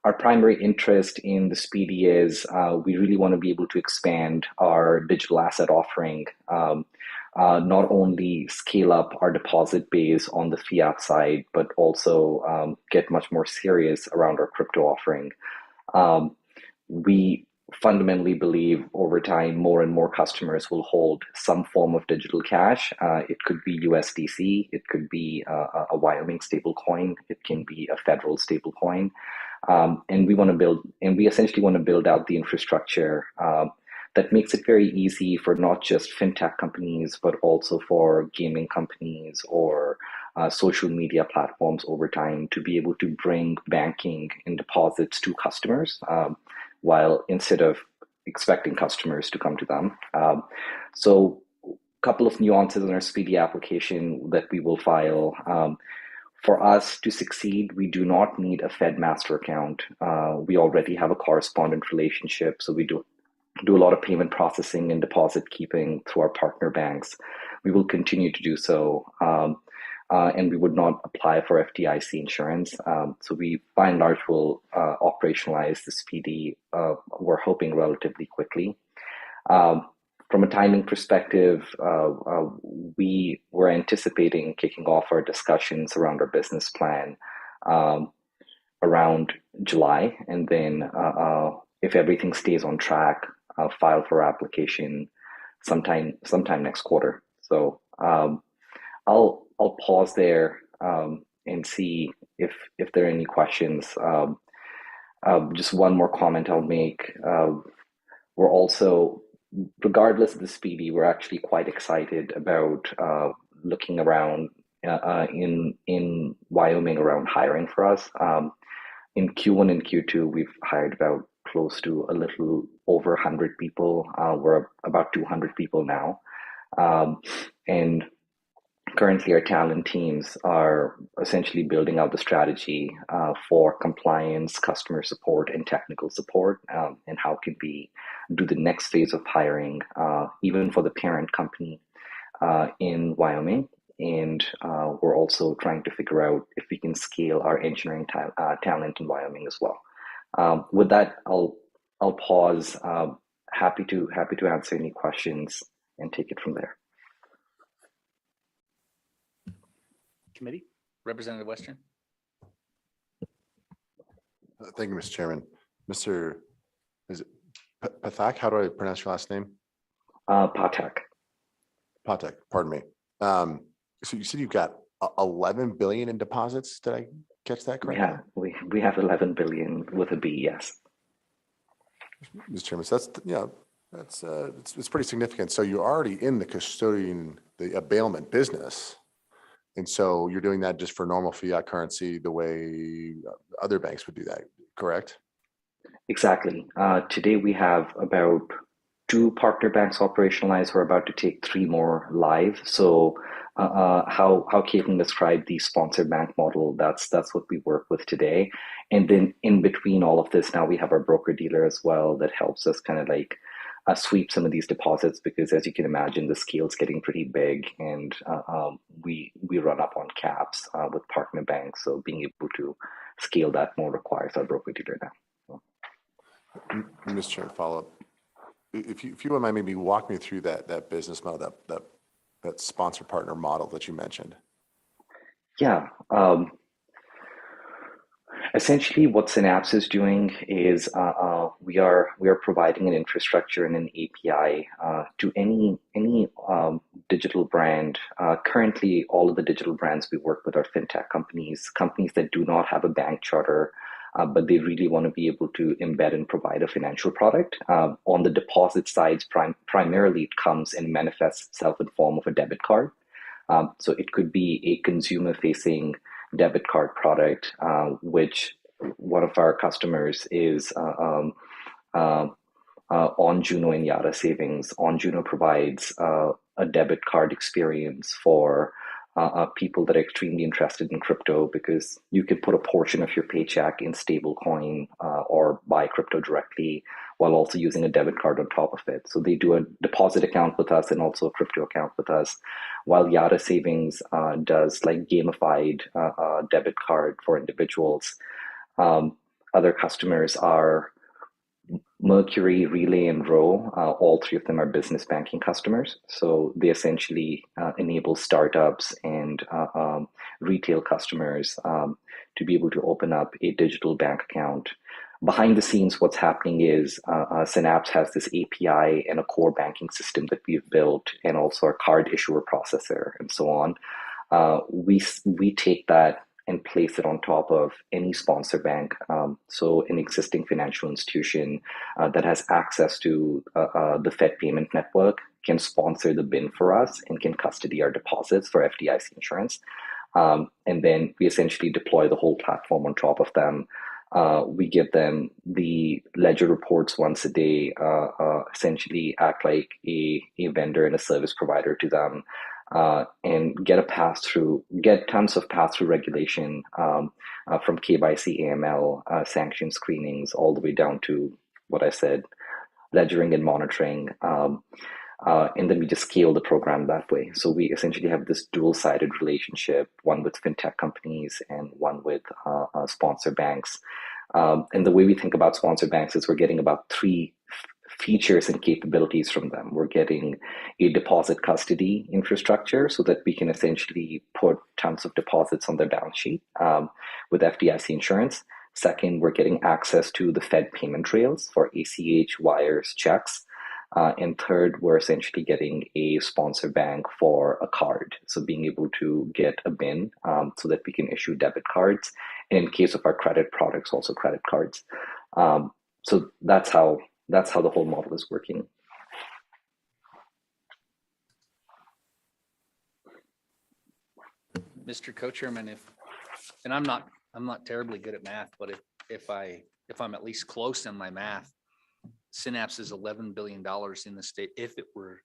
S: Our primary interest in the SPDI is we really want to be able to expand our digital asset offering, not only scale up our deposit base on the fiat side, but also get much more serious around our crypto offering. We fundamentally believe over time, more and more customers will hold some form of digital cash. It could be USDC, it could be a Wyoming stable coin, it can be a federal stable coin. And we essentially want to build out the infrastructure that makes it very easy for not just fintech companies, but also for gaming companies or social media platforms over time to be able to bring banking and deposits to customers, while instead of expecting customers to come to them. So a couple of nuances in our SPDI application that we will file. For us to succeed, we do not need a Fed master account. We already have a correspondent relationship, so we do a lot of payment processing and deposit keeping through our partner banks. We will continue to do so, and we would not apply for FDIC insurance. So we, by and large, will operationalize the SPDI, we're hoping relatively quickly. From a timing perspective, we were anticipating kicking off our discussions around our business plan around July, and then if everything stays on track, file for application sometime next quarter. So I'll pause there and see if there are any questions. Just one more comment I'll make. We're also, regardless of the speedy, we're actually quite excited about looking around in Wyoming around hiring for us. In Q1 and Q2, we've hired about close to a little over 100 people. We're about 200 people now. And currently our talent teams are essentially building out the strategy for compliance, customer support, and technical support, and how can we do the next phase of hiring, even for the parent company in Wyoming. And we're also trying to figure out if we can scale our engineering talent in Wyoming as well. With that, I'll pause. Happy to answer any questions and take it from there.
B: Committee, Representative Western.
H: Thank you, Mr. Chairman. Mr. Is it Pathak? How do I pronounce your last name?
S: Pathak.
H: Pathak, pardon me. So you said you've got 11 billion in deposits. Did I catch that correctly?
S: We have 11 billion with a B, yes.
H: Mr. Chairman, so it's pretty significant. So you're already in the custodian, the bailment business. And so you're doing that just for normal fiat currency the way other banks would do that, correct?
S: Exactly. Today we have about 2 partner banks operationalized. We're about to take 3 more live. So how Caitlin described the sponsored bank model, that's what we work with today. And then in between all of this, now we have our broker dealer as well that helps us kind of like sweep some of these deposits, because as you can imagine, the scale's getting pretty big, and we run up on caps with partner banks. So being able to scale that more requires our broker dealer now.
H: Mr. Chairman, follow up. If you wouldn't mind, maybe walk me through that business model, that sponsor partner model that you mentioned.
S: Yeah. Essentially, what Synapse is doing is we are providing an infrastructure and an API to any digital brand. Currently, all of the digital brands we work with are fintech companies that do not have a bank charter, but they really want to be able to embed and provide a financial product. On the deposit side, primarily it comes and manifests itself in form of a debit card. So it could be a consumer-facing debit card product, which one of our customers is on Juno and Yada Savings. On Juno provides a debit card experience for people that are extremely interested in crypto, because you can put a portion of your paycheck in stablecoin or buy crypto directly while also using a debit card on top of it. So they do a deposit account with us and also a crypto account with us, while Yada Savings does like gamified debit card for individuals. Other customers are Mercury, Relay, and Row. All 3 of them are business banking customers. So they essentially enable startups and retail customers to be able to open up a digital bank account. Behind the scenes, what's happening is Synapse has this API and a core banking system that we've built, and also our card issuer processor and so on. We take that and place it on top of any sponsor bank. So an existing financial institution that has access to the Fed payment network can sponsor the BIN for us and can custody our deposits for FDIC insurance. And then we essentially deploy the whole platform on top of them. We give them the ledger reports once a day, essentially act like a vendor and a service provider to them. And get tons of pass-through regulation from KYC, AML, sanction screenings, all the way down to what I said, ledgering and monitoring. And then we just scale the program that way. So we essentially have this dual-sided relationship, one with fintech companies and one with sponsor banks. And the way we think about sponsor banks is we're getting about 3 features and capabilities from them. We're getting a deposit custody infrastructure so that we can essentially put tons of deposits on their balance sheet with FDIC insurance. Second, we're getting access to the Fed payment rails for ACH, wires, checks. And third, we're essentially getting a sponsor bank for a card. So being able to get a BIN so that we can issue debit cards. And in case of our credit products, also credit cards. So that's how the whole model is working.
B: Mr. Co-Chairman, and I'm not terribly good at math, but if I'm at least close in my math, Synapse is $11 billion in the state. If it were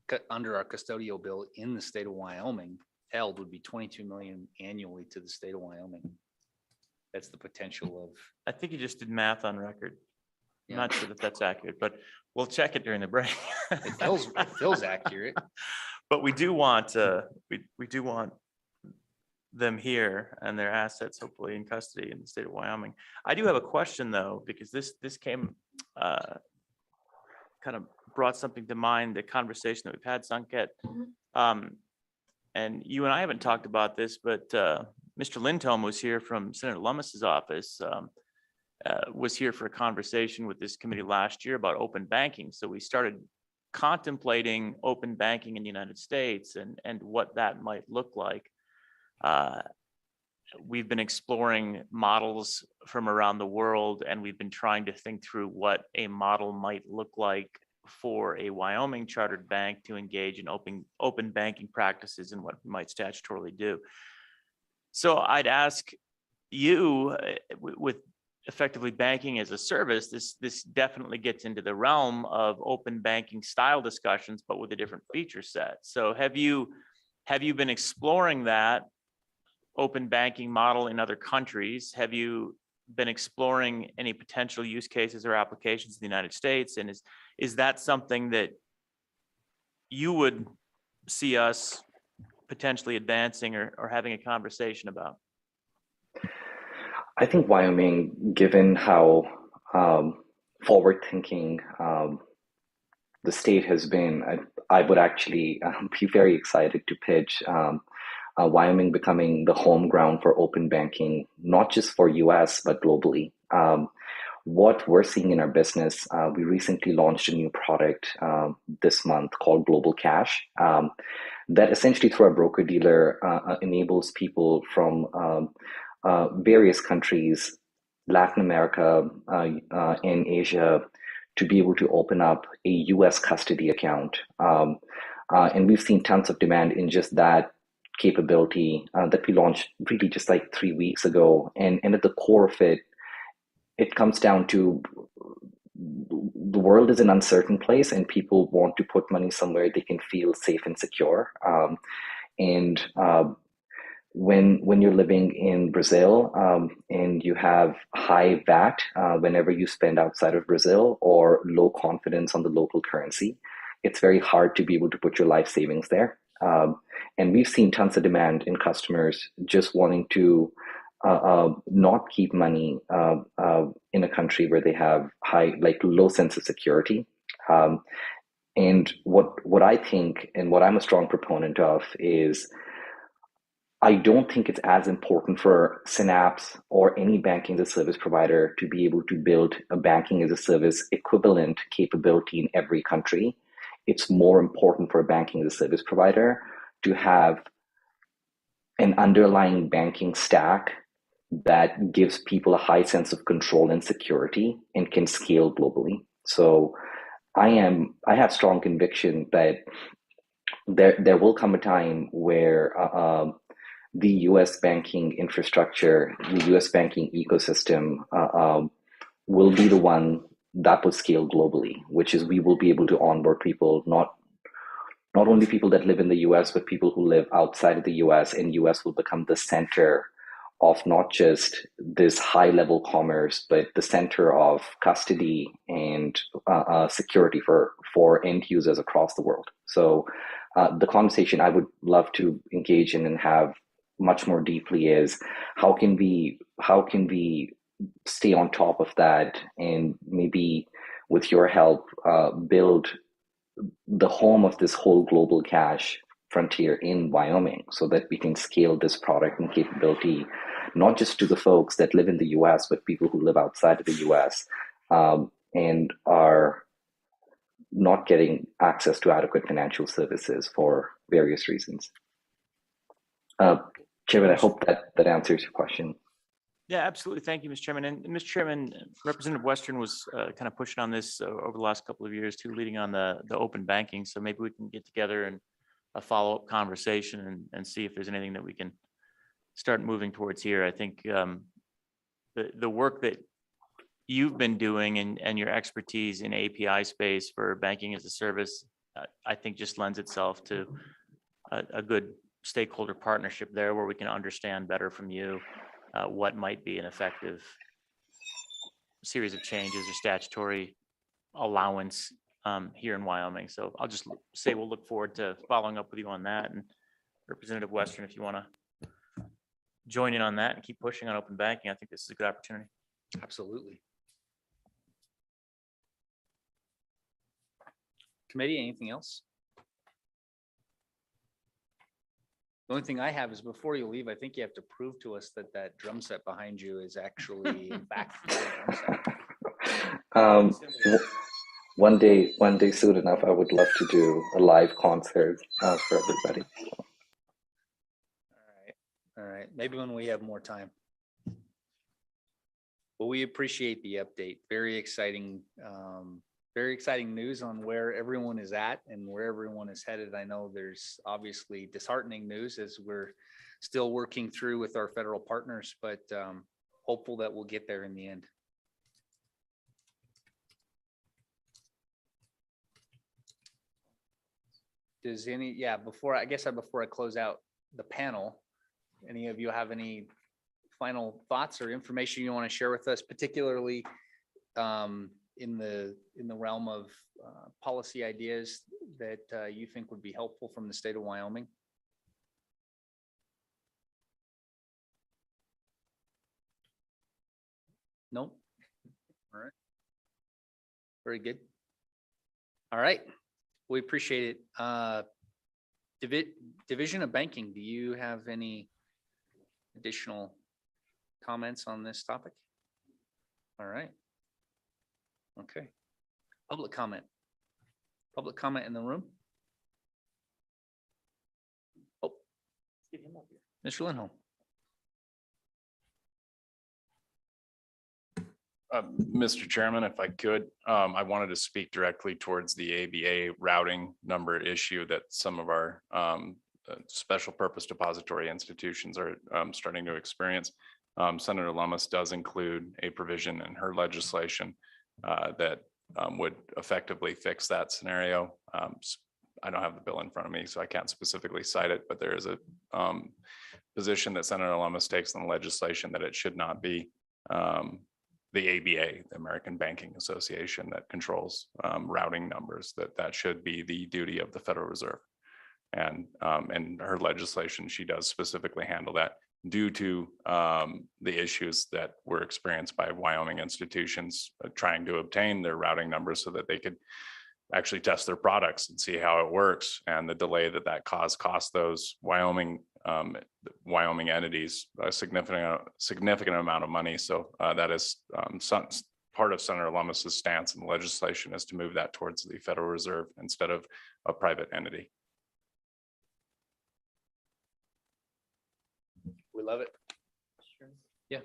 B: cut under our custodial bill in the state of Wyoming, held would be 22 million annually to the state of Wyoming. That's the potential of.
A: I think you just did math on record. I'm
B: Yeah.
A: not sure that that's accurate, but we'll check it during the break.
B: It feels accurate.
A: But we do want we do want them here and their assets hopefully in custody in the state of Wyoming. I do have a question though, because this came kind of brought something to mind, the conversation that we've had, Sanket. And you and I haven't talked about this, but Mr. Lindholm was here from Senator Lummis's office, was here for a conversation with this committee last year about open banking. So we started contemplating open banking in the United States and what that might look like. We've been exploring models from around the world, and we've been trying to think through what a model might look like for a Wyoming chartered bank to engage in open banking practices and what we might statutorily do. So I'd ask you, with effectively banking as a service, this definitely gets into the realm of open banking style discussions, but with a different feature set. So have you been exploring that open banking model in other countries? Have you been exploring any potential use cases or applications in the United States? And is that something that you would see us potentially advancing or having a conversation about?
S: I think Wyoming, given how forward-thinking the state has been, I would actually be very excited to pitch Wyoming becoming the home ground for open banking, not just for US, but globally. What we're seeing in our business, we recently launched a new product this month called Global Cash that essentially through our broker-dealer enables people from various countries, Latin America and Asia, to be able to open up a US custody account. And we've seen tons of demand in just that capability that we launched really just like 3 weeks ago. And at the core of it, it comes down to the world is an uncertain place and people want to put money somewhere they can feel safe and secure. When you're living in Brazil and you have high VAT whenever you spend outside of Brazil or low confidence on the local currency, it's very hard to be able to put your life savings there. And we've seen tons of demand in customers just wanting to not keep money in a country where they have low sense of security. And what I think and what I'm a strong proponent of is I don't think it's as important for Synapse or any banking as a service provider to be able to build a banking as a service equivalent capability in every country. It's more important for a banking as a service provider to have an underlying banking stack that gives people a high sense of control and security and can scale globally. So I have strong conviction that there will come a time where the US banking infrastructure, the US banking ecosystem will be the one that will scale globally, which is we will be able to onboard people, not only people that live in the US, but people who live outside of the US, and US will become the center of not just this high level commerce, but the center of custody and security for end users across the world. So the conversation I would love to engage in and have much more deeply is how can we stay on top of that and maybe with your help build the home of this whole global cash frontier in Wyoming so that we can scale this product and capability not just to the folks that live in the US, but people who live outside of the US and are not getting access to adequate financial services for various reasons. Chairman, I hope that answers your question.
A: Yeah, absolutely. Thank you, Mr. Chairman. And Mr. Chairman, Representative Western was kind of pushing on this over the last couple of years too, leading on the open banking. So maybe we can get together and a follow-up conversation and see if there's anything that we can start moving towards here. I think the work that you've been doing and your expertise in API space for banking as a service, I think just lends itself to a good stakeholder partnership there where we can understand better from you what might be an effective series of changes or statutory allowance here in Wyoming. So I'll just say we'll look forward to following up with you on that. And Representative Western, if you want to join in on that and keep pushing on open banking, I think this is a good opportunity.
B: Absolutely. Committee, anything else? The only thing I have is before you leave, I think you have to prove to us that that drum set behind you is actually in fact a drum set.
S: One day soon enough, I would love to do a live concert for everybody.
B: All right. Maybe when we have more time. Well, we appreciate the update. Very exciting news on where everyone is at and where everyone is headed. I know there's obviously disheartening news as we're still working through with our federal partners, but hopeful that we'll get there in the end. Does before I close out the panel, any of you have any final thoughts or information you want to share with us, particularly in the realm of policy ideas that you think would be helpful from the state of Wyoming? Nope. All right. Very good. All right. We appreciate it. Division of Banking, do you have any additional comments on this topic? All right. Okay. Public comment. Public comment in the room? Oh, Mr. Lindholm.
J: Mr. Chairman, if I could, I wanted to speak directly towards the ABA routing number issue that some of our special purpose depository institutions are starting to experience. Senator Lummis does include a provision in her legislation that would effectively fix that scenario. I don't have the bill in front of me, so I can't specifically cite it, but there is a position that Senator Lummis takes in the legislation that it should not be the ABA, the American Banking Association, that controls routing numbers, that should be the duty of the Federal Reserve. And in her legislation, she does specifically handle that due to the issues that were experienced by Wyoming institutions trying to obtain their routing numbers so that they could actually test their products and see how it works, and the delay that cost those Wyoming entities a significant amount of money. So that is part of Senator Lummis's stance in the legislation, is to move that towards the Federal Reserve instead of a private entity.
B: We love it. Yeah.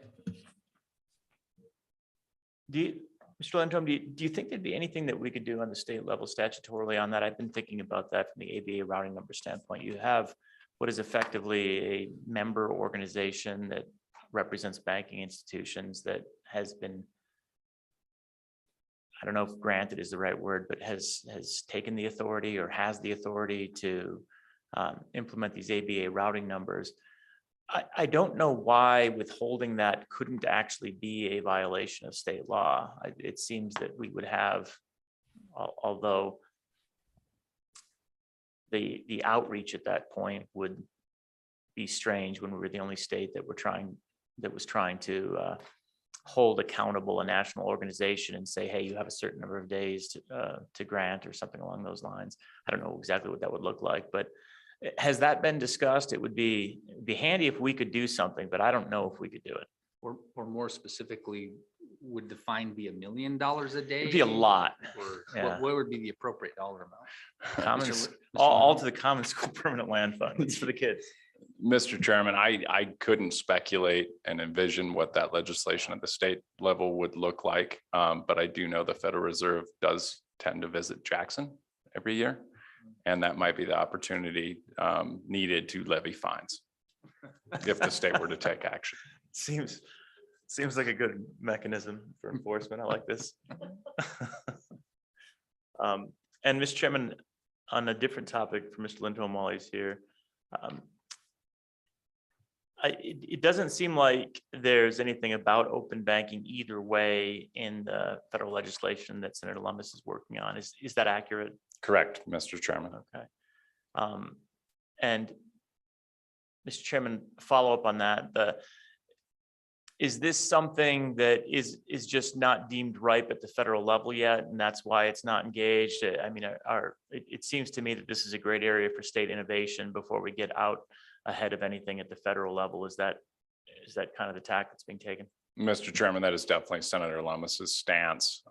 A: Mr. Lindholm, do you think there'd be anything that we could do on the state level statutorily on that? I've been thinking about that from the ABA routing number standpoint. You have what is effectively a member organization that represents banking institutions that has been, I don't know if granted is the right word, but has taken the authority or has the authority to implement these ABA routing numbers. I don't know why withholding that couldn't actually be a violation of state law. It seems that we would have, although the outreach at that point would be strange when we were the only state that was trying to hold accountable a national organization and say, hey, you have a certain number of days to grant or something along those lines. I don't know exactly what that would look like, but has that been discussed? It would be handy if we could do something, but I don't know if we could do it.
B: Or more specifically, would the fine be $1 million a day?
A: It'd be a lot.
B: Or
A: Yeah.
B: what would be the appropriate dollar amount?
A: Common,
B: Mr.
A: all
B: Lindholm?
A: to the common school permanent land fund. It's for the kids.
J: Mr. Chairman, I couldn't speculate and envision what that legislation at the state level would look like. But I do know the Federal Reserve does tend to visit Jackson every year. And that might be the opportunity needed to levy fines if the state were to take action.
A: Seems like a good mechanism for enforcement. I like this. And Mr. Chairman, on a different topic for Mr. Lindholm while he's here, it doesn't seem like there's anything about open banking either way in the federal legislation that Senator Lummis is working on. Is that accurate?
J: Correct, Mr. Chairman.
A: Okay. And Mr. Chairman, follow up on that. Is this something that is just not deemed ripe at the federal level yet, and that's why it's not engaged? I mean, it seems to me that this is a great area for state innovation before we get out ahead of anything at the federal level. Is that kind of the tack that's being taken?
J: Mr. Chairman, that is definitely Senator Lummis's stance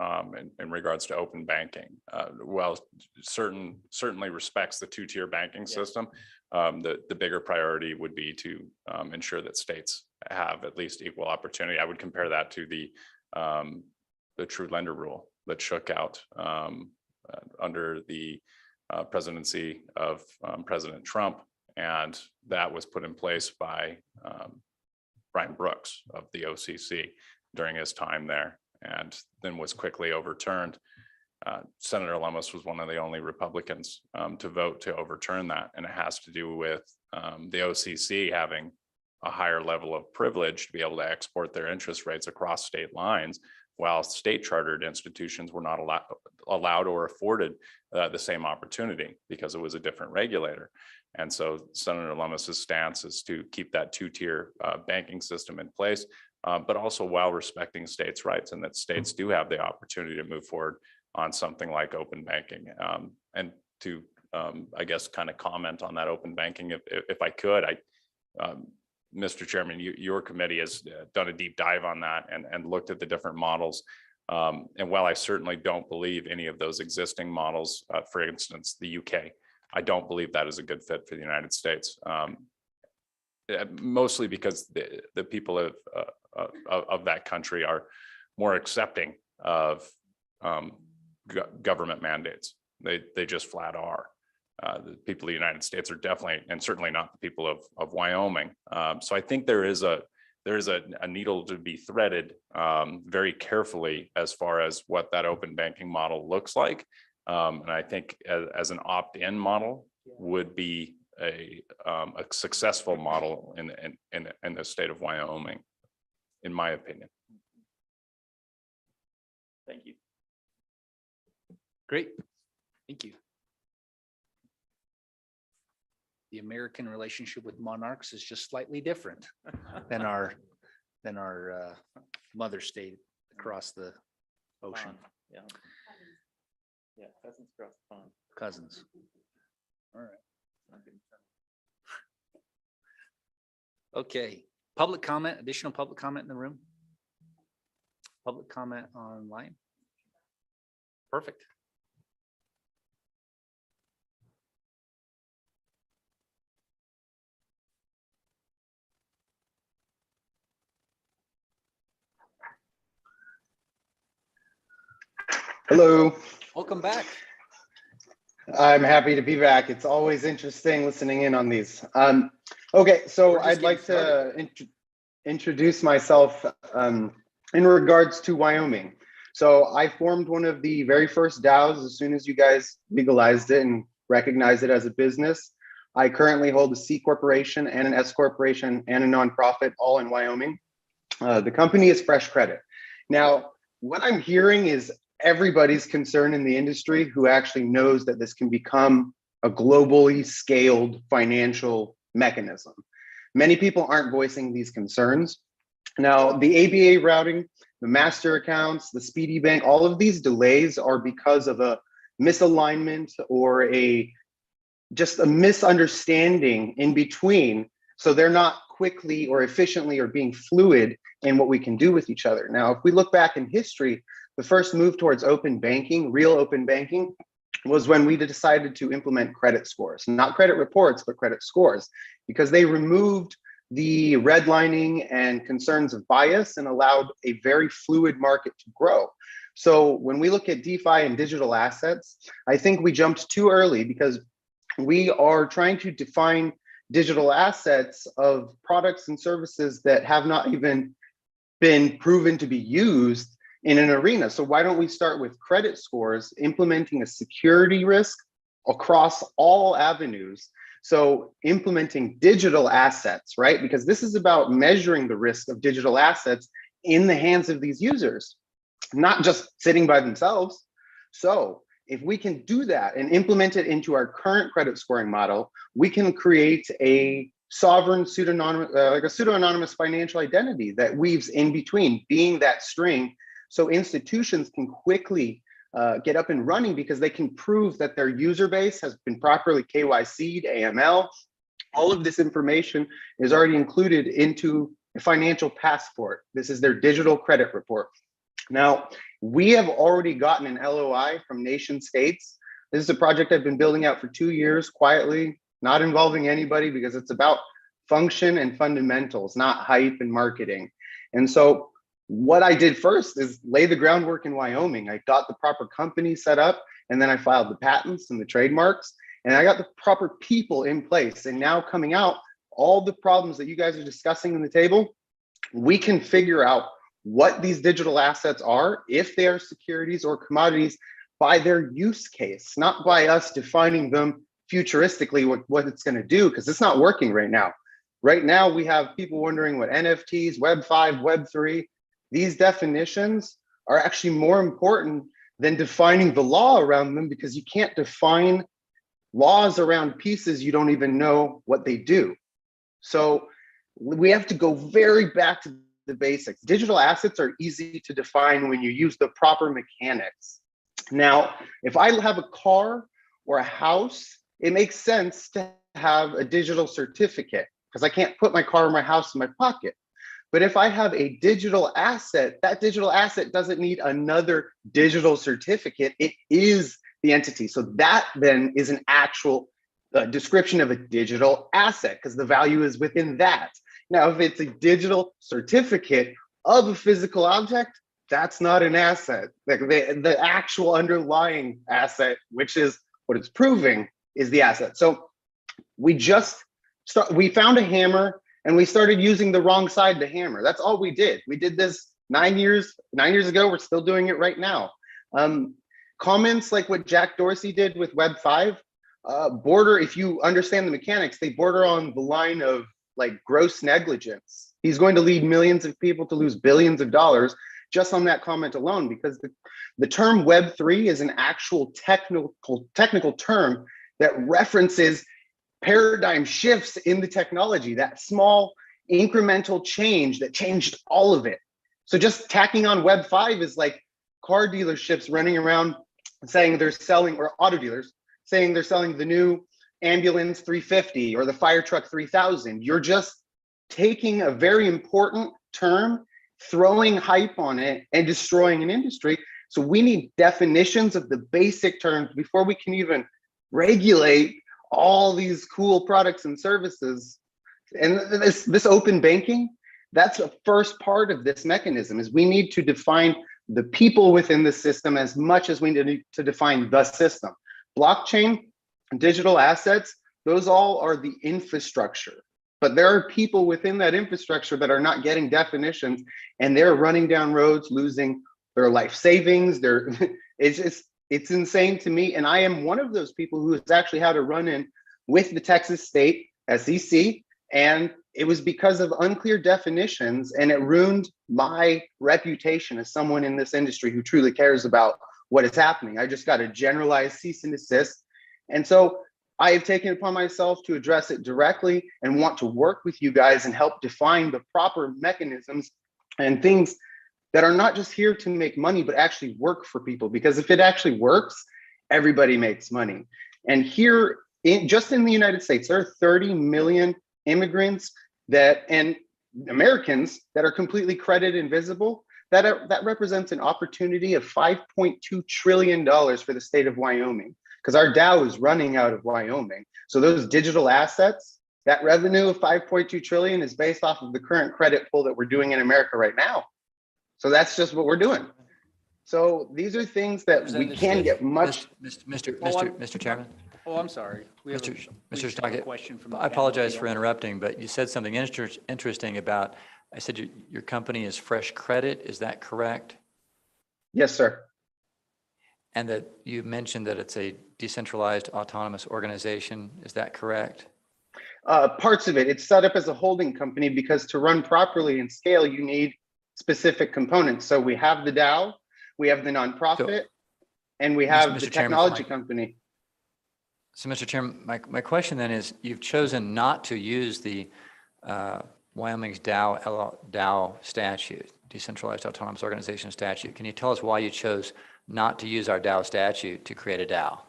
J: in regards to open banking. Well, certainly respects the two-tier banking system. The bigger priority would be to ensure that states have at least equal opportunity. I would compare that to the true lender rule that shook out under the presidency of President Trump, and that was put in place by Brian Brooks of the OCC during his time there, and then was quickly overturned. Senator Lummis was one of the only Republicans to vote to overturn that, and it has to do with the OCC having a higher level of privilege to be able to export their interest rates across state lines, while state chartered institutions were not allowed or afforded the same opportunity because it was a different regulator. And so Senator Lummis's stance is to keep that two-tier banking system in place, but also while respecting states' rights, and that states do have the opportunity to move forward on something like open banking. And to, I guess, kind of comment on that open banking, if I could, Mr. Chairman, your committee has done a deep dive on that and looked at the different models. And while I certainly don't believe any of those existing models, for instance, the UK, I don't believe that is a good fit for the United States, mostly because the people of that country are more accepting of government mandates. They just flat are. The people of the United States are definitely, and certainly not the people of Wyoming. So I think there is a needle to be threaded very carefully as far as what that open banking model looks like. And I think as an opt-in model would be a successful model in the state of Wyoming, in my opinion.
A: Thank you.
B: Great, thank you. The American relationship with monarchs is just slightly different than our mother state across the ocean.
A: Yeah. Yeah, cousins across the pond.
B: Cousins. All right. Okay, public comment, additional public comment in the room? Public comment online? Perfect.
O: Hello.
B: Welcome back.
O: I'm happy to be back. It's always interesting listening in on these. Okay, so I'd like to introduce myself in regards to Wyoming. So I formed one of the very first DAOs as soon as you guys legalized it and recognized it as a business. I currently hold a C corporation and an S corporation and a nonprofit, all in Wyoming. The company is Fresh Credit. Now, what I'm hearing is everybody's concern in the industry who actually knows that this can become a globally scaled financial mechanism. Many people aren't voicing these concerns. Now, the ABA routing, the master accounts, the SPDI bank, all of these delays are because of a misalignment or just a misunderstanding in between. So they're not quickly or efficiently or being fluid in what we can do with each other. Now, if we look back in history, the first move towards open banking, real open banking, was when we decided to implement credit scores, not credit reports, but credit scores, because they removed the redlining and concerns of bias and allowed a very fluid market to grow. So when we look at DeFi and digital assets, I think we jumped too early because we are trying to define digital assets of products and services that have not even been proven to be used in an arena. So why don't we start with credit scores, implementing a security risk across all avenues? So implementing digital assets, right? Because this is about measuring the risk of digital assets in the hands of these users, not just sitting by themselves. So if we can do that and implement it into our current credit scoring model, we can create a sovereign pseudonymous, like a pseudo-anonymous financial identity that weaves in between, being that string. So institutions can quickly get up and running because they can prove that their user base has been properly KYC'd, AML. All of this information is already included into a financial passport. This is their digital credit report. Now, we have already gotten an LOI from nation states. This is a project I've been building out for 2 years quietly, not involving anybody, because it's about function and fundamentals, not hype and marketing. And so what I did first is lay the groundwork in Wyoming. I got the proper company set up, and then I filed the patents and the trademarks, and I got the proper people in place. And now coming out, all the problems that you guys are discussing on the table, we can figure out what these digital assets are, if they are securities or commodities, by their use case, not by us defining them futuristically what it's going to do, because it's not working right now. Right now, we have people wondering what NFTs, Web5, Web3, these definitions are actually more important than defining the law around them, because you can't define laws around pieces you don't even know what they do. So we have to go very back to the basics. Digital assets are easy to define when you use the proper mechanics. Now, if I have a car or a house, it makes sense to have a digital certificate because I can't put my car or my house in my pocket. But if I have a digital asset, that digital asset doesn't need another digital certificate. It is the entity. So that then is an actual description of a digital asset because the value is within that. Now, if it's a digital certificate of a physical object, that's not an asset. Like the actual underlying asset, which is what it's proving, is the asset. So we found a hammer and we started using the wrong side to hammer. That's all we did. We did this 9 years ago. We're still doing it right now. Comments like what Jack Dorsey did with Web5 border, if you understand the mechanics, they border on the line of like gross negligence. He's going to lead millions of people to lose billions of dollars just on that comment alone, because the term Web3 is an actual technical term that references paradigm shifts in the technology, that small incremental change that changed all of it. So just tacking on Web5 is like car dealerships running around saying they're selling, or auto dealers saying they're selling the new ambulance 350 or the fire truck 3000. You're just taking a very important term, throwing hype on it and destroying an industry. So we need definitions of the basic terms before we can even regulate all these cool products and services. And this open banking, that's the first part of this mechanism, is we need to define the people within the system as much as we need to define the system. Blockchain, digital assets, those all are the infrastructure. But there are people within that infrastructure that are not getting definitions, and they're running down roads, losing their life savings. It's insane to me. And I am one of those people who has actually had a run-in with the Texas State SEC, and it was because of unclear definitions, and it ruined my reputation as someone in this industry who truly cares about what is happening. I just got a generalized cease and desist. And so I have taken it upon myself to address it directly and want to work with you guys and help define the proper mechanisms and things that are not just here to make money, but actually work for people. Because if it actually works, everybody makes money. And here, just in the United States, there are 30 million immigrants and Americans that are completely credit invisible, that represents an opportunity of $5.2 trillion for the state of Wyoming, because our Dow is running out of Wyoming. So those digital assets, that revenue of 5.2 trillion is based off of the current credit pull that we're doing in America right now. So that's just what we're doing. So these are things that we can get much.
L: Mr. Chairman.
N: Oh, I'm sorry. We have a-
L: Mr.
N: we
L: Mr.
N: just have a
L: Stockett,
N: question from the
L: I
N: panel.
L: apologize for interrupting, but you said something interesting about, I said your company is Fresh Credit, is that correct?
O: Yes, sir.
L: And that you mentioned that it's a decentralized autonomous organization, is that correct?
O: Parts of it, it's set up as a holding company because to run properly and scale, you need specific components. So we have the DAO, we have the nonprofit, and we have the technology company.
L: So, Mr. Chairman, my question then is, you've chosen not to use the Wyoming's DAO statute, Decentralized Autonomous Organization statute. Can you tell us why you chose not to use our DAO statute to create a DAO?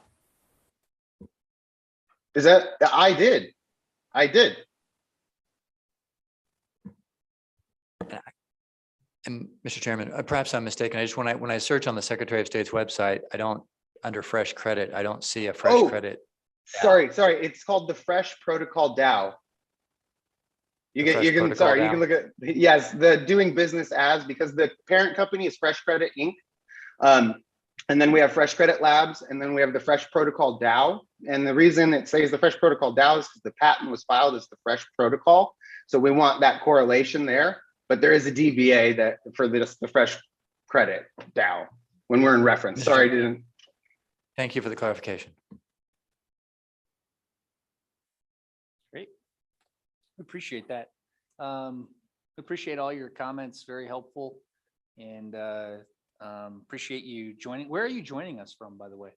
O: Is that, I did.
L: And Mr. Chairman, perhaps I'm mistaken. I just, when I search on the Secretary of State's website, I don't, under Fresh Credit, I don't see a Fresh Credit.
O: Sorry. It's called the Fresh Protocol DAO. You can look at, yes, the doing business as, because the parent company is Fresh Credit Inc. And then we have Fresh Credit Labs, and then we have the Fresh Protocol DAO. And the reason it says the Fresh Protocol DAO is because the patent was filed as the Fresh Protocol. So we want that correlation there, but there is a DBA that for this, the Fresh Credit DAO when we're in reference. Sorry, didn't.
L: Thank you for the clarification.
N: Great. Appreciate that. Appreciate all your comments, very helpful. And appreciate you joining. Where are you joining us from, by the way?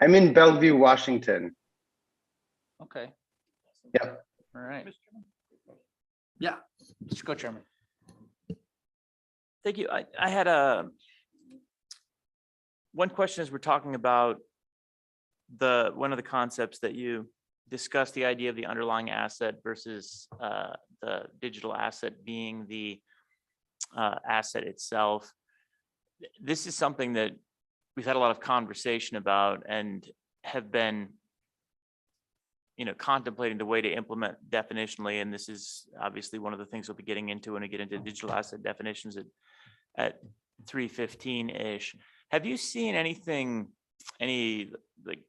O: I'm in Bellevue, Washington.
N: Okay.
O: Yep.
N: All right. Yeah, Mr. Co-Chairman.
A: Thank you. I had one question as we're talking about one of the concepts that you discussed, the idea of the underlying asset versus the digital asset being the asset itself. This is something that we've had a lot of conversation about and have been, contemplating the way to implement definitionally. And this is obviously one of the things we'll be getting into when we get into digital asset definitions at 3:15-ish. Have you seen any like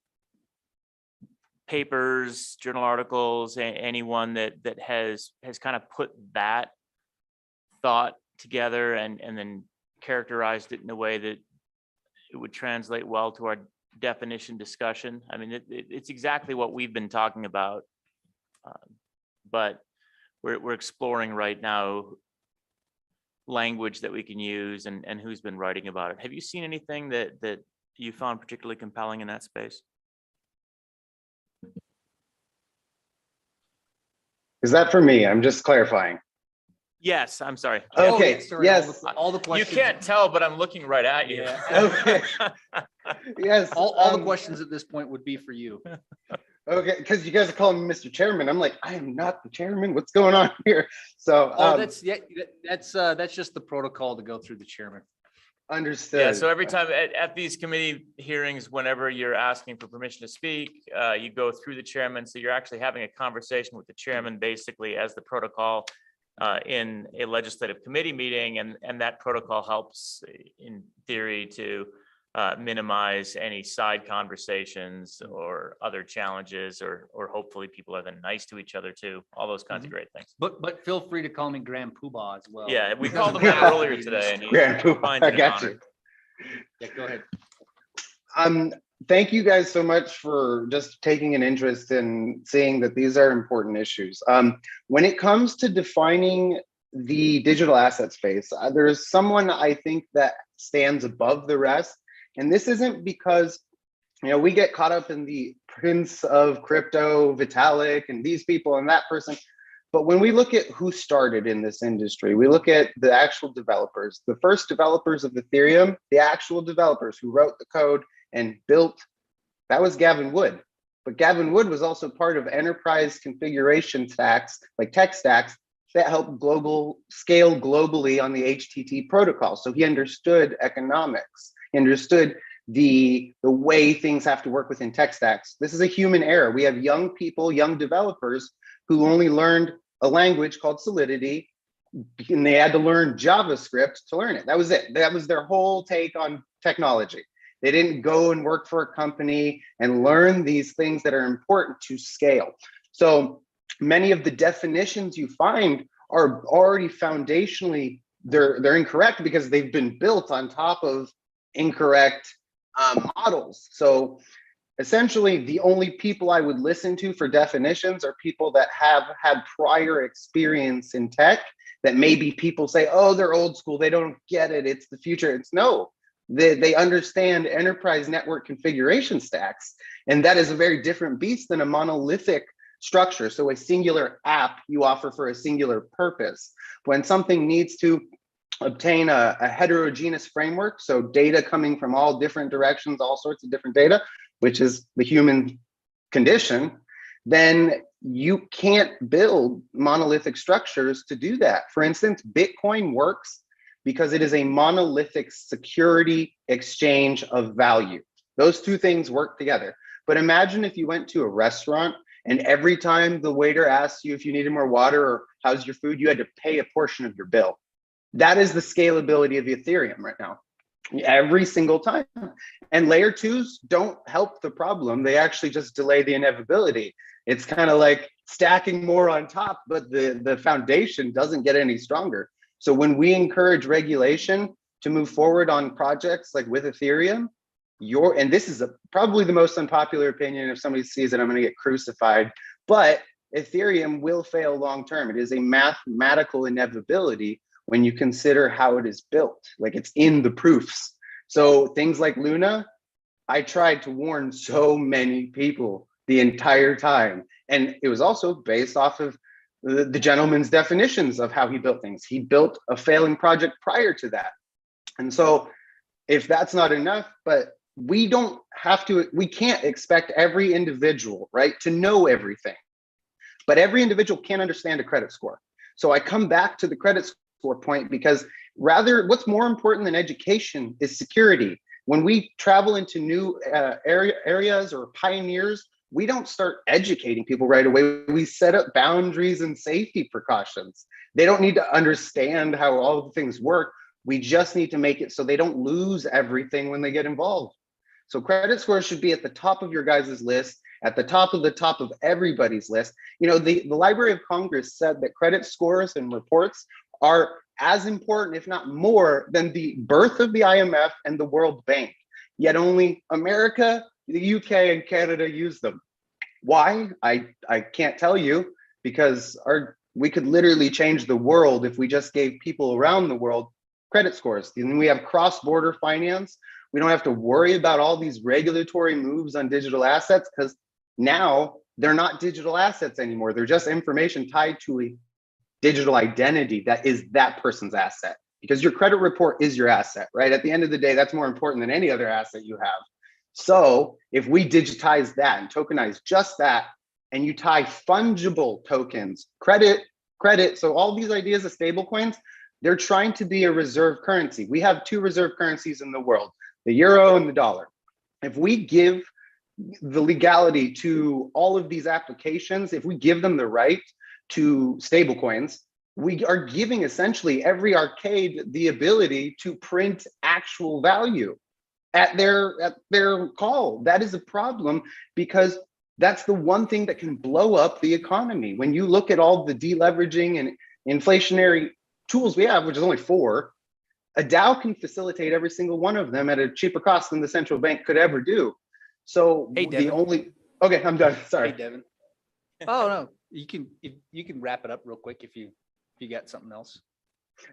A: papers, journal articles, anyone that has kind of put that thought together and then characterized it in a way that it would translate well to our definition discussion? I mean, it's exactly what we've been talking about, but we're exploring right now language that we can use and who's been writing about it. Have you seen anything that you found particularly compelling in that space?
O: Is that for me? I'm just clarifying.
A: Yes, I'm sorry.
O: Okay, yes.
N: All the questions.
A: You can't tell, but I'm looking right at you.
O: Okay. Yes.
N: All the questions at this point would be for you.
O: Okay, because you guys are calling me Mr. Chairman. I'm like, I am not the chairman. What's going on here? So
N: That's just the protocol to go through the chairman.
O: Understood.
A: Yeah, so every time at these committee hearings, whenever you're asking for permission to speak, you go through the chairman. So you're actually having a conversation with the chairman, basically as the protocol in a legislative committee meeting, and that protocol helps in theory to minimize any side conversations or other challenges, or hopefully people are then nice to each other too. All those kinds of great things.
N: But feel free to call me Grand Poobah as well.
A: Yeah, we called him that earlier today, and he
O: Grand Poobah,
A: finds
O: I
A: it an
O: got
A: honor.
O: you.
N: Yeah, go ahead.
O: Thank you guys so much for just taking an interest in seeing that these are important issues. When it comes to defining the digital asset space, there is someone I think that stands above the rest. And this isn't because, we get caught up in the prince of crypto, Vitalik, and these people and that person. But when we look at who started in this industry, we look at the actual developers, the first developers of Ethereum, the actual developers who wrote the code and built, that was Gavin Wood. But Gavin Wood was also part of enterprise configuration stacks, like tech stacks, that helped scale globally on the HTT protocol. So he understood economics, he understood the way things have to work within tech stacks. This is a human error. We have young people, young developers who only learned a language called Solidity, and they had to learn JavaScript to learn it. That was it. That was their whole take on technology. They didn't go and work for a company and learn these things that are important to scale. So many of the definitions you find are already foundationally, they're incorrect because they've been built on top of incorrect models. So essentially, the only people I would listen to for definitions are people that have had prior experience in tech, that maybe people say, oh, they're old school, they don't get it, it's the future. It's no, they understand enterprise network configuration stacks. And that is a very different beast than a monolithic structure. So a singular app you offer for a singular purpose. When something needs to obtain a heterogeneous framework, so data coming from all different directions, all sorts of different data, which is the human condition, then you can't build monolithic structures to do that. For instance, Bitcoin works because it is a monolithic security exchange of value. Those two things work together. But imagine if you went to a restaurant and every time the waiter asks you if you needed more water or how's your food, you had to pay a portion of your bill. That is the scalability of Ethereum right now, every single time. And layer twos don't help the problem. They actually just delay the inevitability. It's kind of like stacking more on top, but the foundation doesn't get any stronger. So when we encourage regulation to move forward on projects like with Ethereum, and this is probably the most unpopular opinion. If somebody sees it, I'm going to get crucified. But Ethereum will fail long term. It is a mathematical inevitability when you consider how it is built. Like, it's in the proofs. So things like Luna, I tried to warn so many people the entire time. And it was also based off of the gentleman's definitions of how he built things. He built a failing project prior to that. And so if that's not enough, but we can't expect every individual, right, to know everything. But every individual can understand a credit score. So I come back to the credit score point because what's more important than education is security. When we travel into new areas or pioneers, we don't start educating people right away. We set up boundaries and safety precautions. They don't need to understand how all the things work. We just need to make it so they don't lose everything when they get involved. So credit scores should be at the top of your guys' list, at the top of everybody's list. You know, the Library of Congress said that credit scores and reports are as important, if not more, than the birth of the IMF and the World Bank. Yet only America, the UK, and Canada use them. Why? I can't tell you, because we could literally change the world if we just gave people around the world credit scores. And we have cross-border finance. We don't have to worry about all these regulatory moves on digital assets, because now they're not digital assets anymore. They're just information tied to a digital identity that is that person's asset, because your credit report is your asset, right? At the end of the day, that's more important than any other asset you have. So if we digitize that and tokenize just that, and you tie fungible tokens, credit, so all these ideas of stable coins, they're trying to be a reserve currency. We have two reserve currencies in the world, the euro and the dollar. If we give the legality to all of these applications, if we give them the right to stable coins, we are giving essentially every arcade the ability to print actual value at their call. That is a problem, because that's the one thing that can blow up the economy. When you look at all the deleveraging and inflationary tools we have, which is only 4, a DAO can facilitate every single one of them at a cheaper cost than the central bank could ever do. So
N: Hey, Devin.
O: Okay, I'm done. Sorry.
N: Hey, Devin. Oh, no, you can wrap it up real quick if you got something else.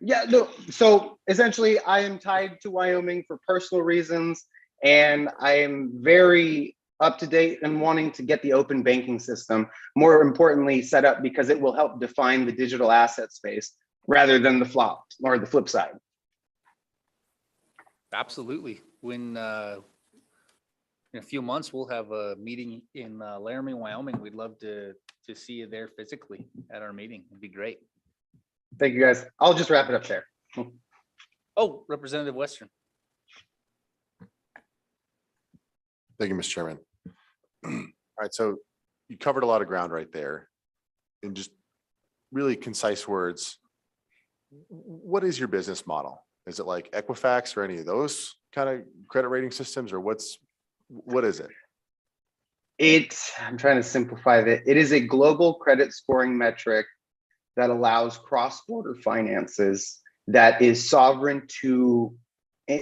O: Yeah, no. So essentially, I am tied to Wyoming for personal reasons, and I am very up to date and wanting to get the open banking system, more importantly, set up, because it will help define the digital asset space rather than the flip side.
N: Absolutely. When in a few months, we'll have a meeting in Laramie, Wyoming. We'd love to see you there physically at our meeting. It'd be great.
O: Thank you, guys. I'll just wrap it up there.
N: Oh, Representative Western.
H: Thank you, Mr. Chairman. All right, so you covered a lot of ground right there. In just really concise words, what is your business model? Is it like Equifax or any of those kind of credit rating systems, or what is it?
O: I'm trying to simplify it. It is a global credit scoring metric that allows cross-border finances that is sovereign to,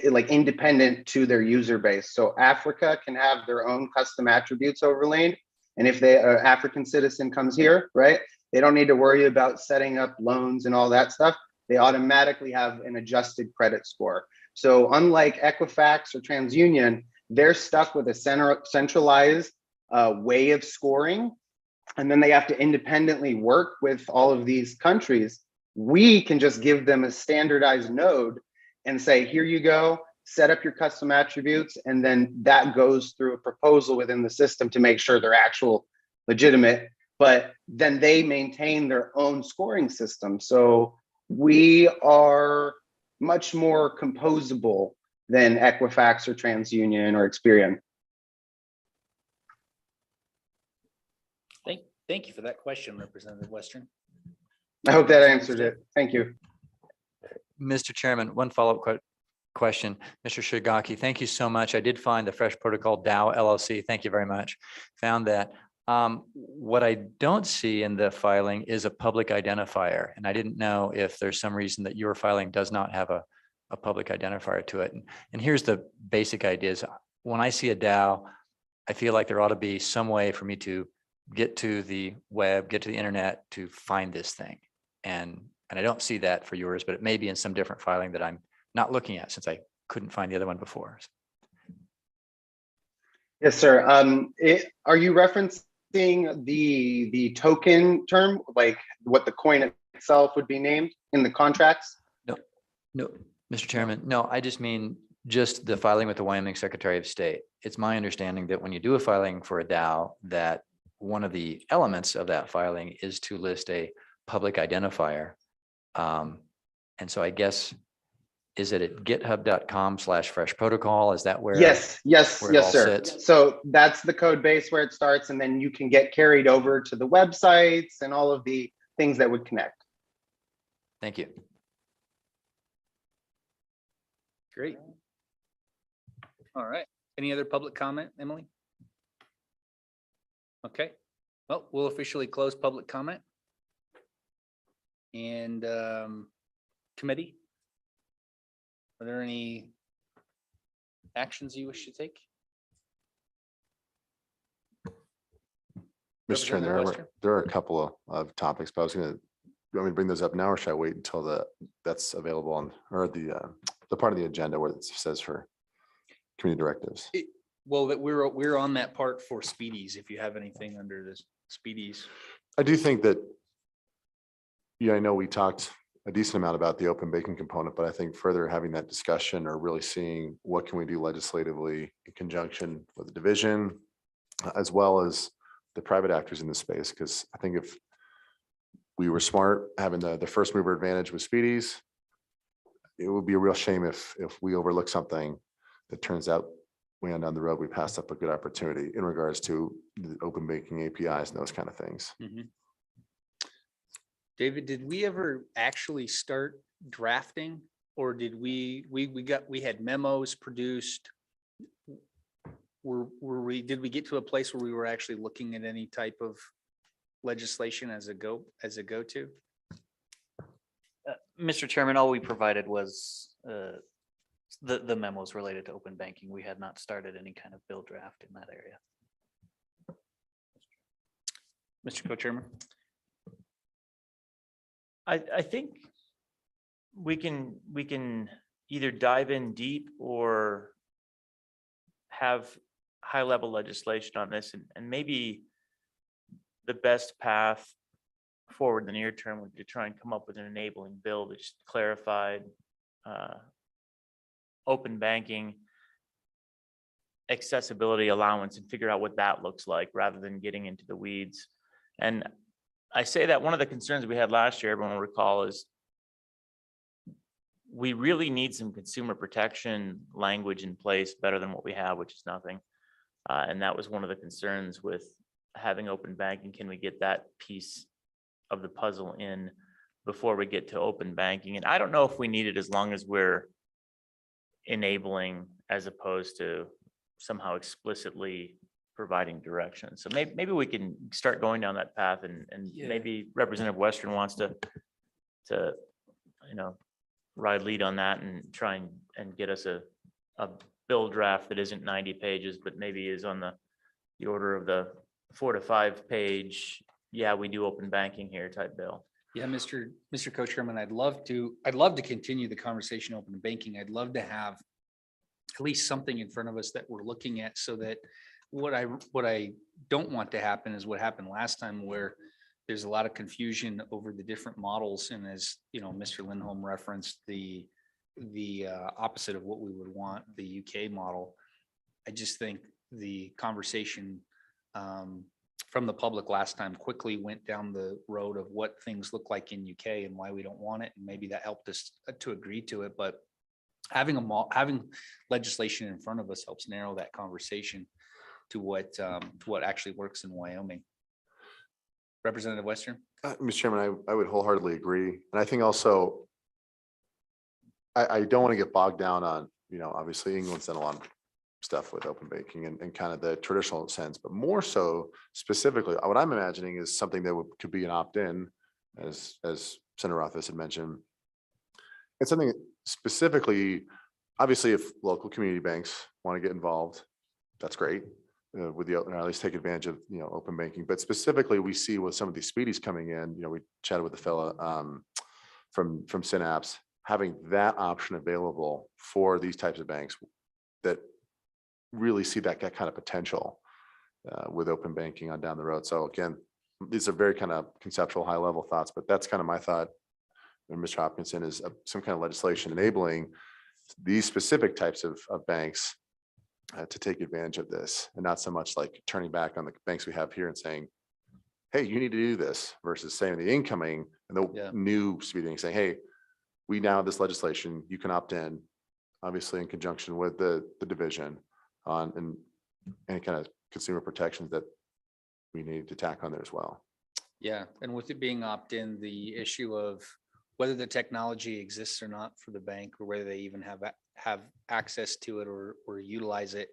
O: like, independent to their user base. So Africa can have their own custom attributes overlaid. And if an African citizen comes here, right, they don't need to worry about setting up loans and all that stuff. They automatically have an adjusted credit score. So unlike Equifax or TransUnion, they're stuck with a centralized way of scoring, and then they have to independently work with all of these countries. We can just give them a standardized node and say, here you go, set up your custom attributes, and then that goes through a proposal within the system to make sure they're actual legitimate, but then they maintain their own scoring system. So we are much more composable than Equifax or TransUnion or Experian.
N: Thank you for that question, Representative Western.
O: I hope that answered it. Thank you.
L: Mr. Chairman, one follow-up question. Mr. Shigaki, thank you so much. I did find the Fresh Protocol Dow LLC. Thank you very much. Found that. What I don't see in the filing is a public identifier. And I didn't know if there's some reason that your filing does not have a public identifier to it. And here's the basic ideas. When I see a Dow, I feel like there ought to be some way for me to get to the web, get to the internet to find this thing. And I don't see that for yours, but it may be in some different filing that I'm not looking at since I couldn't find the other one before.
O: Yes, sir. Are you referencing the token term, like what the coin itself would be named in the contracts?
L: No, Mr. Chairman, no, I just mean just the filing with the Wyoming Secretary of State. It's my understanding that when you do a filing for a DAO, that one of the elements of that filing is to list a public identifier. And so I guess, is it at github.com/fresh protocol? Is that where?
O: Yes,
L: where it all
O: sir.
L: sits?
O: So that's the code base where it starts, and then you can get carried over to the websites and all of the things that would connect.
L: Thank you.
N: Great. All right. Any other public comment, Emily? Okay. Well, we'll officially close public comment. And committee, are there any actions you wish to take?
H: Mr. Chairman, there are a couple of topics, but I was going to, you want me to bring those up now, or should I wait until that's available on, or the part of the agenda where it says for community directives?
N: Well, that we're on that part for speedies, if you have anything under this speedies.
H: I do think that, I know we talked a decent amount about the open banking component, but I think further having that discussion or really seeing what can we do legislatively in conjunction with the division, as well as the private actors in the space, because I think if we were smart having the first mover advantage with speedies, it would be a real shame if we overlook something that turns out way on down the road, we passed up a good opportunity in regards to the open banking APIs and those kind of things.
N: Mm-hmm. David, did we ever actually start drafting, or did we had memos produced? Did we get to a place where we were actually looking at any type of legislation as a go-to?
T: Mr. Chairman, all we provided was the memos related to open banking. We had not started any kind of bill draft in that area.
N: Mr. Co-Chairman.
A: I think we can either dive in deep or have high level legislation on this, and maybe the best path forward in the near term would be to try and come up with an enabling bill that just clarified open banking accessibility allowance and figure out what that looks like rather than getting into the weeds. And I say that one of the concerns we had last year, everyone will recall, is we really need some consumer protection language in place better than what we have, which is nothing. And that was one of the concerns with having open banking. Can we get that piece of the puzzle in before we get to open banking? And I don't know if we need it as long as we're enabling as opposed to somehow explicitly providing direction. So maybe we can start going down that path, and maybe Representative Western wants to ride lead on that and try and get us a bill draft that isn't 90 pages, but maybe is on the order of the 4 to 5 page. Yeah, we do open banking here type bill.
N: Yeah, Mr. Co-Chairman, I'd love to continue the conversation open banking. I'd love to have at least something in front of us that we're looking at, so that what I don't want to happen is what happened last time, where there's a lot of confusion over the different models. And as you know, Mr. Lindholm referenced the opposite of what we would want, the UK model. I just think the conversation from the public last time quickly went down the road of what things look like in UK and why we don't want it. And maybe that helped us to agree to it, but having legislation in front of us helps narrow that conversation to what actually works in Wyoming. Representative Western.
H: Mr. Chairman, I would wholeheartedly agree. And I think also, I don't want to get bogged down on, obviously England's done a lot of stuff with open banking and kind of the traditional sense, but more so specifically, what I'm imagining is something that could be an opt-in, as Senator Rothfuss had mentioned. It's something specifically, obviously, if local community banks want to get involved, that's great. With or at least take advantage of open banking, but specifically we see with some of these speedies coming in. We chatted with the fella from Synapse, having that option available for these types of banks that really see that kind of potential with open banking on down the road. So again, these are very kind of conceptual, high level thoughts, but that's kind of my thought. And Mr. Hopkinson is some kind of legislation enabling these specific types of banks to take advantage of this, and not so much like turning back on the banks we have here and saying, hey, you need to do this, versus saying the incoming and the new speeding saying, hey, we now have this legislation, you can opt in, obviously in conjunction with the division on and any kind of consumer protections that we need to tack on there as well.
N: Yeah, and with it being opt-in, the issue of whether the technology exists or not for the bank, or whether they even have access to it or utilize it,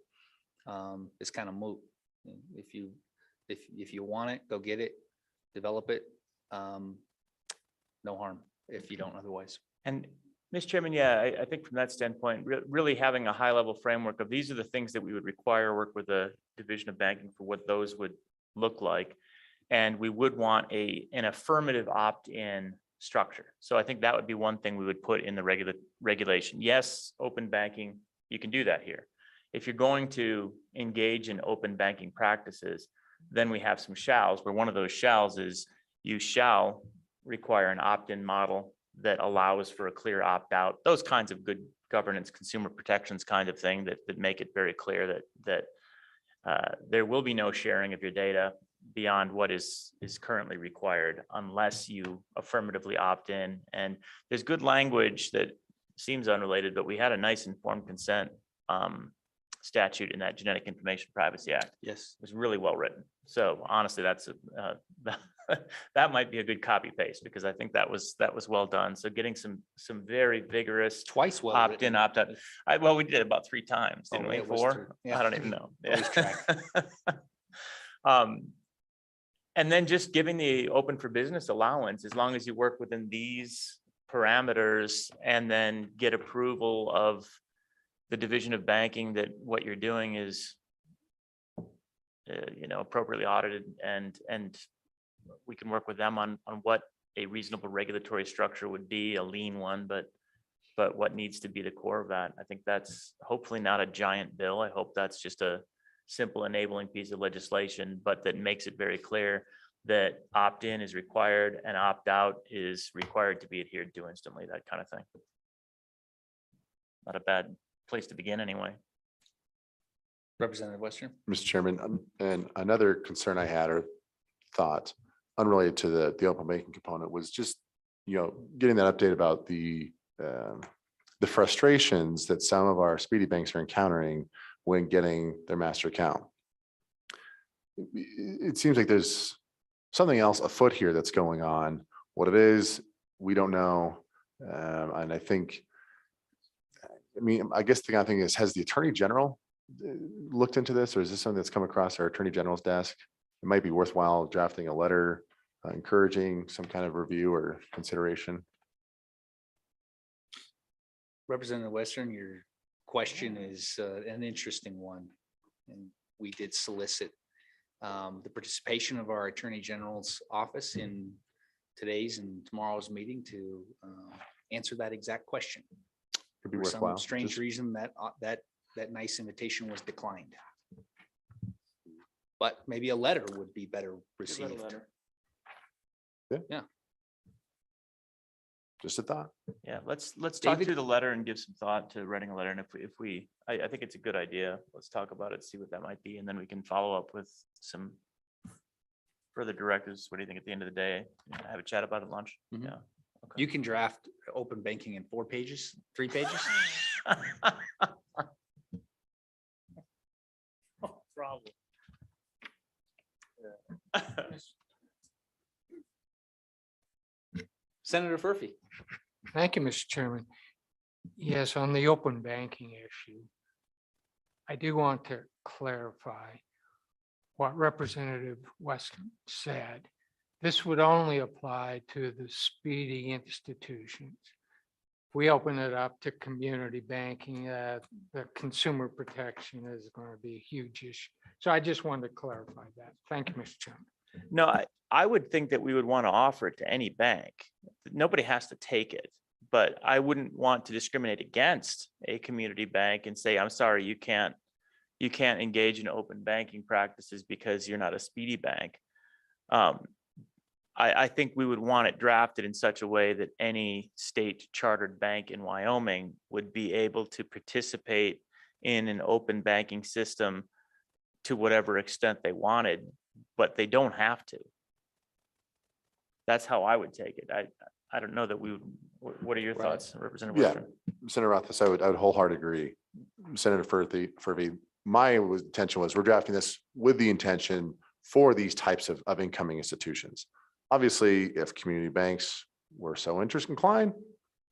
N: is kind of moot. If you want it, go get it, develop it. No harm if you don't otherwise.
A: And Mr. Chairman, yeah, I think from that standpoint, really having a high level framework of these are the things that we would require, work with the Division of Banking for what those would look like. And we would want an affirmative opt-in structure. So I think that would be one thing we would put in the regulation. Yes, open banking, you can do that here. If you're going to engage in open banking practices, then we have some shalls, where one of those shalls is you shall require an opt-in model that allows for a clear opt-out, those kinds of good governance, consumer protections kind of thing that make it very clear that there will be no sharing of your data beyond what is currently required unless you affirmatively opt in. And there's good language that seems unrelated, but we had a nice informed consent statute in that Genetic Information Privacy Act.
N: Yes.
A: It was really well written. So honestly, that's that might be a good copy paste, because I think that was well done. So getting some very vigorous
N: twice well
A: opt-in, opt-out. Well, we did it about 3 times, didn't we?
N: it was
A: 4?
N: Yeah.
A: I don't even know.
N: Lose track.
A: And then just giving the open for business allowance, as long as you work within these parameters and then get approval of the Division of Banking that what you're doing is appropriately audited, and we can work with them on what a reasonable regulatory structure would be, a lean one, but what needs to be the core of that. I think that's hopefully not a giant bill. I hope that's just a simple enabling piece of legislation, but that makes it very clear that opt-in is required and opt-out is required to be adhered to instantly, that kind of thing. Not a bad place to begin anyway.
N: Representative Western.
H: Mr. Chairman, and another concern I had or thought unrelated to the open banking component was just, getting that update about the the frustrations that some of our speedy banks are encountering when getting their master account. It seems like there's something else afoot here that's going on. What it is, we don't know. And I think, I mean, I guess the kind of thing is, has the Attorney General looked into this, or is this something that's come across our Attorney General's desk? It might be worthwhile drafting a letter encouraging some kind of review or consideration.
N: Representative Western, your question is an interesting one. And we did solicit the participation of our Attorney General's office in today's and tomorrow's meeting to answer that exact question.
H: Could be
N: For some
H: worthwhile.
N: strange
H: Just-
N: reason that nice invitation was declined. But maybe a letter would be better received. Yeah.
H: Just a thought.
A: Yeah, let's talk
N: David?
A: through the letter and give some thought to writing a letter. And I think it's a good idea. Let's talk about it, see what that might be, and then we can follow up with some further directives. What do you think at the end of the day? Have a chat about it at lunch?
N: Mhm.
A: Yeah.
N: You can draft open banking in 4 pages, 3 pages.
A: Problem.
N: Senator Furphy.
G: Thank you, Mr. Chairman. Yes, on the open banking issue, I do want to clarify what Representative Weston said. This would only apply to the speedy institutions. If we open it up to community banking, the consumer protection is going to be a huge issue. So I just wanted to clarify that. Thank you, Mr. Chairman.
A: No, I would think that we would want to offer it to any bank. Nobody has to take it, but I wouldn't want to discriminate against a community bank and say, I'm sorry, you can't engage in open banking practices because you're not a speedy bank. I think we would want it drafted in such a way that any state chartered bank in Wyoming would be able to participate in an open banking system to whatever extent they wanted, but they don't have to. That's how I would take it. I don't know that we would, what are your thoughts, Representative
H: Yeah,
A: Western?
H: Senator Rothfuss, I would wholeheartedly agree. Senator Furphy, my intention was, we're drafting this with the intention for these types of incoming institutions. Obviously, if community banks were so interest inclined,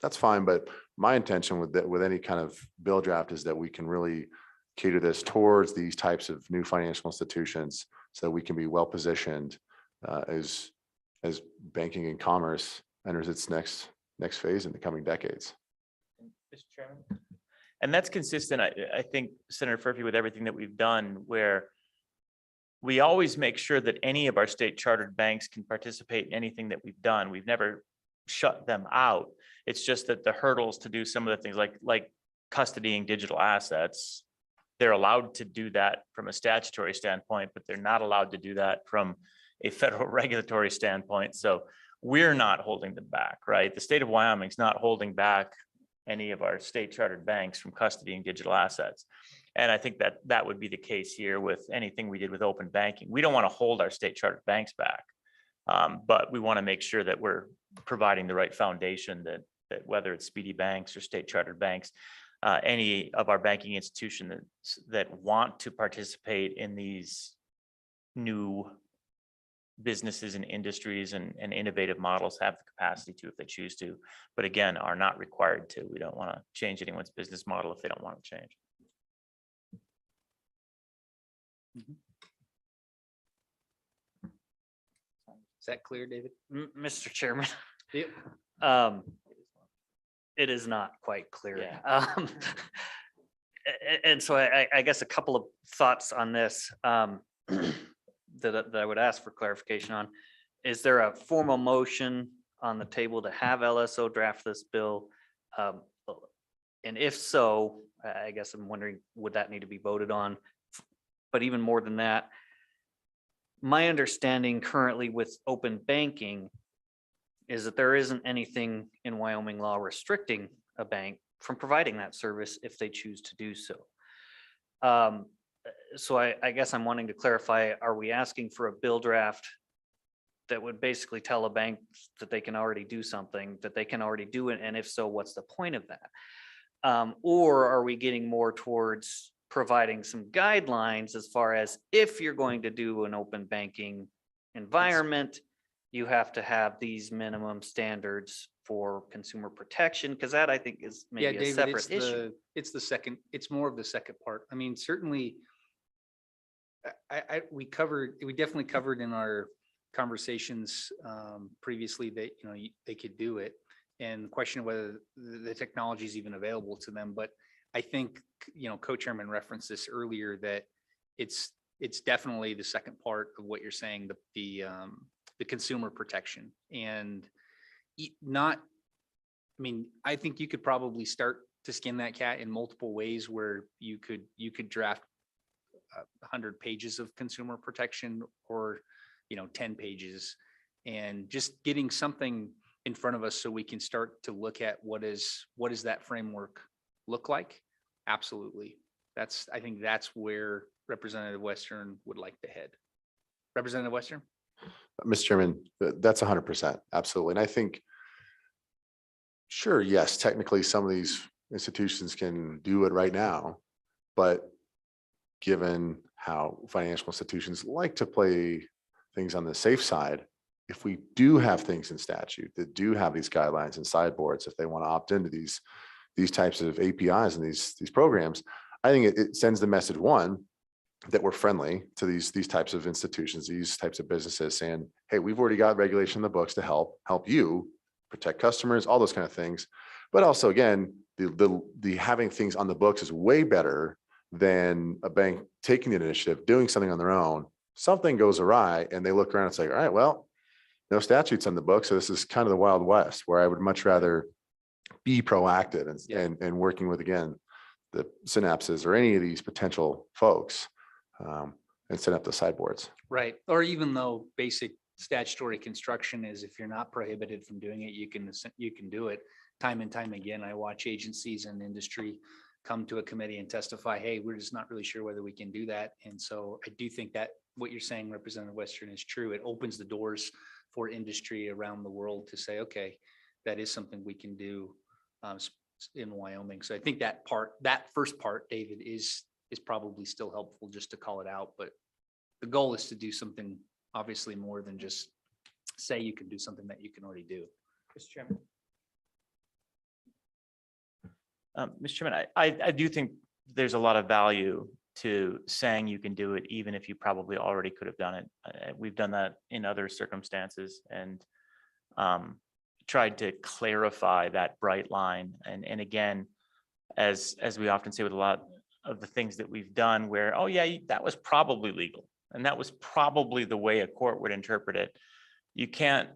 H: that's fine. But my intention with any kind of bill draft is that we can really cater this towards these types of new financial institutions so that we can be well positioned as banking and commerce enters its next phase in the coming decades.
A: Mr. Chairman. And that's consistent, I think, Senator Furphy, with everything that we've done, where we always make sure that any of our state chartered banks can participate in anything that we've done. We've never shut them out. It's just that the hurdles to do some of the things like custodying digital assets, they're allowed to do that from a statutory standpoint, but they're not allowed to do that from a federal regulatory standpoint. So we're not holding them back, right? The state of Wyoming's not holding back any of our state chartered banks from custodying digital assets. And I think that would be the case here with anything we did with open banking. We don't want to hold our state chartered banks back, but we want to make sure that we're providing the right foundation that whether it's speedy banks or state chartered banks, any of our banking institutions that want to participate in these new businesses and industries and innovative models have the capacity to if they choose to, but again, are not required to. We don't want to change anyone's business model if they don't want to change.
N: Is that clear, David?
T: Mr. Chairman.
N: Yep.
T: It is not quite clear.
A: Yeah.
T: And so I guess a couple of thoughts on this that I would ask for clarification on. Is there a formal motion on the table to have LSO draft this bill? And if so, I guess I'm wondering, would that need to be voted on? But even more than that, my understanding currently with open banking is that there isn't anything in Wyoming law restricting a bank from providing that service if they choose to do so. So I guess I'm wanting to clarify, are we asking for a bill draft that would basically tell a bank that they can already do something, that they can already do it? And if so, what's the point of that? Or are we getting more towards providing some guidelines as far as if you're going to do an open banking environment, you have to have these minimum standards for consumer protection? Because that I think is
N: Yeah,
T: maybe a
N: David,
T: separate issue.
N: it's the second, it's more of the second part. I mean, certainly we definitely covered in our conversations previously that, you know, they could do it. And the question of whether the technology is even available to them. But I think, you know, co-chairman referenced this earlier, that it's definitely the second part of what you're saying, the consumer protection. And not, I mean, I think you could probably start to skin that cat in multiple ways, where you could draft 100 pages of consumer protection, or, you know, 10 pages, and just getting something in front of us so we can start to look at what does that framework look like? Absolutely. I think that's where Representative Western would like to head. Representative Western?
H: Mr. Chairman, that's 100%, absolutely. And I think, sure, yes, technically some of these institutions can do it right now, but given how financial institutions like to play things on the safe side, if we do have things in statute that do have these guidelines and sideboards, if they want to opt into these types of APIs and these programs, I think it sends the message, one, that we're friendly to these types of institutions, these types of businesses, saying, hey, we've already got regulation in the books to help you protect customers, all those kind of things. But also, again, the having things on the books is way better than a bank taking the initiative, doing something on their own. Something goes awry and they look around and say, all right, well, no statutes on the book. So this is kind of the Wild West, where I would much rather be proactive and working with, again, the synapses or any of these potential folks, and set up the sideboards.
N: Right. Or even though basic statutory construction is, if you're not prohibited from doing it, you can do it. Time and time again, I watch agencies and industry come to a committee and testify, hey, we're just not really sure whether we can do that. And so I do think that what you're saying, Representative Western, is true. It opens the doors for industry around the world to say, okay, that is something we can do in Wyoming. So I think that first part, David, is probably still helpful, just to call it out. But the goal is to do something obviously more than just say you can do something that you can already do. Mr. Chairman.
A: Mr. Chairman, I do think there's a lot of value to saying you can do it, even if you probably already could have done it. We've done that in other circumstances, and tried to clarify that bright line. And again, as we often say with a lot of the things that we've done, where, oh yeah, that was probably legal, and that was probably the way a court would interpret it. You can't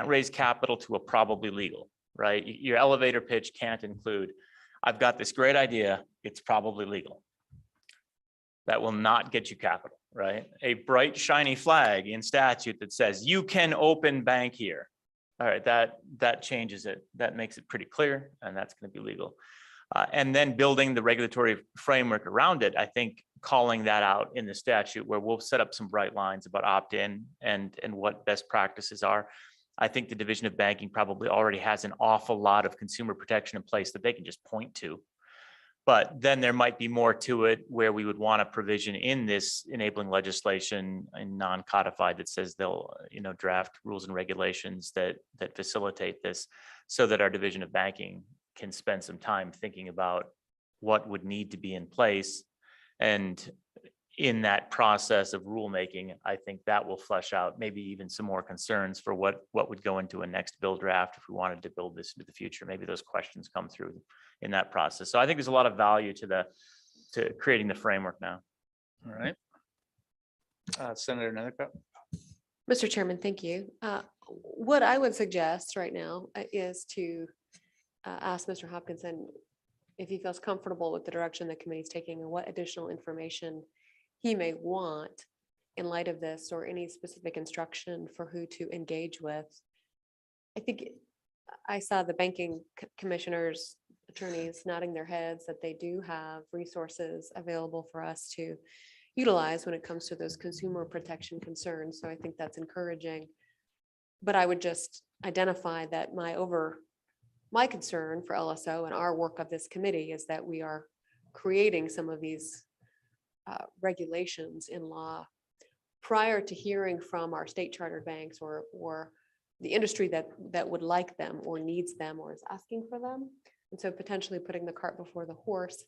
A: raise capital to a probably legal, right? Your elevator pitch can't include, I've got this great idea, it's probably legal. That will not get you capital, right? A bright, shiny flag in statute that says you can open bank here. All right, that changes it. That makes it pretty clear, and that's going to be legal. And then building the regulatory framework around it, I think calling that out in the statute, where we'll set up some bright lines about opt-in and what best practices are. I think the Division of Banking probably already has an awful lot of consumer protection in place that they can just point to. But then there might be more to it, where we would want a provision in this enabling legislation and non-codified that says they'll, draft rules and regulations that facilitate this, so that our Division of Banking can spend some time thinking about what would need to be in place. And in that process of rulemaking, I think that will flesh out maybe even some more concerns for what would go into a next bill draft if we wanted to build this into the future. Maybe those questions come through in that process. So I think there's a lot of value to creating the framework now.
N: All right. Senator Nethercutt.
F: Mr. Chairman, thank you. What I would suggest right now is to ask Mr. Hopkinson if he feels comfortable with the direction the committee is taking, and what additional information he may want in light of this, or any specific instruction for who to engage with. I think I saw the banking commissioners, attorneys nodding their heads that they do have resources available for us to utilize when it comes to those consumer protection concerns. So I think that's encouraging. But I would just identify that my my concern for LSO and our work of this committee is that we are creating some of these regulations in law prior to hearing from our state chartered banks or the industry that would like them or needs them or is asking for them. And so potentially putting the cart before the horse,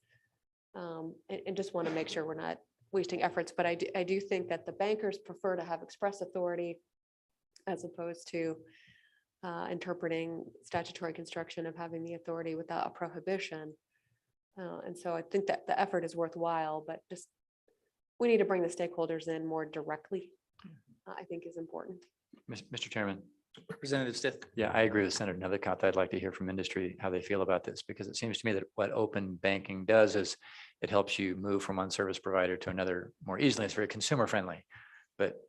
F: and just want to make sure we're not wasting efforts. But I do think that the bankers prefer to have express authority as opposed to interpreting statutory construction of having the authority without a prohibition. And so I think that the effort is worthwhile, but just we need to bring the stakeholders in more directly, I think is important.
L: Mr. Chairman.
N: Representative Stith.
L: Yeah, I agree with Senator Nethercott. I'd like to hear from industry how they feel about this, because it seems to me that what open banking does is it helps you move from one service provider to another more easily. It's very consumer friendly, but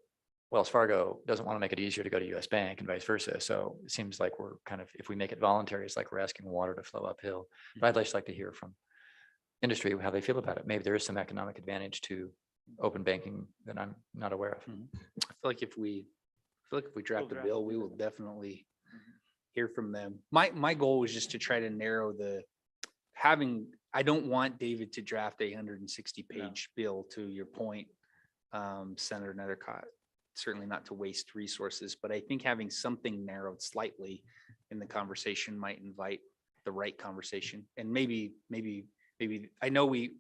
L: Wells Fargo doesn't want to make it easier to go to US Bank and vice versa. So it seems like we're kind of, if we make it voluntary, it's like we're asking water to flow uphill. But I'd just like to hear from industry how they feel about it. Maybe there is some economic advantage to open banking that I'm not aware of.
N: I feel like if we draft a bill, we will definitely hear from them. My goal was just to try to narrow I don't want David to draft a 160-page bill, to your point, Senator Nethercott, certainly not to waste resources, but I think having something narrowed slightly in the conversation might invite the right conversation. And maybe I know we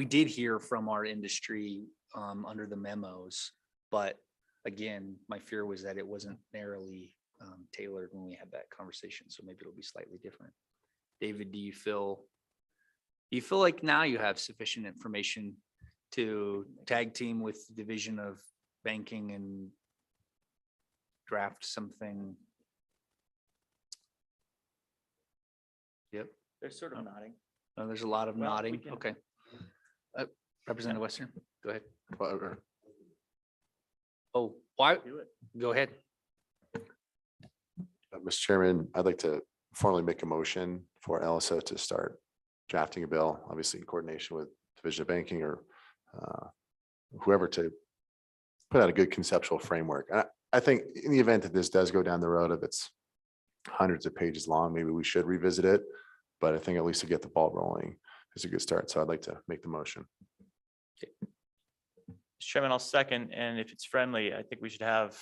N: did hear from our industry under the memos, but again, my fear was that it wasn't narrowly tailored when we had that conversation. So maybe it'll be slightly different. David, do you feel like now you have sufficient information to tag team with the Division of Banking and draft something? Yep.
A: They're sort of nodding.
N: Oh, there's a lot of
A: Well, we
N: nodding.
A: can-
N: Okay. Representative Western, go ahead. Oh, why? Go ahead.
H: Mr. Chairman, I'd like to formally make a motion for LSO to start drafting a bill, obviously in coordination with Division of Banking or whoever, to put out a good conceptual framework. I think in the event that this does go down the road of it's hundreds of pages long, maybe we should revisit it. But I think at least to get the ball rolling is a good start. So I'd like to make the motion.
A: Mr. Chairman, I'll second, and if it's friendly, I think we should have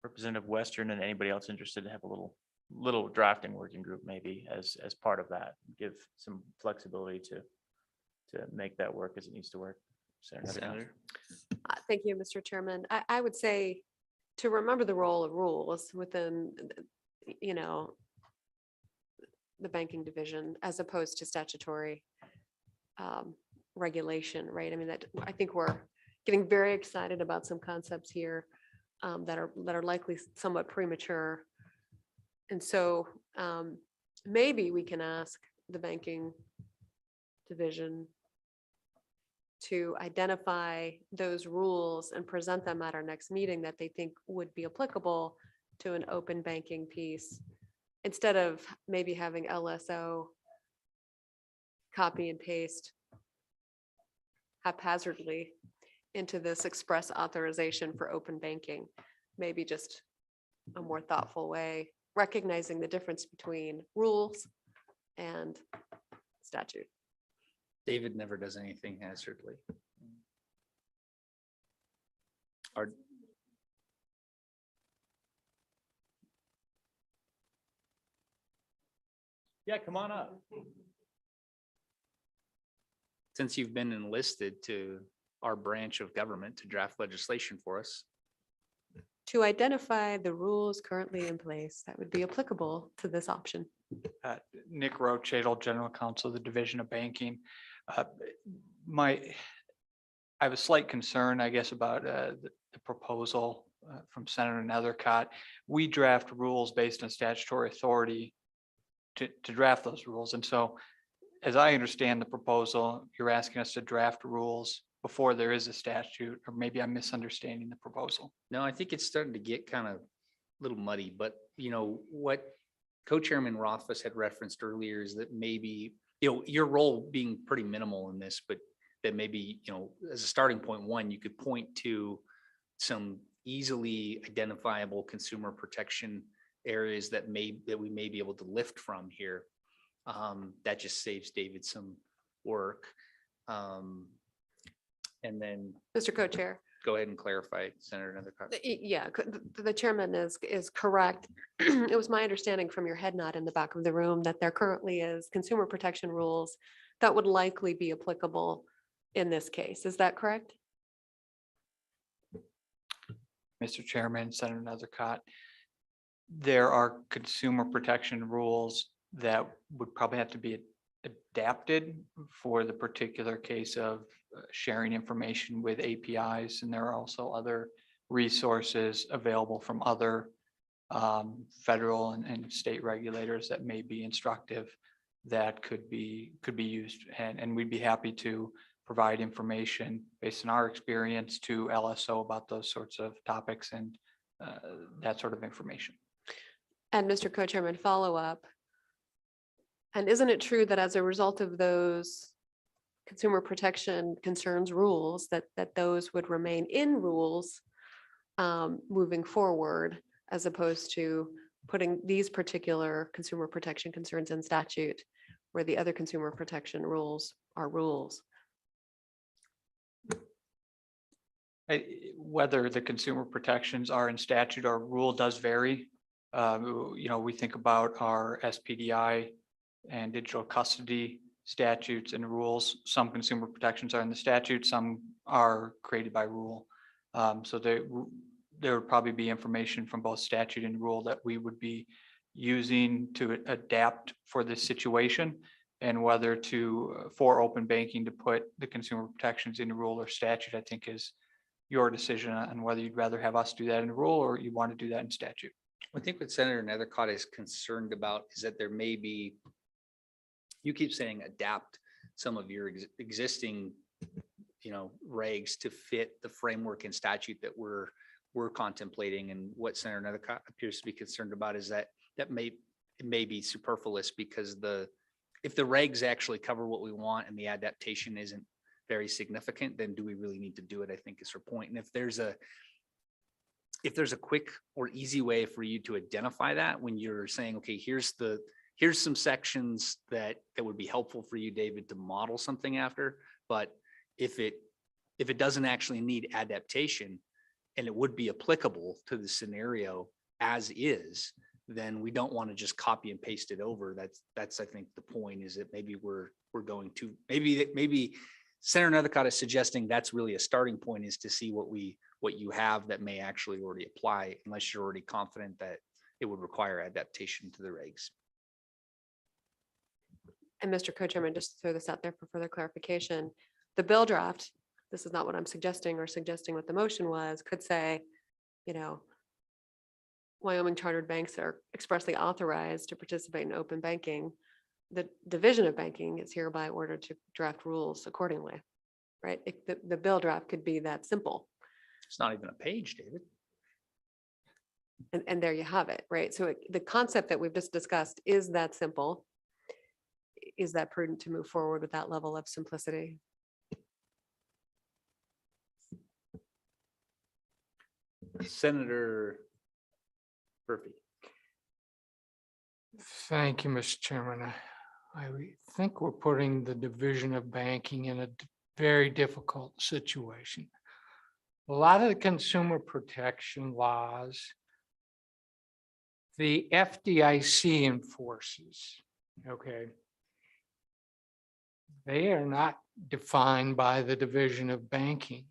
A: Representative Western and anybody else interested to have a little drafting working group maybe as part of that. Give some flexibility to make that work as it needs to work. Senator.
F: Thank you, Mr. Chairman. I would say to remember the role of rules within, the banking division as opposed to statutory regulation, right? I mean, I think we're getting very excited about some concepts here that are likely somewhat premature. And so maybe we can ask the banking division to identify those rules and present them at our next meeting that they think would be applicable to an open banking piece, instead of maybe having LSO copy and paste haphazardly into this express authorization for open banking. Maybe just a more thoughtful way, recognizing the difference between rules and statute.
N: David never does anything haphazardly.
A: Yeah, come on up.
N: Since you've been enlisted to our branch of government to draft legislation for us.
F: To identify the rules currently in place that would be applicable to this option.
U: Nick Roach, General Counsel of the Division of Banking. I have a slight concern, I guess, about the proposal from Senator Nethercott. We draft rules based on statutory authority to draft those rules. And so, as I understand the proposal, you're asking us to draft rules before there is a statute, or maybe I'm misunderstanding the proposal.
N: No, I think it's starting to get kind of a little muddy, but what Co-Chairman Rothfuss had referenced earlier is that maybe, your role being pretty minimal in this, but that maybe, as a starting point, one, you could point to some easily identifiable consumer protection
B: areas that we may be able to lift from here. That just saves David some work. And then
F: Mr. Co-Chair.
B: go ahead and clarify, Senator Nethercott.
F: Yeah, the chairman is correct. It was my understanding from your head nod in the back of the room that there currently is consumer protection rules that would likely be applicable in this case. Is that correct?
U: Mr. Chairman, Senator Nethercott, there are consumer protection rules that would probably have to be adapted for the particular case of sharing information with APIs. And there are also other resources available from other federal and state regulators that may be instructive that could be used. And we'd be happy to provide information based on our experience to LSO about those sorts of topics and that sort of information.
F: And Mr. Co-Chairman, follow up. And isn't it true that as a result of those consumer protection concerns rules, that those would remain in rules moving forward, as opposed to putting these particular consumer protection concerns in statute, where the other consumer protection rules are rules?
U: Whether the consumer protections are in statute or rule does vary. We think about our SPDI and digital custody statutes and rules. Some consumer protections are in the statute, some are created by rule. So there would probably be information from both statute and rule that we would be using to adapt for this situation, and whether for open banking to put the consumer protections in rule or statute, I think is your decision on whether you'd rather have us do that in rule or you want to do that in statute.
B: I think what Senator Nethercott is concerned about is that there may be, you keep saying adapt some of your existing, regs to fit the framework and statute that we're contemplating. And what Senator Nethercott appears to be concerned about is that it may be superfluous, because if the regs actually cover what we want and the adaptation isn't very significant, then do we really need to do it? I think is her point. And if there's a quick or easy way for you to identify that when you're saying, okay, here's some sections that would be helpful for you, David, to model something after. But if it doesn't actually need adaptation and it would be applicable to the scenario as is, then we don't want to just copy and paste it over. That's I think the point, is that maybe we're going to maybe Senator Nethercott is suggesting that's really a starting point, is to see what you have that may actually already apply, unless you're already confident that it would require adaptation to the regs.
F: And Mr. Co-Chairman, just to throw this out there for further clarification, the bill draft, this is not what I'm suggesting what the motion was, could say, Wyoming chartered banks are expressly authorized to participate in open banking. The Division of Banking is hereby ordered to draft rules accordingly, right? The bill draft could be that simple.
B: It's not even a page, David.
F: And there you have it, right? So the concept that we've just discussed is that simple. Is that prudent to move forward with that level of simplicity?
B: Senator Murphy.
G: Thank you, Mr. Chairman. I think we're putting the Division of Banking in a very difficult situation. A lot of the consumer protection laws, the FDIC enforces, okay? They are not defined by the Division of Banking.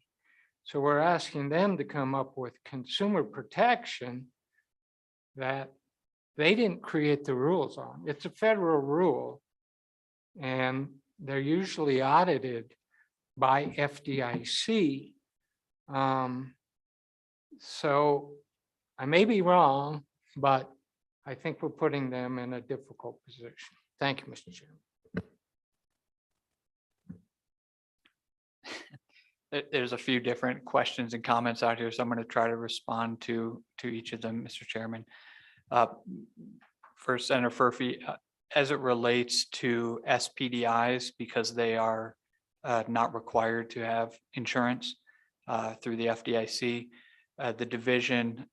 G: So we're asking them to come up with consumer protection that they didn't create the rules on. It's a federal rule, and they're usually audited by FDIC. So I may be wrong, but I think we're putting them in a difficult position. Thank you, Mr. Chairman.
U: There's a few different questions and comments out here, so I'm going to try to respond to each of them, Mr. Chairman. First, Senator Murphy, as it relates to SPDIs, because they are not required to have insurance through the FDIC, the division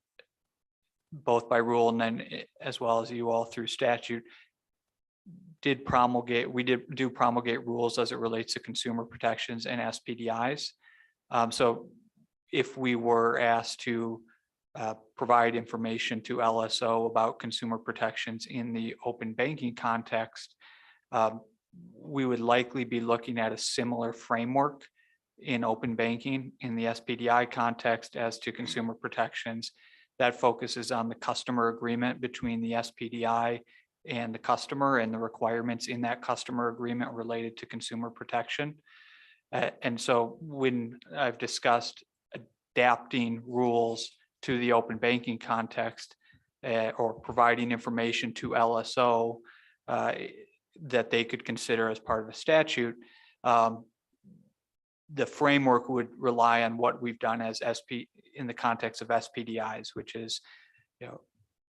U: both by rule and then as well as you all through statute, we do promulgate rules as it relates to consumer protections and SPDIs. So if we were asked to provide information to LSO about consumer protections in the open banking context, we would likely be looking at a similar framework in open banking in the SPDI context as to consumer protections that focuses on the customer agreement between the SPDI and the customer and the requirements in that customer agreement related to consumer protection. And so when I've discussed adapting rules to the open banking context or providing information to LSO that they could consider as part of a statute, the framework would rely on what we've done as in the context of SPDIs, which is,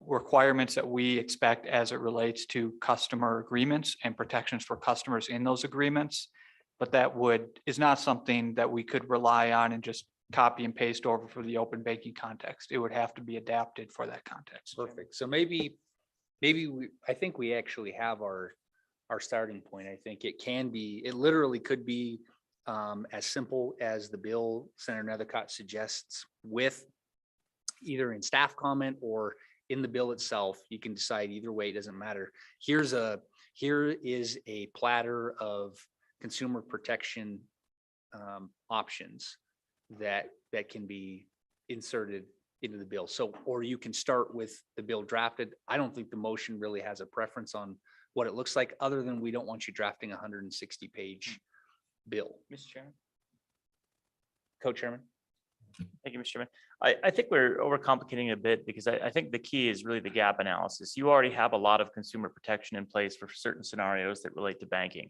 U: requirements that we expect as it relates to customer agreements and protections for customers in those agreements. But that is not something that we could rely on and just copy and paste over for the open banking context. It would have to be adapted for that context.
B: Perfect. So I think we actually have our starting point. I think it literally could be as simple as the bill Senator Nethercott suggests, with either in staff comment or in the bill itself. You can decide either way, it doesn't matter. Here is a platter of consumer protection options that can be inserted into the bill. So, or you can start with the bill drafted. I don't think the motion really has a preference on what it looks like, other than we don't want you drafting a 160-page bill.
A: Mr. Chairman.
B: Co-chairman.
A: Thank you, Mr. Chairman. I think we're overcomplicating it a bit, because I think the key is really the gap analysis. You already have a lot of consumer protection in place for certain scenarios that relate to banking.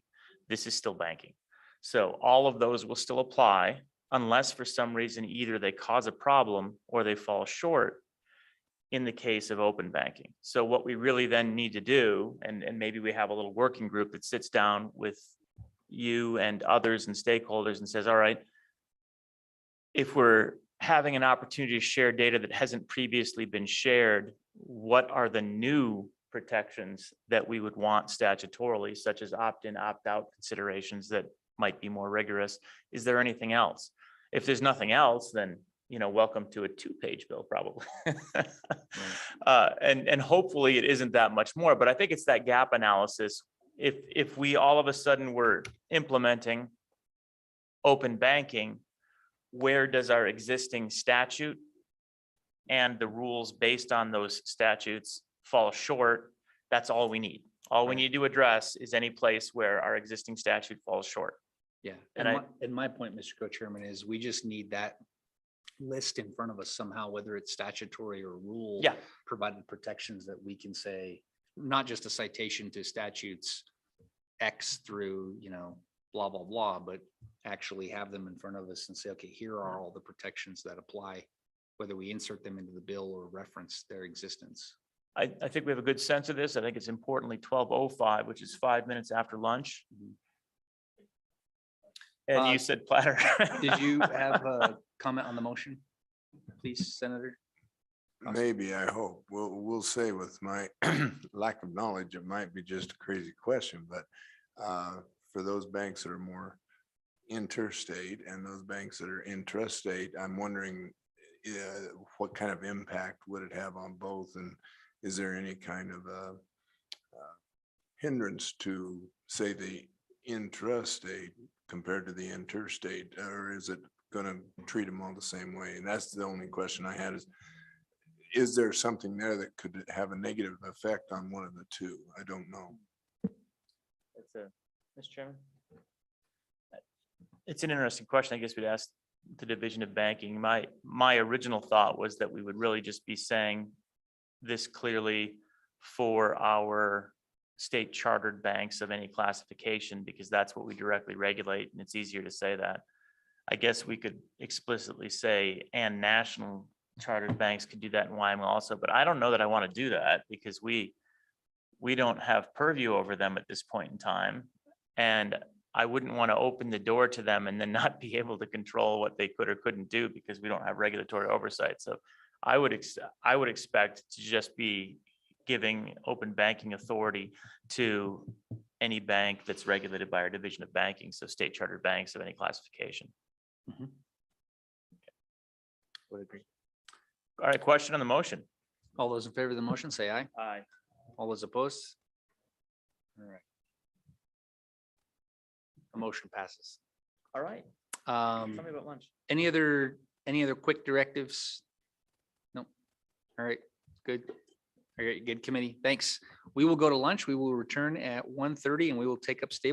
A: This is still banking. So all of those will still apply unless for some reason either they cause a problem or they fall short in the case of open banking. So what we really then need to do, and maybe we have a little working group that sits down with you and others and stakeholders and says, all right, if we're having an opportunity to share data that hasn't previously been shared, what are the new protections that we would want statutorily, such as opt-in, opt-out considerations that might be more rigorous? Is there anything else? If there's nothing else, then welcome to a 2-page bill, probably. And hopefully it isn't that much more, but I think it's that gap analysis. If we all of a sudden were implementing open banking, where does our existing statute and the rules based on those statutes fall short? That's all we need. All we need to address is any place where our existing statute falls short.
B: Yeah,
A: And
B: and my point, Mr. Co-Chairman, is we just need that list in front of us somehow, whether it's statutory or rule.
A: Yeah.
B: Provided protections that we can say, not just a citation to statutes X through, blah, blah, blah, but actually have them in front of us and say, okay, here are all the protections that apply, whether we insert them into the bill or reference their existence.
A: I think we have a good sense of this. I think it's importantly 12:05, which is 5 minutes after lunch. And you said platter.
B: Did you have a comment on the motion, please, Senator?
C: Maybe, I hope. We'll say with my lack of knowledge, it might be just a crazy question, but for those banks that are more interstate and those banks that are intrastate, I'm wondering what kind of impact would it have on both? And is there any kind of hindrance to, say, the intrastate compared to the interstate, or is it going to treat them all the same way? And that's the only question I had, is there something there that could have a negative effect on one of the two? I don't know.
A: Mr. Chairman. It's an interesting question. I guess we'd ask the Division of Banking. My original thought was that we would really just be saying this clearly for our state chartered banks of any classification, because that's what we directly regulate, and it's easier to say that. I guess we could explicitly say, and national chartered banks could do that in Wyoming also, but I don't know that I want to do that, because we don't have purview over them at this point in time. And I wouldn't want to open the door to them and then not be able to control what they could or couldn't do because we don't have regulatory oversight. So I would expect to just be giving open banking authority to any bank that's regulated by our division of banking, so state chartered banks of any classification.
B: Would agree.
A: All right, question on the motion.
B: All those in favor of the motion, say aye.
A: Aye.
B: All those opposed? All right. The motion passes.
A: All right. Tell me about lunch.
B: Any other quick directives? No. All right, good. All right, good committee. Thanks. We will go to lunch. We will return at 1:30 and we will take up stable.